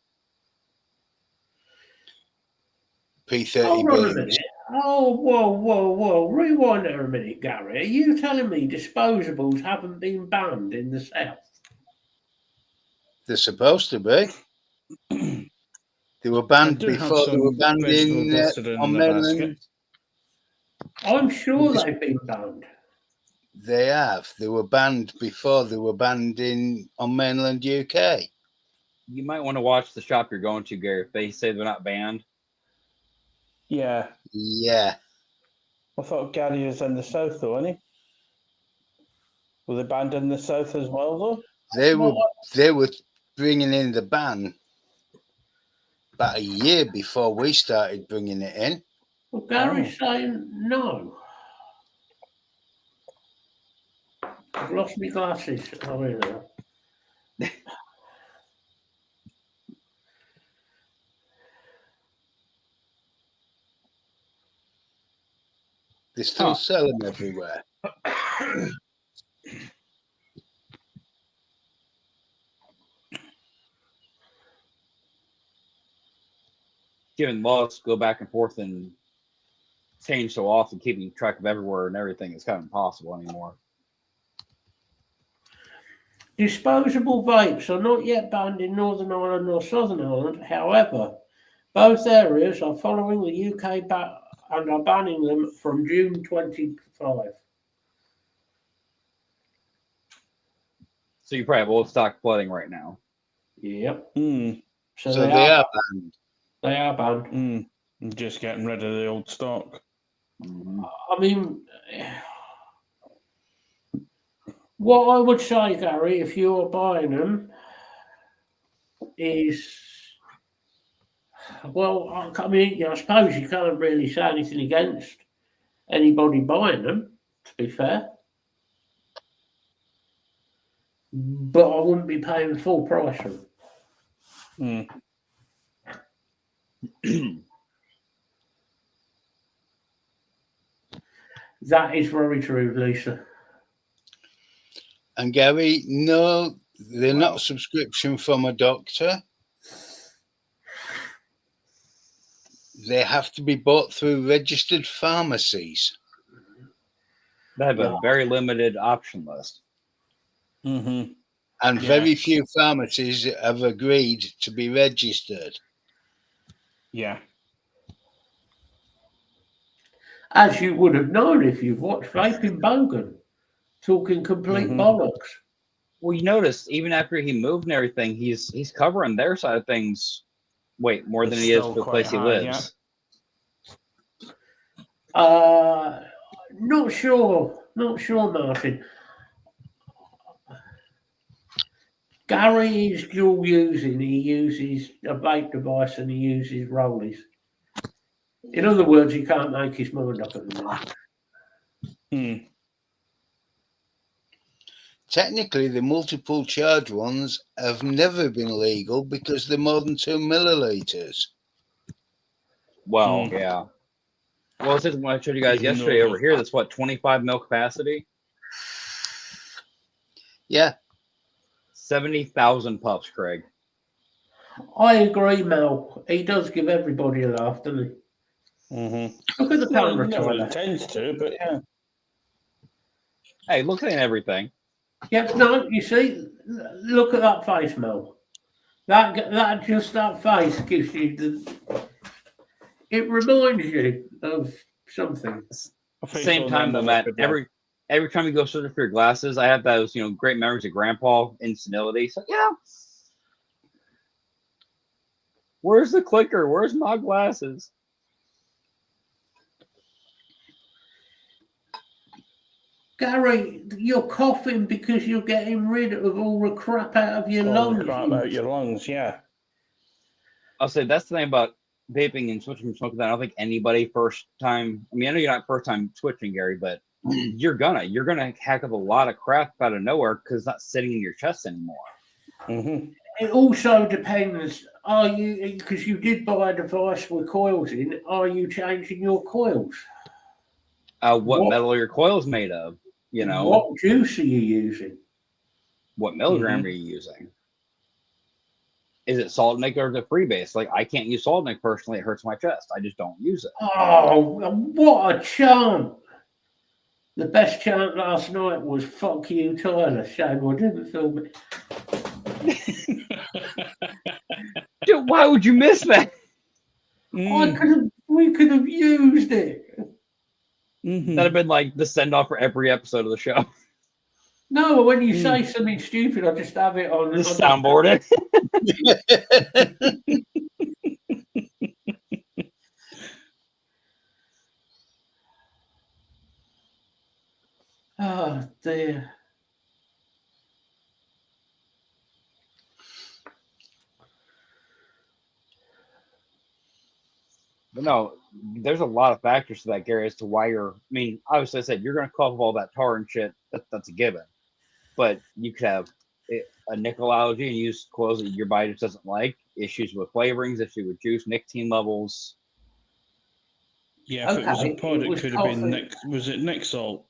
P30 Hold on a beams. minute. Oh, whoa. Rewind there a minute, Gary. Are you telling me disposables haven't been banned in the South? They're supposed to be. They were banned before they were banned on mainland. I'm sure they've been banned. They have. They were banned before they were banned on mainland UK. You might want to watch the shop you're going to, Gary, if they say they're not banned. Yeah. Yeah. I thought Gary was in the south, though, wasn't he? Were they banned in the south as well, though? They were bringing in the ban about a year before we started bringing it in. Well, Gary's saying no. I've lost my glasses. Oh, here they are. They still sell them everywhere. Given laws go back and forth and change so often, keeping track of everywhere and everything is kind of impossible anymore. Disposable vapes are not yet banned in Northern Ireland or Southern Ireland. However, both areas are following the UK ban and are banning them from June 25. So you probably have old stock flooding right now. Yep. So they are banned. They are banned. I'm just getting rid of the old stock. I mean, what I would say, Gary, if you're buying them, is, well, I mean, I suppose you can't really say anything against anybody buying them, to be fair. But I wouldn't be paying full price for them. That is very true, Lisa. And Gary, no, they're not a subscription from a doctor. They have to be bought through registered pharmacies. They have a very limited option list. Mm-hmm. And very few pharmacies have agreed to be registered. Yeah. As you would have known if you've watched Vaping Bogan, talking complete bollocks. Well, you notice even after he moved and everything, he's covering their side of things more than he is for the place he lives. Yeah. Not sure, Martin. Gary is dual using. He uses a vape device and he uses rollies. In other words, he can't make his mind up at the minute. Technically, the multiple charge ones have never been legal because they're more than 2 milliliters. Well, yeah. Well, this is what I showed you guys yesterday over here. That's what, 25 mil capacity? Yeah. 70,000 puffs, Craig. I agree, Mel. He does give everybody a laugh, doesn't he? Look at the camera. He never intends to, but yeah. Hey, look at everything. Yeah, no, you see, look at that face, Mel. That face gives you it reminds you of something. Same time though, Matt. Every time you go searching for your glasses, I have those, great memories of Grandpa in senility. So where's the clicker? Where's my glasses? Gary, you're coughing because you're getting rid of all the crap out of your lungs. The crap out your lungs, yeah. I'll say that's the thing about vaping and switching from smoking. I don't think anybody first time. I mean, I know you're not first time switching, Gary, but you're gonna hack up a lot of crap out of nowhere because it's not sitting in your chest anymore. It also depends. Are you, because you did buy a device with coils in? Are you changing your coils? What metal are your coils made of? What juice are you using? What milligram are you using? Is it salt nick or the freebase? Like, I can't use salt nick personally. It hurts my chest. I just don't use it. Oh, what a chant! The best chant last night was "Fuck you, Tyler." Shame I didn't film it. Dude, why would you miss that? We could have used it. That'd have been like the send off for every episode of the show. No, when you say something stupid, I just have it on the soundboard. Oh dear. But no, there's a lot of factors to that, Gary, as to why obviously I said you're going to cough up all that tar and shit. That's a given. But you could have a nickel allergy and use coils that your body just doesn't like, issues with flavorings, issues with juice, nicotine levels. Yeah, if it was a pod, it could have been was it Nick salt?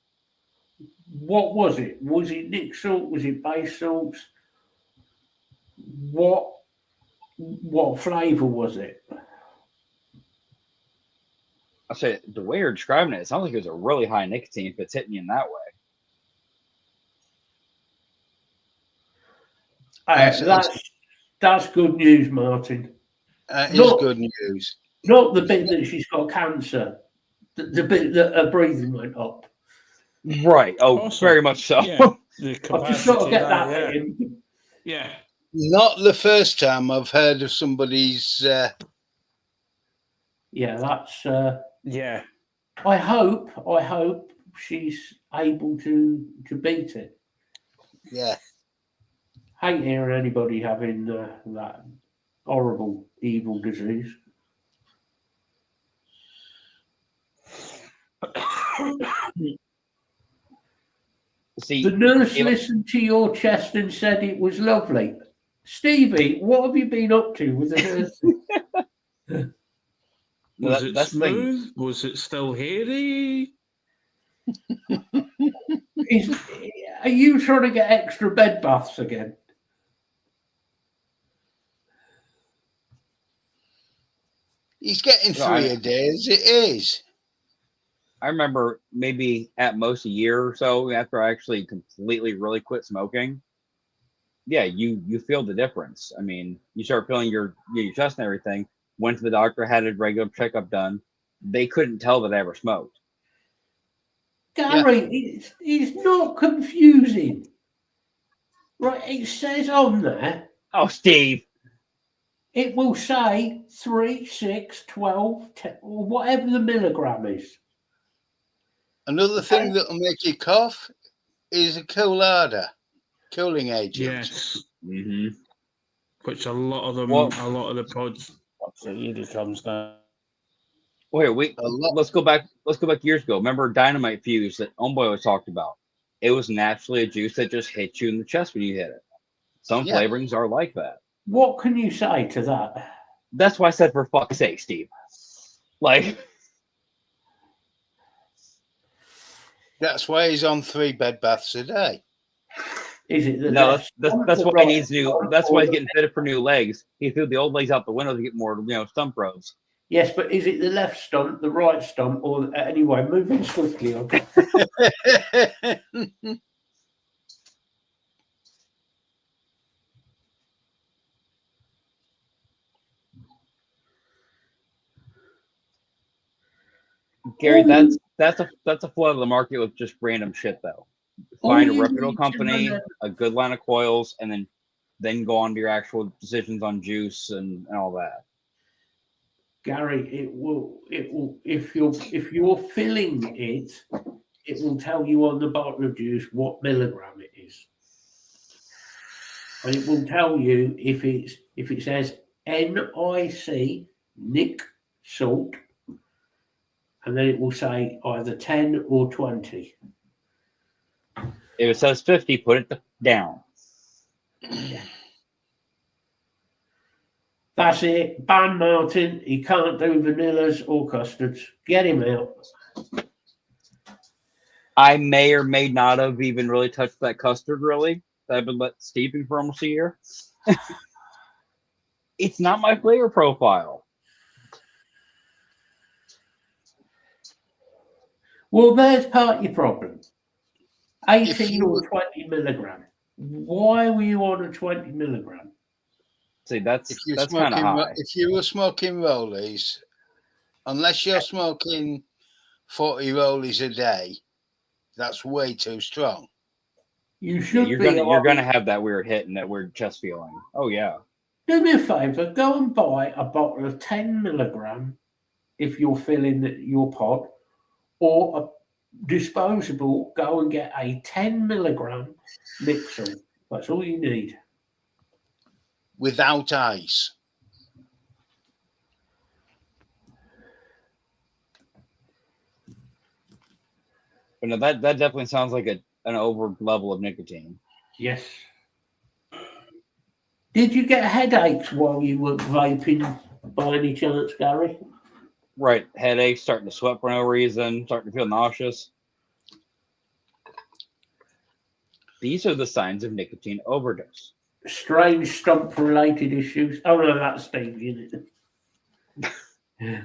What was it? Was it Nick salt? Was it base salts? What flavour was it? I'll say the way you're describing it sounds like it was a really high nicotine if it's hitting you in that way. That's good news, Martin. It is good news. Not the bit that she's got cancer. The bit that her breathing went up. Right. Oh, awesome. Very much so. Yeah. I've just got to get that in. Yeah. Not the first time I've heard of somebody's. Yeah, that's. Yeah. I hope she's able to beat it. Yeah. Hate hearing anybody having that horrible, evil disease. See, the nurse listened to your chest and said it was lovely. Stevie, what have you been up to with the nurse? Was it smooth? Was it still hairy? Are you trying to get extra bed baths again? He's getting 3 a day as it is. I remember maybe at most a year or so after I actually completely really quit smoking. Yeah, you feel the difference. I mean, you start feeling your chest and everything. Went to the doctor, had a regular checkup done. They couldn't tell that I ever smoked. Gary, it's not confusing. Right, it says on there. Oh, Steve. It will say 3, 6, 12, 10, or whatever the milligram is. Another thing that will make you cough is a cooling agent. Yes. Mm-hmm. Which a lot of them, Well, a lot of the pods, it comes down. Wait, let's go back years ago. Remember Dynamite Fuse that Homeboy was talked about? It was naturally a juice that just hit you in the chest when you hit it. Some flavorings are like that. What can you say to that? That's why I said, for fuck's sake, Steve. Like, that's why he's on 3 bed baths a day. Is it the no? left That's why he needs new. That's why he's getting fitted for new legs. He threw the old legs out the window to get more, stump rows. Yes, but is it the left stump, the right stump, or anyway? Moving swiftly on. Gary, that's a flood of the market with just random shit though. Find a reputable company, a good line of coils, and then go on to your actual decisions on juice and all that. Gary, it will if you're filling it, it will tell you on the bottle of juice what milligram it is, and it will tell you if it says NIC, Nick salt, and then it will say either 10 or 20. If it says 50, put it down. Yeah. That's it. Ban Martin. He can't do vanillas or custards. Get him out. I may or may not have even really touched that custard, really. I've been let steeping for almost a year. It's not my flavor profile. Well, there's part of your problem. 18 or 20 milligram. Why were you on a 20 milligram? See, that's kind of high. If you were smoking rollies, unless you're smoking 40 rollies a day, that's way too strong. You should you're gonna have that weird hit and that weird chest feeling. Oh yeah. Do me a favour, go and buy a bottle of 10 milligram if you're filling your pot, or a disposable. Go and get a 10 milligram mixer. That's all you need. Without ice. But no, that definitely sounds like an over level of nicotine. Yes. Did you get headaches while you were vaping by any chance, Gary? Right. Headaches, starting to sweat for no reason, starting to feel nauseous. These are the signs of nicotine overdose. Strange stump-related issues. Oh, no, that's Steve, isn't it? Yeah.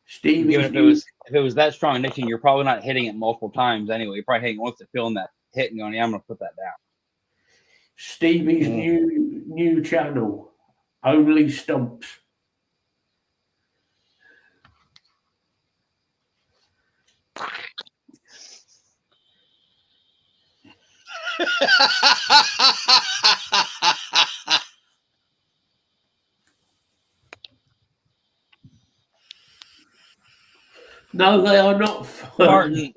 Steve, if it was that strong nicotine, you're probably not hitting it multiple times anyway. You're probably hitting once to feeling that hit and going, yeah, I'm going to put that down. Stevie's new channel, Only Stumps. No, they are not fun. Martin,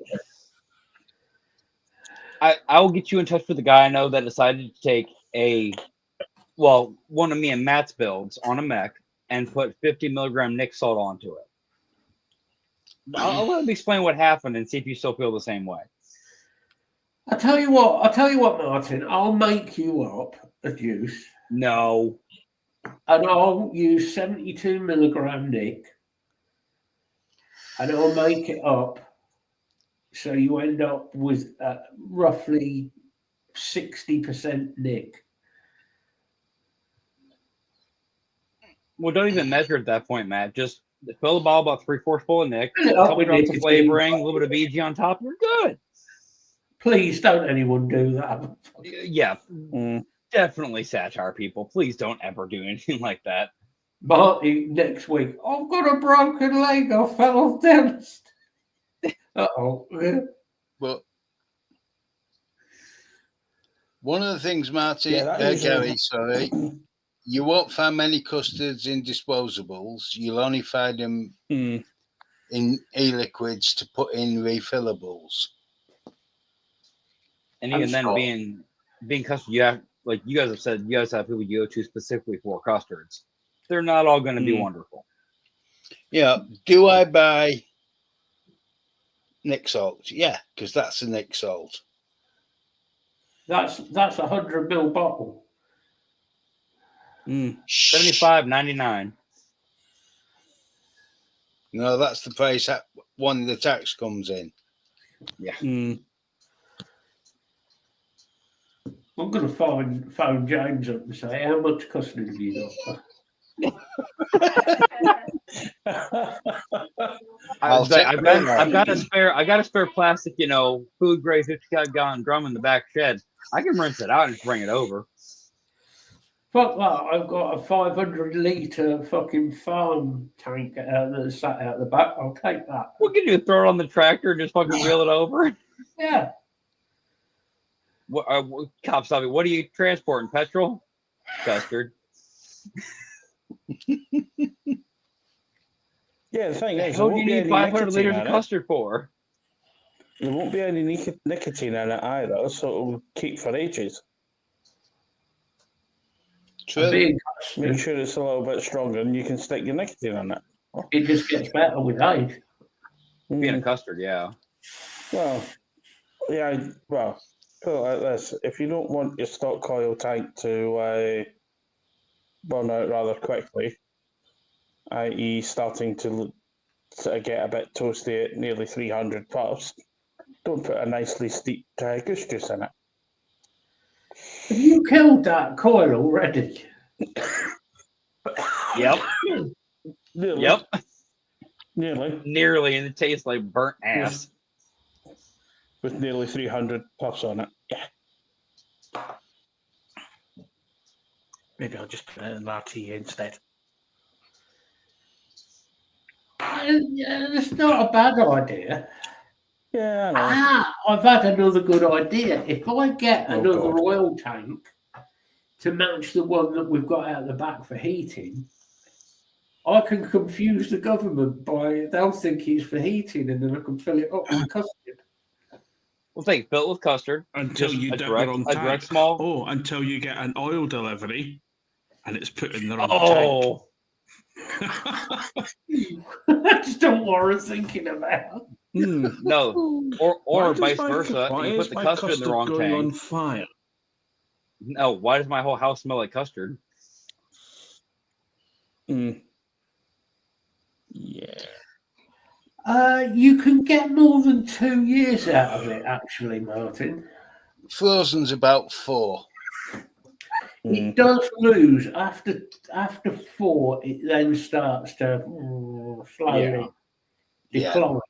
I will get you in touch with the guy I know that decided to take one of me and Matt's builds on a mech and put 50 milligram Nick salt onto it. I'll let him explain what happened and see if you still feel the same way. I'll tell you what, Martin, I'll make you up a juice. No. And I'll use 72 milligram Nick. And I'll make it up so you end up with roughly 60% Nick. Well, don't even measure at that point, Matt. Just fill the bottle about 3/4 full of Nick, Fill it a up couple with drops of nicotine. flavoring, a little bit of VG on top. You're good. Please don't anyone do that. Yeah, definitely satire people. Please don't ever do anything like that. Marty, next week, I've got a broken leg. I fell off down. Uh-oh. But one of the things, Marty, Yeah, Gary, sorry, you won't find many custards in disposables. You'll only find them in e-liquids to put in refillables. And even then, being custard, you have, like you guys have said, you guys have people you go to specifically for custards. They're not all going to be wonderful. Yeah. Do I buy Nick salt? Yeah, because that's a Nick salt. That's 100 ml bottle. $75.99. No, that's the price that one of the tax comes in. Yeah. I'm going to phone James up and say, how much custard have you got? I've got a spare plastic, food grade 50 gallon drum in the back shed. I can rinse it out and just bring it over. Fuck that! I've got a 500-litre fucking farm tank that's sat out the back. I'll take that. What can you do? Throw it on the tractor and just fucking wheel it over? Yeah. What cop stop me? What are you transporting? Petrol? Custard. Yeah, the thing is, what do you need 500 liters of custard for? There won't be any nicotine in it either, so it'll keep for ages. True. Make sure it's a little bit stronger and you can stick your nicotine in it. It just gets better with age. Being a custard, yeah. Well, put it like this. If you don't want your stock coil tank to burn out rather quickly, i.e. starting to get a bit toasty at nearly 300 puffs, don't put a nicely steeped goose juice in it. Have you killed that coil already? Yep. Nearly. Yep. Nearly. And it tastes like burnt ass. With nearly 300 puffs on it. Yeah. Maybe I'll just put it in RT instead. It's not a bad idea. Yeah, I know. I've had another good idea. If I get another oil tank to match the one that we've got out the back for heating, I can confuse the government they'll think it's for heating, and then I can fill it up with custard. We'll take fill it with custard until you get the wrong tank. Until you get an oil delivery, and it's put in the wrong tank. That's not what I was thinking about. No, or vice versa. You put the custard in the wrong tank. On fire? No, why does my whole house smell like custard? Yeah. You can get more than 2 years out of it, actually, Martin. Frozen's about 4. It does lose after 4. It then starts to slowly decline.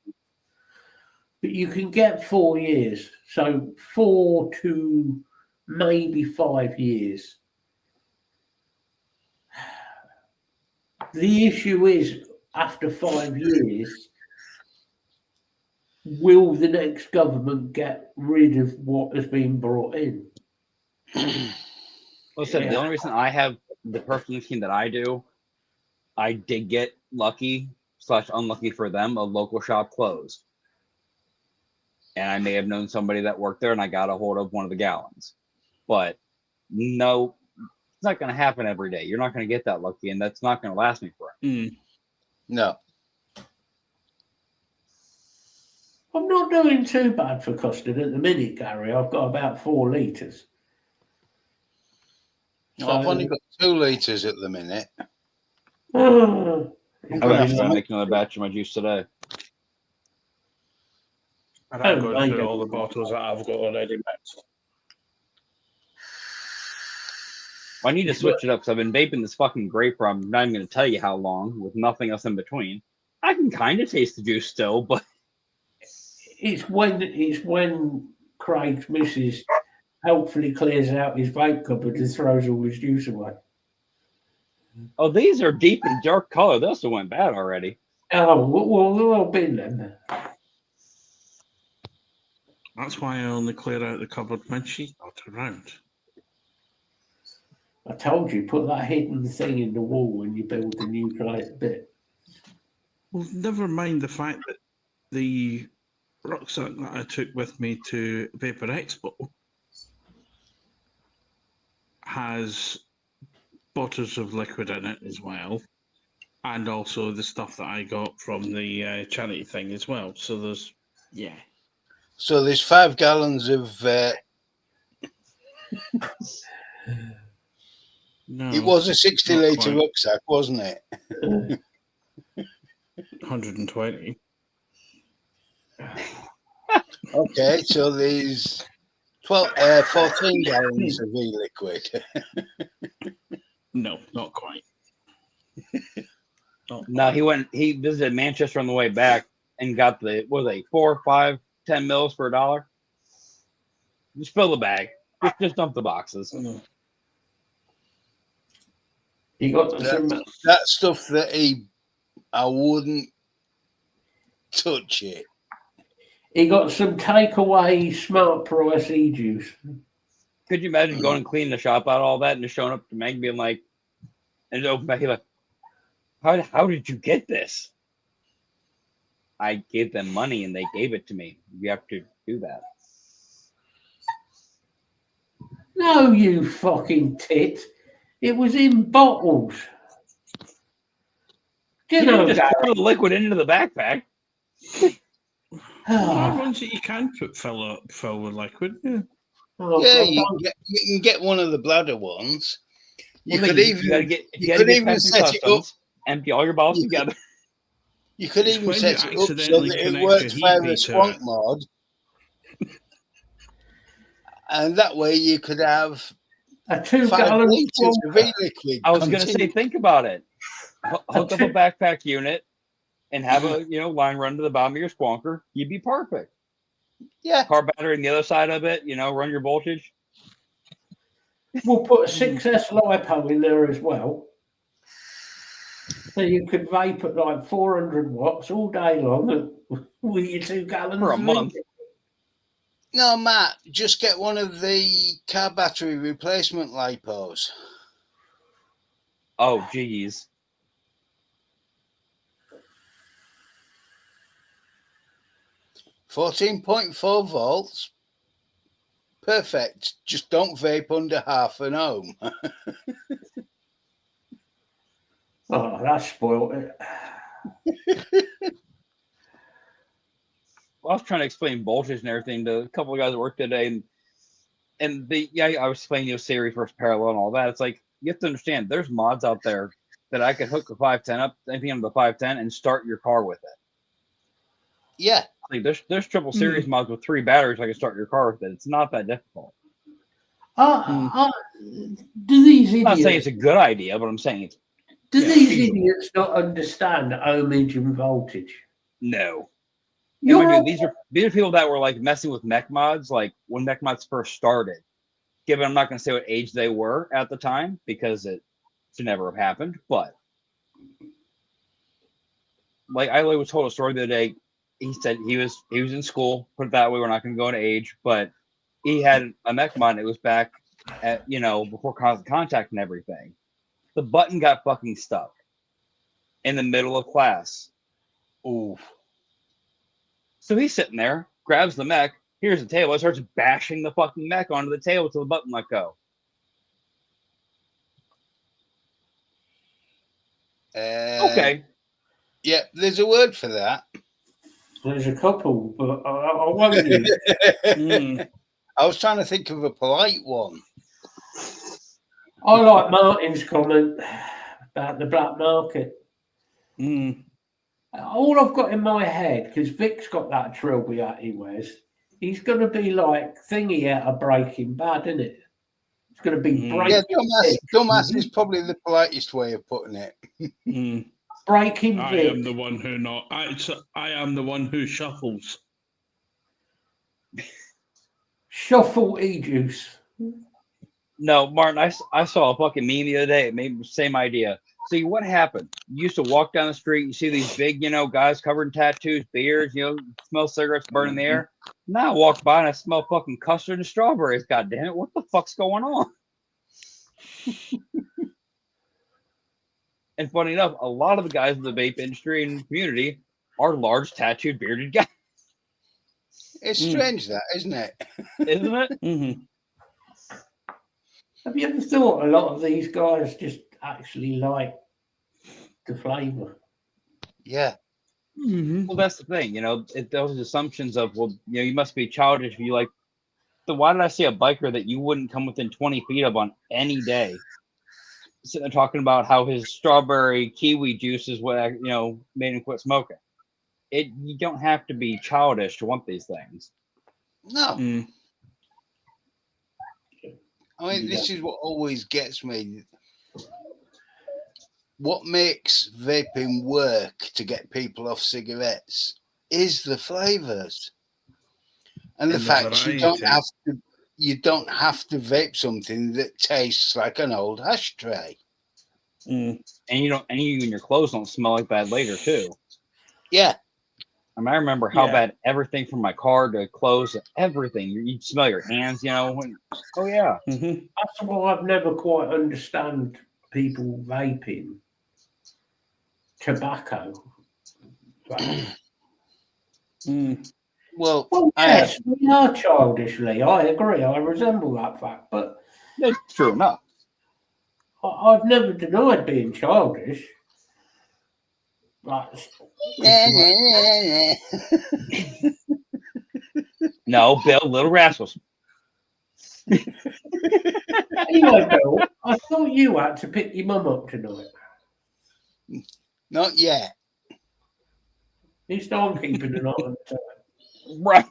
But you can get 4 years, so 4 to maybe 5 years. The issue is, after 5 years, will the next government get rid of what has been brought in? Listen, the only reason I have the personal team that I do, I did get lucky / unlucky for them, a local shop closed. And I may have known somebody that worked there and I got a hold of one of the gallons. But no, it's not going to happen every day. You're not going to get that lucky, and that's not going to last me forever. No. I'm not doing too bad for custard at the minute, Gary. I've got about 4 litres. So, I've only got 2 litres at the minute. I'm going to make another batch of my juice today. And I'm going through all the bottles that I've got already mixed. I need to switch it up because I've been vaping this fucking grape for I'm not even going to tell you how long with nothing else in between. I can kind of taste the juice still, but it's when Craig's missus helpfully clears out his vape cupboard and throws all his juice away. oh, these are deep and dark color. Those also went bad already. Oh, well, they've all been then. That's why I only clear out the cupboard when she's not around. I told you, put that hidden thing in the wall when you build the new bit. Well, never mind the fact that the rucksack that I took with me to Vapor Expo has bottles of liquid in it as well, and also the stuff that I got from the charity thing as well. So there's, yeah. So there's 5 gallons of. No, it was a 60-litre quite. rucksack, wasn't it? 120. Okay, so there's 14 gallons of e-liquid. No, not quite. No, he visited Manchester on the way back and got the, what was it, 4, 5, 10 mils for $1. Just fill the bag. Just dump the boxes. He got that stuff that I wouldn't touch it. He got some takeaway Smart Price e-juice. Could you imagine going and cleaning the shop out, all that, and just showing up to Meg being like, and open back, like, how did you get this? I gave them money and they gave it to me. You have to do that. No, you fucking tit. It was in bottles. Do you know just that? pour the liquid into the backpack. Well, ones that you can fill with liquid. Yeah. Oh, Yeah, you can get one of the bladder ones. You Well, could you even gotta get even set it up. Empty all your bottles together. You could It's even when set you it up so accidentally that it connect works the via heat a to swank it. mod. And that way you could have a 5 2-gallon litres of e-liquid. I was gonna say, think about it. Hook up a backpack unit and have a line run to the bottom of your squonker. You'd be perfect. Yeah. Car battery on the other side of it, run your voltage. We'll put a 6S LiPo in there as well. So you could vape at like 400 watts all day long with your 2 gallons for a month. No, Matt, just get one of the car battery replacement lipos. Oh, geez. 14.4 volts. Perfect. Just don't vape under half an ohm. Oh, that spoiled it. I was trying to explain voltage and everything to a couple of guys at work today, and I was explaining series versus parallel and all that. It's like, you have to understand, there's mods out there that I could hook a 510 up, anything under the 510, and start your car with it. Yeah. Like there's triple series mods with 3 batteries. I can start your car with it. It's not that difficult. Do these idiots? I'm not saying it's a good idea, but I'm saying it's. Do these idiots not understand ohmage and voltage? No. These are people that were like messing with mech mods, like when mech mods first started. Given I'm not going to say what age they were at the time because it should never have happened, but like I was told a story the other day. He said he was in school. Put it that way, we're not going to go into age, but he had a mech mod. It was back at before constant contact and everything. The button got fucking stuck in the middle of class. Ooh. So he's sitting there, grabs the mech. Here's the table. He starts bashing the fucking mech onto the table till the button let go. Okay. Yeah, there's a word for that. There's a couple, but I won't use it. I was trying to think of a polite one. I like Martin's comment about the black market. All I've got in my head, because Vic's got that trilby hat he wears, he's going to be like Thingy out of Breaking Bad, isn't it? It's going to be Yeah, dumbass is probably the politest way of putting it. Breaking I Vic. am the one who not. I am the one who shuffles. Shuffle e-juice. No, Martin, I saw a fucking meme the other day. It made the same idea. See, what happened? You used to walk down the street, you see these big, guys covered in tattoos, beards, smell cigarettes burning in the air. Now I walk by and I smell fucking custard and strawberries. God damn it, what the fuck's going on? And funny enough, a lot of the guys in the vape industry and community are large, tattooed, bearded guys. It's strange that, isn't it? Isn't it? Mm-hmm. Have you ever thought a lot of these guys just actually like the flavour? Yeah. Mm-hmm. Well, that's the thing, those assumptions of, well, you must be childish if you like. So why did I see a biker that you wouldn't come within 20 feet of on any day? Sitting there talking about how his strawberry kiwi juice is what made him quit smoking. You don't have to be childish to want these things. No. I mean, this is what always gets me. What makes vaping work to get people off cigarettes is the flavors and the fact you don't have to vape something that tastes like an old ashtray. And you and your clothes don't smell like that later too. Yeah. I mean, I remember how bad everything from my car to clothes, everything. You smell your hands, Oh yeah. Mm-hmm. That's why I've never quite understand people vaping tobacco. Well, yes, we are childishly. I agree. I resemble that fact, but that's true enough. I've never denied being childish. No, Bill, Little Rascals. Anyway, Bill, I thought you had to pick your mum up tonight. Not yet. He's not keeping an eye on the time. Right.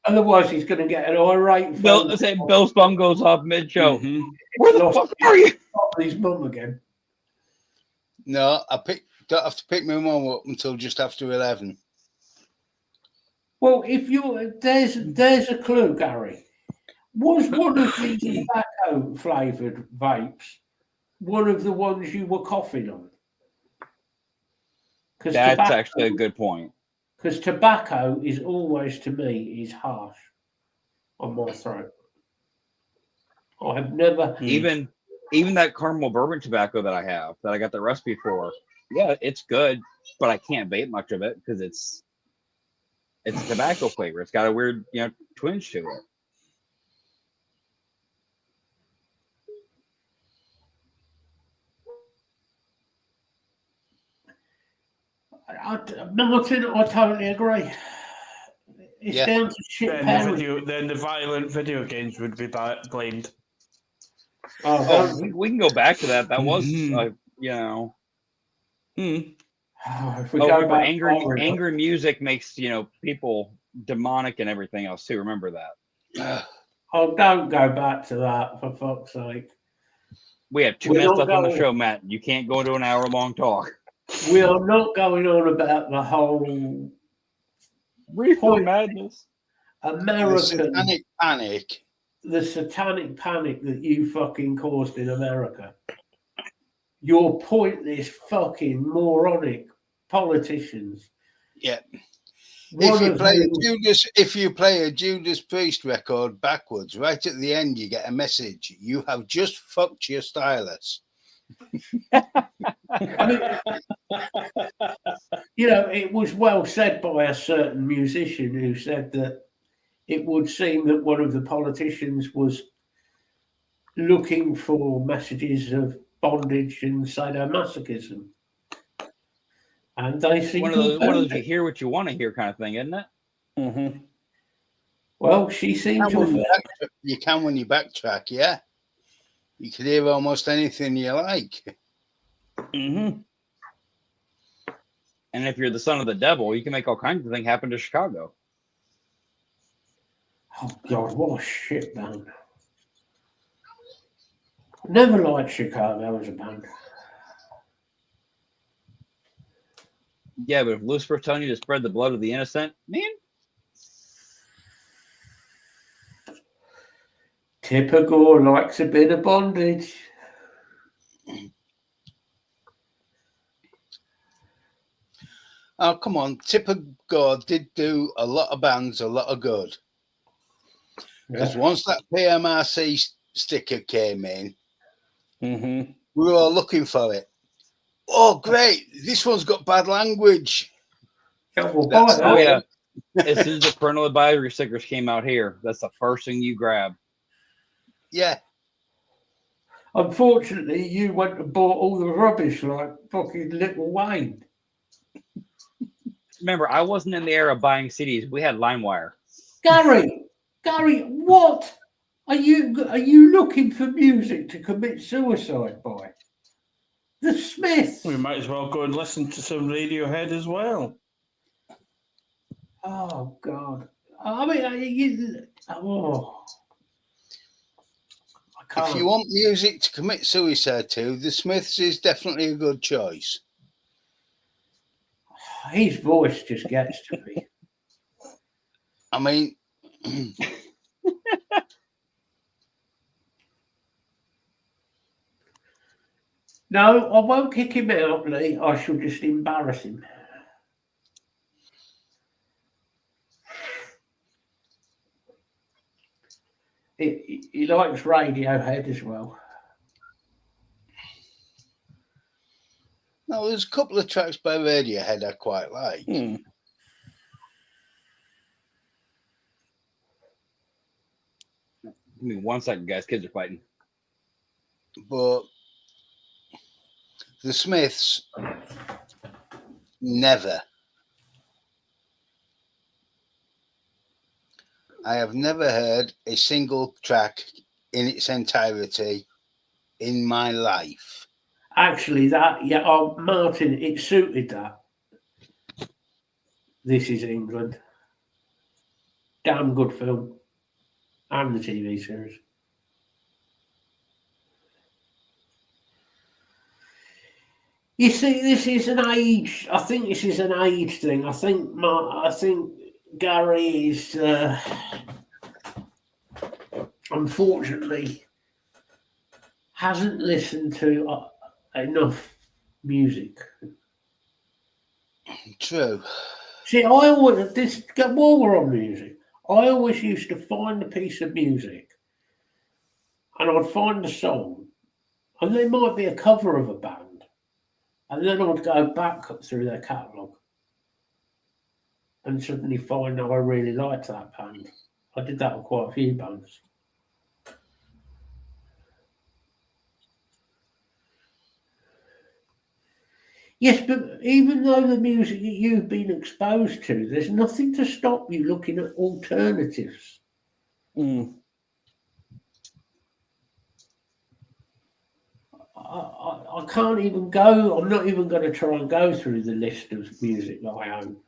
Otherwise, he's going to get an irate. Bill's phone goes off mid-show. Mm-hmm. Where the fuck are you? His mum again. No, don't have to pick my mum up until just after 11. Well, if there's a clue, Gary. Was one of these tobacco flavoured vapes one of the ones you were coughing on? That's actually a good point. Because tobacco is always, to me, is harsh on my throat. I have never... Even that caramel bourbon tobacco that I have, that I got the recipe for, yeah, it's good, but I can't vape much of it because it's tobacco flavor. It's got a weird, twinge to it. Martin, I totally agree. It's down to shit. Then the violent video games would be blamed. We can go back to that. That was, if we go back, angry music makes people demonic and everything else too. Remember that. Oh, don't go back to that, for fuck's sake. We have 2 minutes left on the show, Matt. You can't go into an hour-long talk. We are not going on about the whole reefer madness. American the satanic panic that you fucking caused in America. Your pointless fucking moronic politicians. Yeah. If you play a Judas Priest record backwards, right at the end you get a message. You have just fucked your stylus. It was well said by a certain musician who said that it would seem that one of the politicians was looking for messages of bondage and sadomasochism. And they seem one of those you hear what you want to hear kind of thing, isn't it? Mm-hmm. Well, she seemed to. You can when you backtrack, yeah. You can hear almost anything you like. Mm-hmm. And if you're the son of the devil, you can make all kinds of things happen to Chicago. Oh God, what a shit band! Never liked Chicago as a band. Yeah, but if Lucifer's telling you to spread the blood of the innocent, man. Tipper likes a bit of bondage. Oh, come on. Tipper Gore did do a lot of bands, a lot of good. Because once that PMRC sticker came in, we were all looking for it. Oh, great. This one's got bad language. Oh, yeah. As soon as the parental advisory stickers came out here, that's the first thing you grab. Yeah. Unfortunately, you went and bought all the rubbish like fucking Little Wayne. Remember, I wasn't in the era of buying CDs. We had LimeWire. Gary, what are you looking for music to commit suicide by? The Smiths. We might as well go and listen to some Radiohead as well. Oh God! I mean, if you want music to commit suicide to, the Smiths is definitely a good choice. His voice just gets to me. I mean, no, I won't kick him out, Lee. I shall just embarrass him. He likes Radiohead as well. no, there's a couple of tracks by Radiohead I quite like. Give me 1 second, guys. Kids are fighting. But the Smiths, never. I have never heard a single track in its entirety in my life. Actually, Martin, it suited that. This Is England. Damn good film. And the TV series. You see, this is an age. I think this is an age thing. I think Gary is unfortunately hasn't listened to enough music. True. See, while we're on music, I always used to find a piece of music, and I'd find a song, and there might be a cover of a band, and then I'd go back through their catalogue and suddenly find out I really liked that band. I did that with quite a few bands. Yes, but even though the music that you've been exposed to, there's nothing to stop you looking at alternatives. I can't even go. I'm not even going to try and go through the list of music that I own.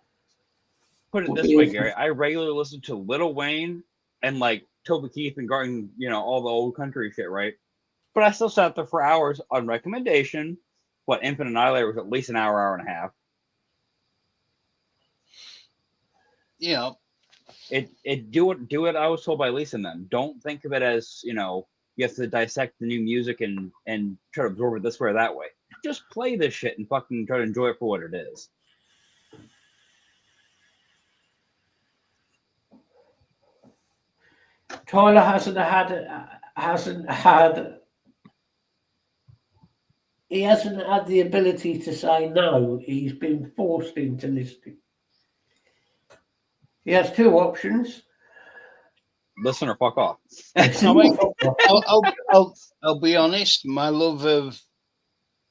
Put it this way, Gary. I regularly listen to Lil Wayne and like Toby Keith and Garden, all the old country shit, right? But I still sat there for hours on recommendation. Infinite Annihilator was at least an hour, hour and a half. Do it. I was told by Lisa and them. Don't think of it as, you have to dissect the new music and try to absorb it this way or that way. Just play this shit and fucking try to enjoy it for what it is. Tyler hasn't had the ability to say no. He's been forced into listening. He has two options. Listen or fuck off. I'll be honest. My love of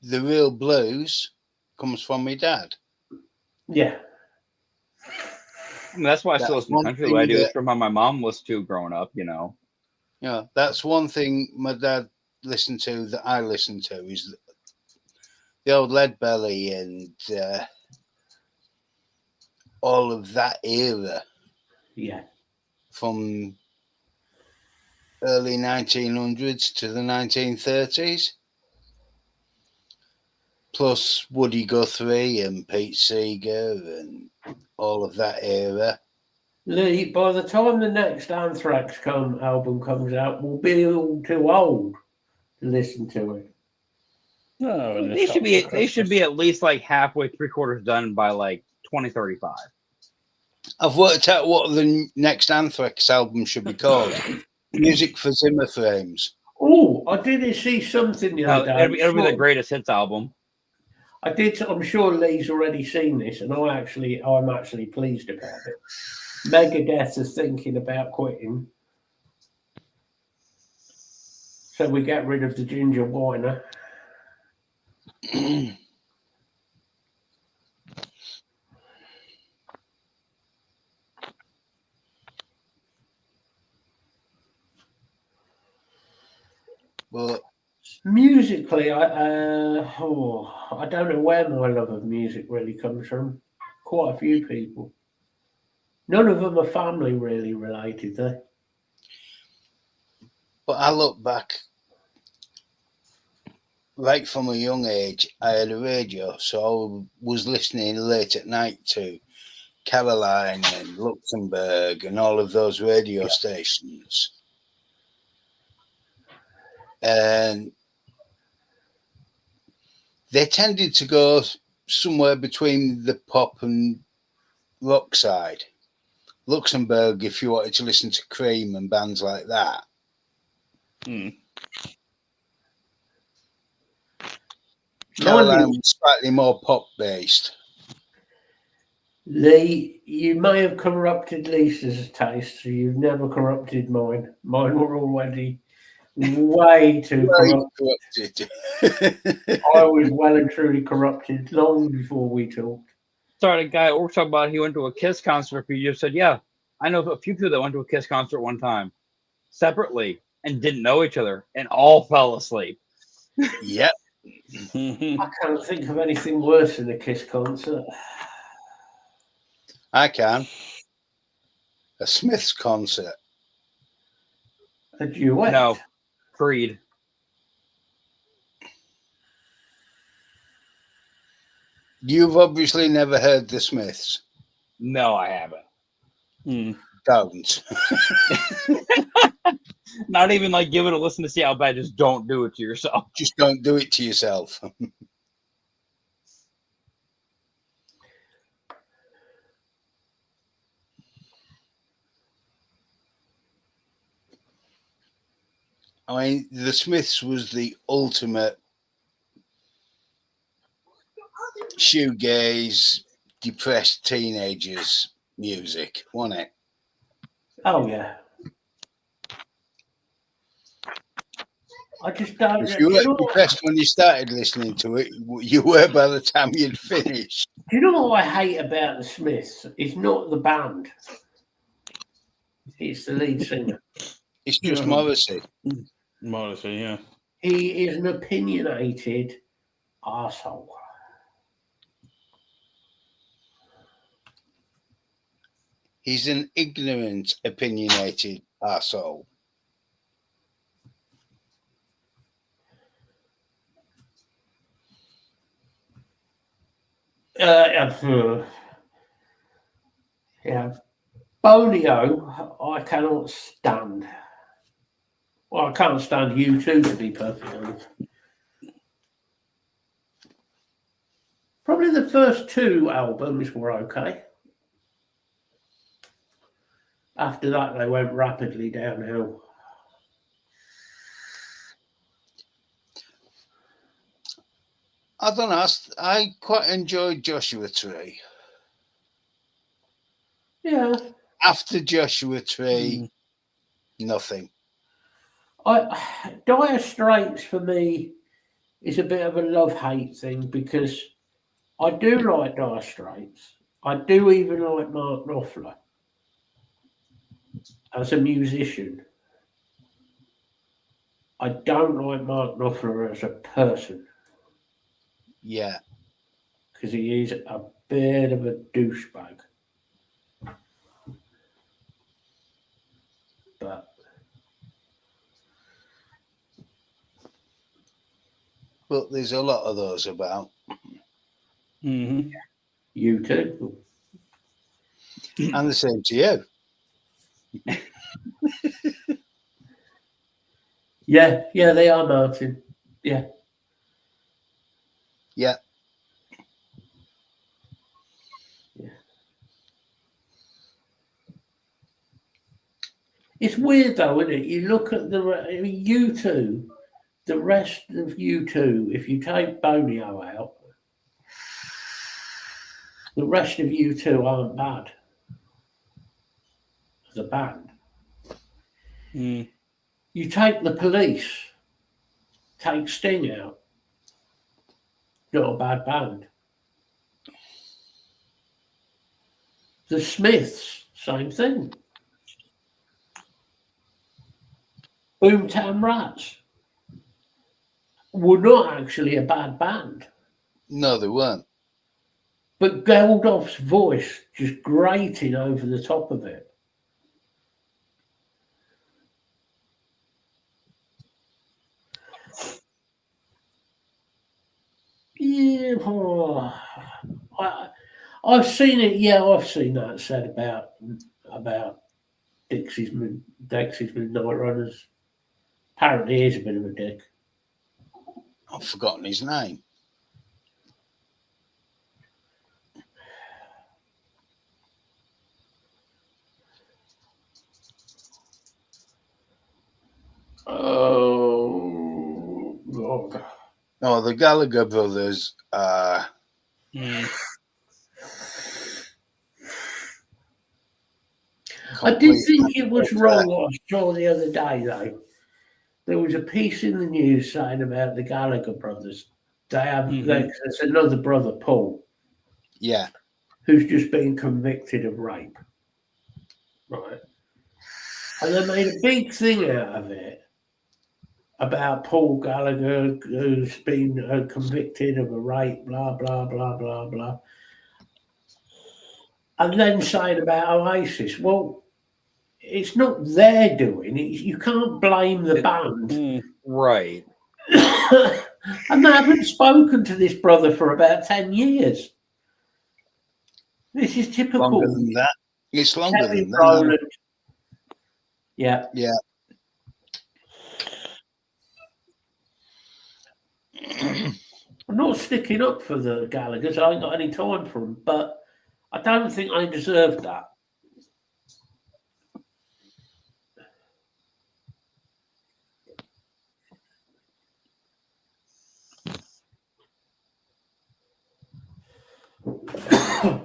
the real blues comes from my dad. Yeah. That's why I still listen to country the way I do. It's from how my mom listened to growing up, Yeah, that's one thing my dad listened to that I listen to is the old Lead Belly and all of that era. Yeah. From early 1900s to the 1930s. Plus Woody Guthrie and Pete Seeger and all of that era. Lee, by the time the next Anthrax album comes out, we'll be all too old to listen to it. No, They should be at least like halfway, 3/4 done by like 2035. I've worked out what the next Anthrax album should be called. Music for Zimmer Frames. Oh, I did see something the other day. It'll be the greatest hits album. I did. I'm sure Lee's already seen this, and I'm actually pleased about it. Megadeth is thinking about quitting, so we get rid of the ginger whiner. Well, musically, I don't know where my love of music really comes from. Quite a few people. None of them are family really related, though. But I look back, right from a young age, I had a radio, so I was listening late at night to Caroline and Luxembourg and all of those radio stations. And they tended to go somewhere between the pop and rock side. Luxembourg, if you wanted to listen to Cream and bands like that. Caroline was slightly more pop based. Lee, you may have corrupted Lisa's taste, so you've never corrupted mine. Mine were already way too corrupted. I was well and truly corrupted long before we talked. Sorry, the guy we're talking about, he went to a Kiss concert. You just said, yeah, I know a few people that went to a Kiss concert one time separately and didn't know each other and all fell asleep. Yep. I can't think of anything worse than a Kiss concert. I can. A Smiths concert. A duet? No. Creed. You've obviously never heard the Smiths. No, I haven't. Don't. Not even like give it a listen to see how bad. Just don't do it to yourself. Just don't do it to yourself. I mean, the Smiths was the ultimate shoegaze, depressed teenagers music, wasn't it? Oh, yeah. I just don't. If you weren't depressed when you started listening to it, you were by the time you'd finished. Do you know what I hate about the Smiths? It's not the band. It's the lead singer. It's just Morrissey. Morrissey, yeah. He is an opinionated arsehole. He's an ignorant, opinionated arsehole. Yeah. Bonio, I cannot stand. Well, I can't stand you too, to be perfectly honest. Probably the first two albums were okay. After that, they went rapidly downhill. I don't know. I quite enjoyed Joshua Tree. Yeah. After Joshua Tree, nothing. Dire Straits for me is a bit of a love-hate thing because I do like Dire Straits. I do even like Mark Knopfler as a musician. I don't like Mark Knopfler as a person. Yeah. Because he is a bit of a douchebag. But but there's a lot of those about. Mm-hmm. You too. And the same to you. Yeah, they are, Martin. Yeah. Yeah. It's weird though, isn't it? You look at U2, the rest of U2, if you take Bonio out, the rest of U2 aren't bad as a band. Mm. You take the Police, take Sting out, not a bad band. The Smiths, same thing. Boomtown Rats were not actually a bad band. No, they weren't. But Geldof's voice just grating over the top of it. Yeah, I've seen it. Yeah, I've seen that said about Dixie's Midnight Runners. Apparently, he's a bit of a dick. I've forgotten his name. Oh God! Oh, the Gallagher brothers. I did think it was wrong what I saw the other day, though. There was a piece in the news saying about the Gallagher brothers. There's another brother, Paul. Yeah. Who's just been convicted of rape. Right. And they made a big thing out of it about Paul Gallagher, who's been convicted of a rape, blah, blah, blah, blah, blah. And then saying about Oasis, well, it's not their doing. You can't blame the band. Right. And they haven't spoken to this brother for about 10 years. This is typical. Longer than that. It's longer Terry than that. Rowland. Yeah. Yeah. I'm not sticking up for the Gallaghers. I ain't got any time for them, but I don't think they deserve that.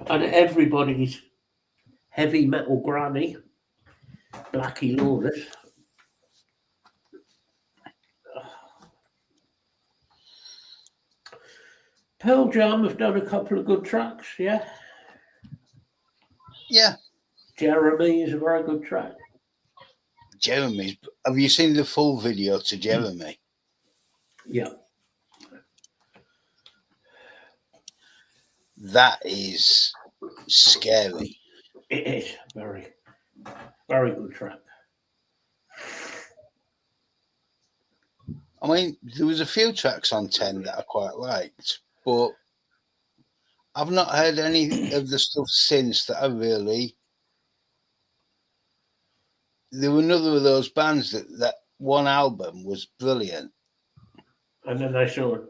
And everybody's heavy metal granny, Blackie Lawless. Pearl Jam have done a couple of good tracks, yeah? Yeah. Jeremy is a very good track. Jeremy's. Have you seen the full video to Jeremy? Yeah. That is scary. It is very, very good track. I mean, there was a few tracks on 10 that I quite liked, but I've not heard any of the stuff since that I really. There were another of those bands that one album was brilliant. And then they saw it.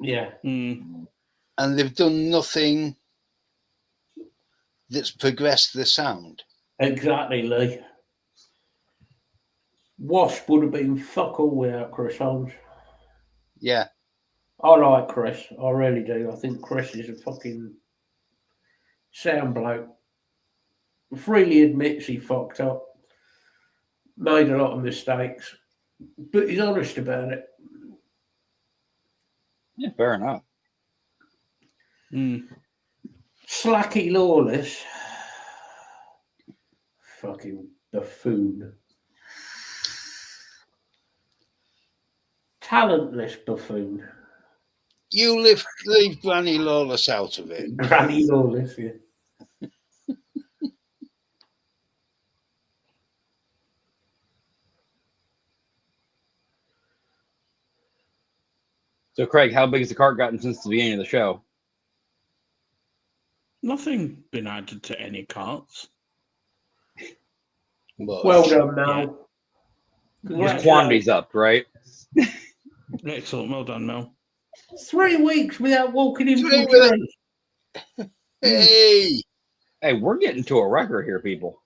Yeah. And they've done nothing that's progressed the sound. Exactly, Lee. Wasp would have been fuck all without Chris Holmes. Yeah. I like Chris. I really do. I think Chris is a fucking sound bloke. Freely admits he fucked up. Made a lot of mistakes. But he's honest about it. Yeah, fair enough. Slacky Lawless. Fucking buffoon. Talentless buffoon. You leave Granny Lawless out of it. Granny Lawless, yeah. So, Craig, how big has the cart gotten since the beginning of the show? Nothing been added to any carts. Well done, Mel. His quantity's up, right? Excellent. Well done, Mel. 3 weeks without walking into a tree. Hey! Hey, we're getting to a record here, people.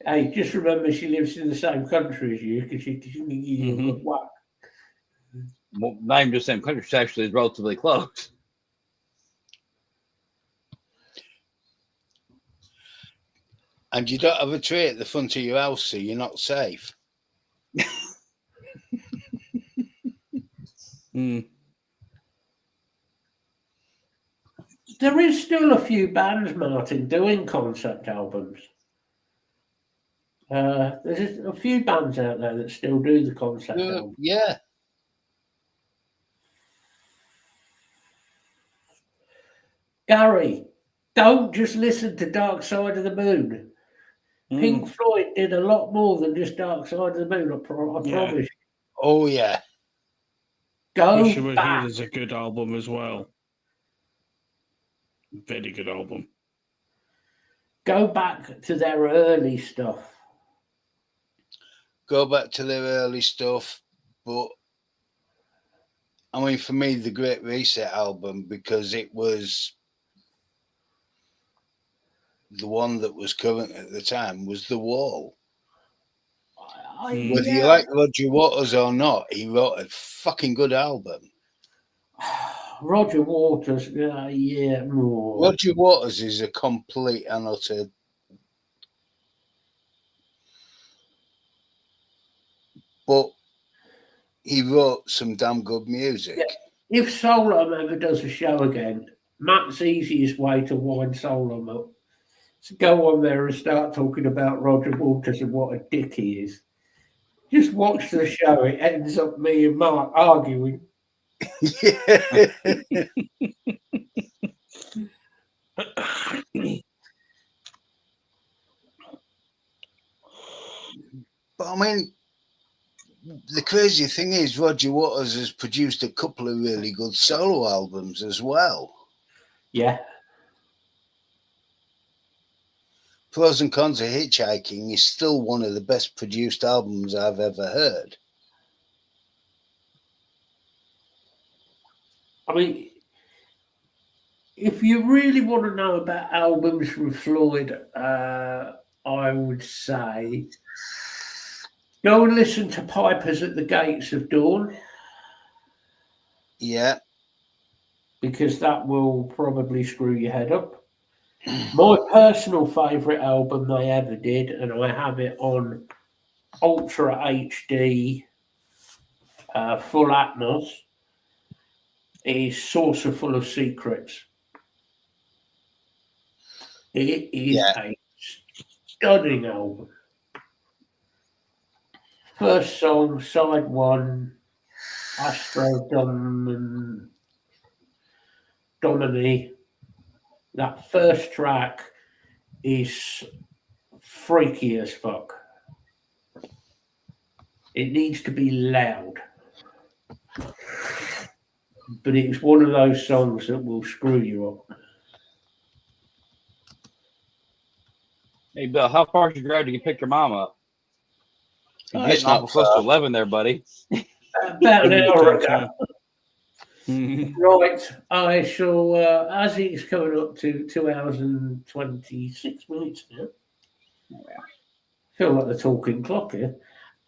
Hey, just remember she lives in the same country as you because she got whacked. Well, not even just the same country, she actually is relatively close. And you don't have a tree at the front of your house, so you're not safe. There is still a few bands, Martin, doing concept albums. There's a few bands out there that still do the concept album. Yeah. Gary, don't just listen to Dark Side of the Moon. Pink Floyd did a lot more than just Dark Side of the Moon, I promise. Oh, yeah. Go Wish You Were back. Here is a good album as well. Very good album. Go back to their early stuff. Go back to their early stuff. But, I mean, for me, the Great Reset album, because it was the one that was current at the time, was The Wall. Whether you like Roger Waters or not, he wrote a fucking good album. Roger Waters, yeah. More. Roger Waters is a complete and utter. But he wrote some damn good music. Yeah. If Solom ever does a show again, Matt's easiest way to wind Solom up is to go on there and start talking about Roger Waters and what a dick he is. Just watch the show. It ends up me and Mark arguing. But I mean, the crazy thing is Roger Waters has produced a couple of really good solo albums as well. Yeah. Pros and Cons of Hitchhiking is still one of the best produced albums I've ever heard. I mean, if you really want to know about albums from Floyd, I would say go and listen to Pipers at the Gates of Dawn. Yeah. Because that will probably screw your head up. My personal favourite album they ever did, and I have it on Ultra HD Full Atmos, is Saucer Full of Secrets. It is a stunning album. First song, side one, Astro Domini. That first track is freaky as fuck. It needs to be loud. But it's one of those songs that will screw you up. Hey, Bill, how far did you drive to get pick your mom up? You're getting awful close to 11 there, buddy. About an hour ago. Right, I shall, as it's coming up to 2 hours and 26 minutes now. Feel like the talking clock here.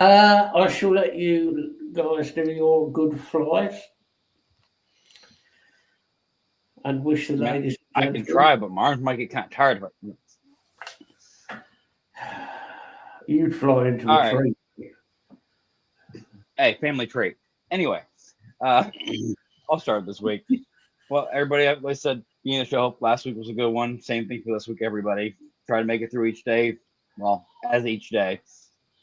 I shall let you guys do your good flies. And wish the ladies. I can try, but my arms might get kind of tired of it. You'd fly into a tree. Hey, family trait. Anyway, I'll start this week. Well, everybody, like I said, being a show last week was a good one. Same thing for this week, everybody. Try to make it through each day. Well, as each day.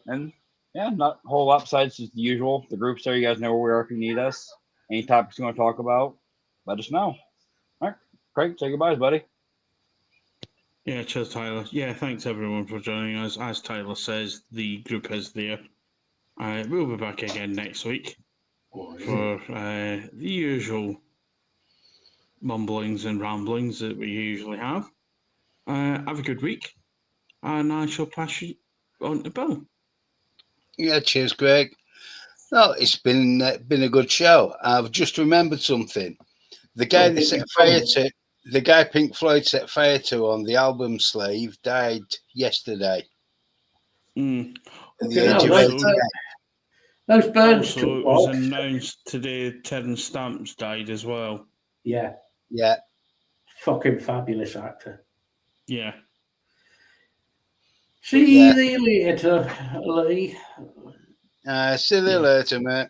And yeah, not a whole lot besides just the usual. The group's there. You guys know where we are if you need us. Any topics you want to talk about, let us know. All right, Craig, say goodbyes, buddy. Yeah, cheers, Tyler. Yeah, thanks everyone for joining us. As Tyler says, the group is there. We'll be back again next week. for the usual mumblings and ramblings that we usually have. Have a good week, and I shall pass you on to Bill. Yeah, cheers, Greg. No, it's been a good show. I've just remembered something. The guy that set fire to, the guy Pink Floyd set fire to on the album sleeve died yesterday. Mm. At the age of 88. Those burns Also, took it was off. announced today Terence Stamps died as well. Yeah. Yeah. Fucking fabulous actor. Yeah. See you later, Lee. See you later, mate.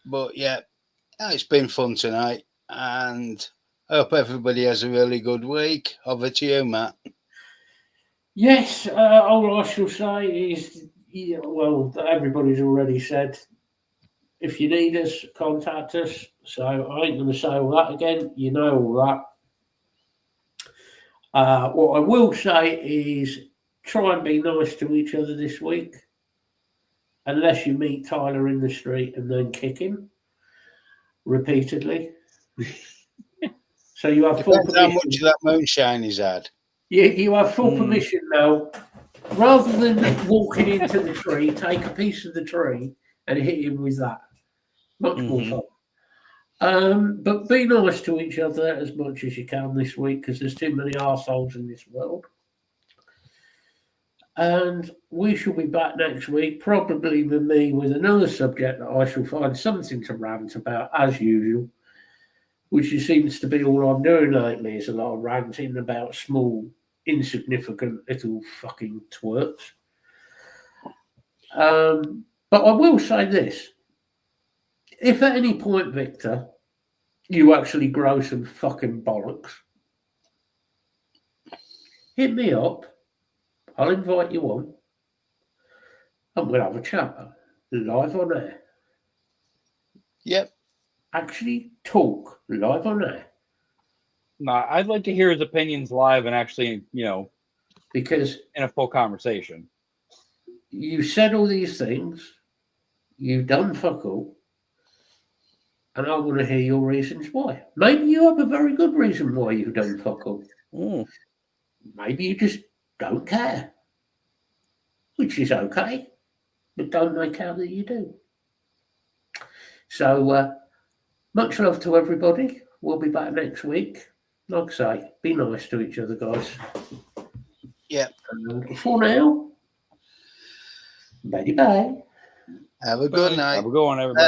But yeah, it's been fun tonight, and I hope everybody has a really good week. Over to you, Matt. Yes, all I shall say is, well, everybody's already said, if you need us, contact us. So I ain't going to say all that again. You know all that. What I will say is try and be nice to each other this week, unless you meet Tyler in the street and then kick him repeatedly. So you have full Depends how much of that moonshine he's had. You have full permission now. Rather than walking into the tree, take a piece of the tree and hit him with that. Much more fun. But be nice to each other as much as you can this week, because there's too many arseholes in this world. And we shall be back next week, probably with me with another subject that I shall find something to rant about, as usual, which seems to be all I'm doing lately, is a lot of ranting about small, insignificant little fucking twerps. But I will say this. If at any point, Victor, you actually grow some fucking bollocks, hit me up. I'll invite you on. And we'll have a chat live on air. Yep. Actually talk live on air. No, I'd like to hear his opinions live and actually, because in a full conversation. You said all these things. You've done fuck all. And I want to hear your reasons why. Maybe you have a very good reason why you've done fuck all. Maybe you just don't care. Which is okay. But don't make out that you do. So, much love to everybody. We'll be back next week. Like I say, be nice to each other, guys. Yep. And for now, bye-bye. Have a good night. Have a good one, everybody.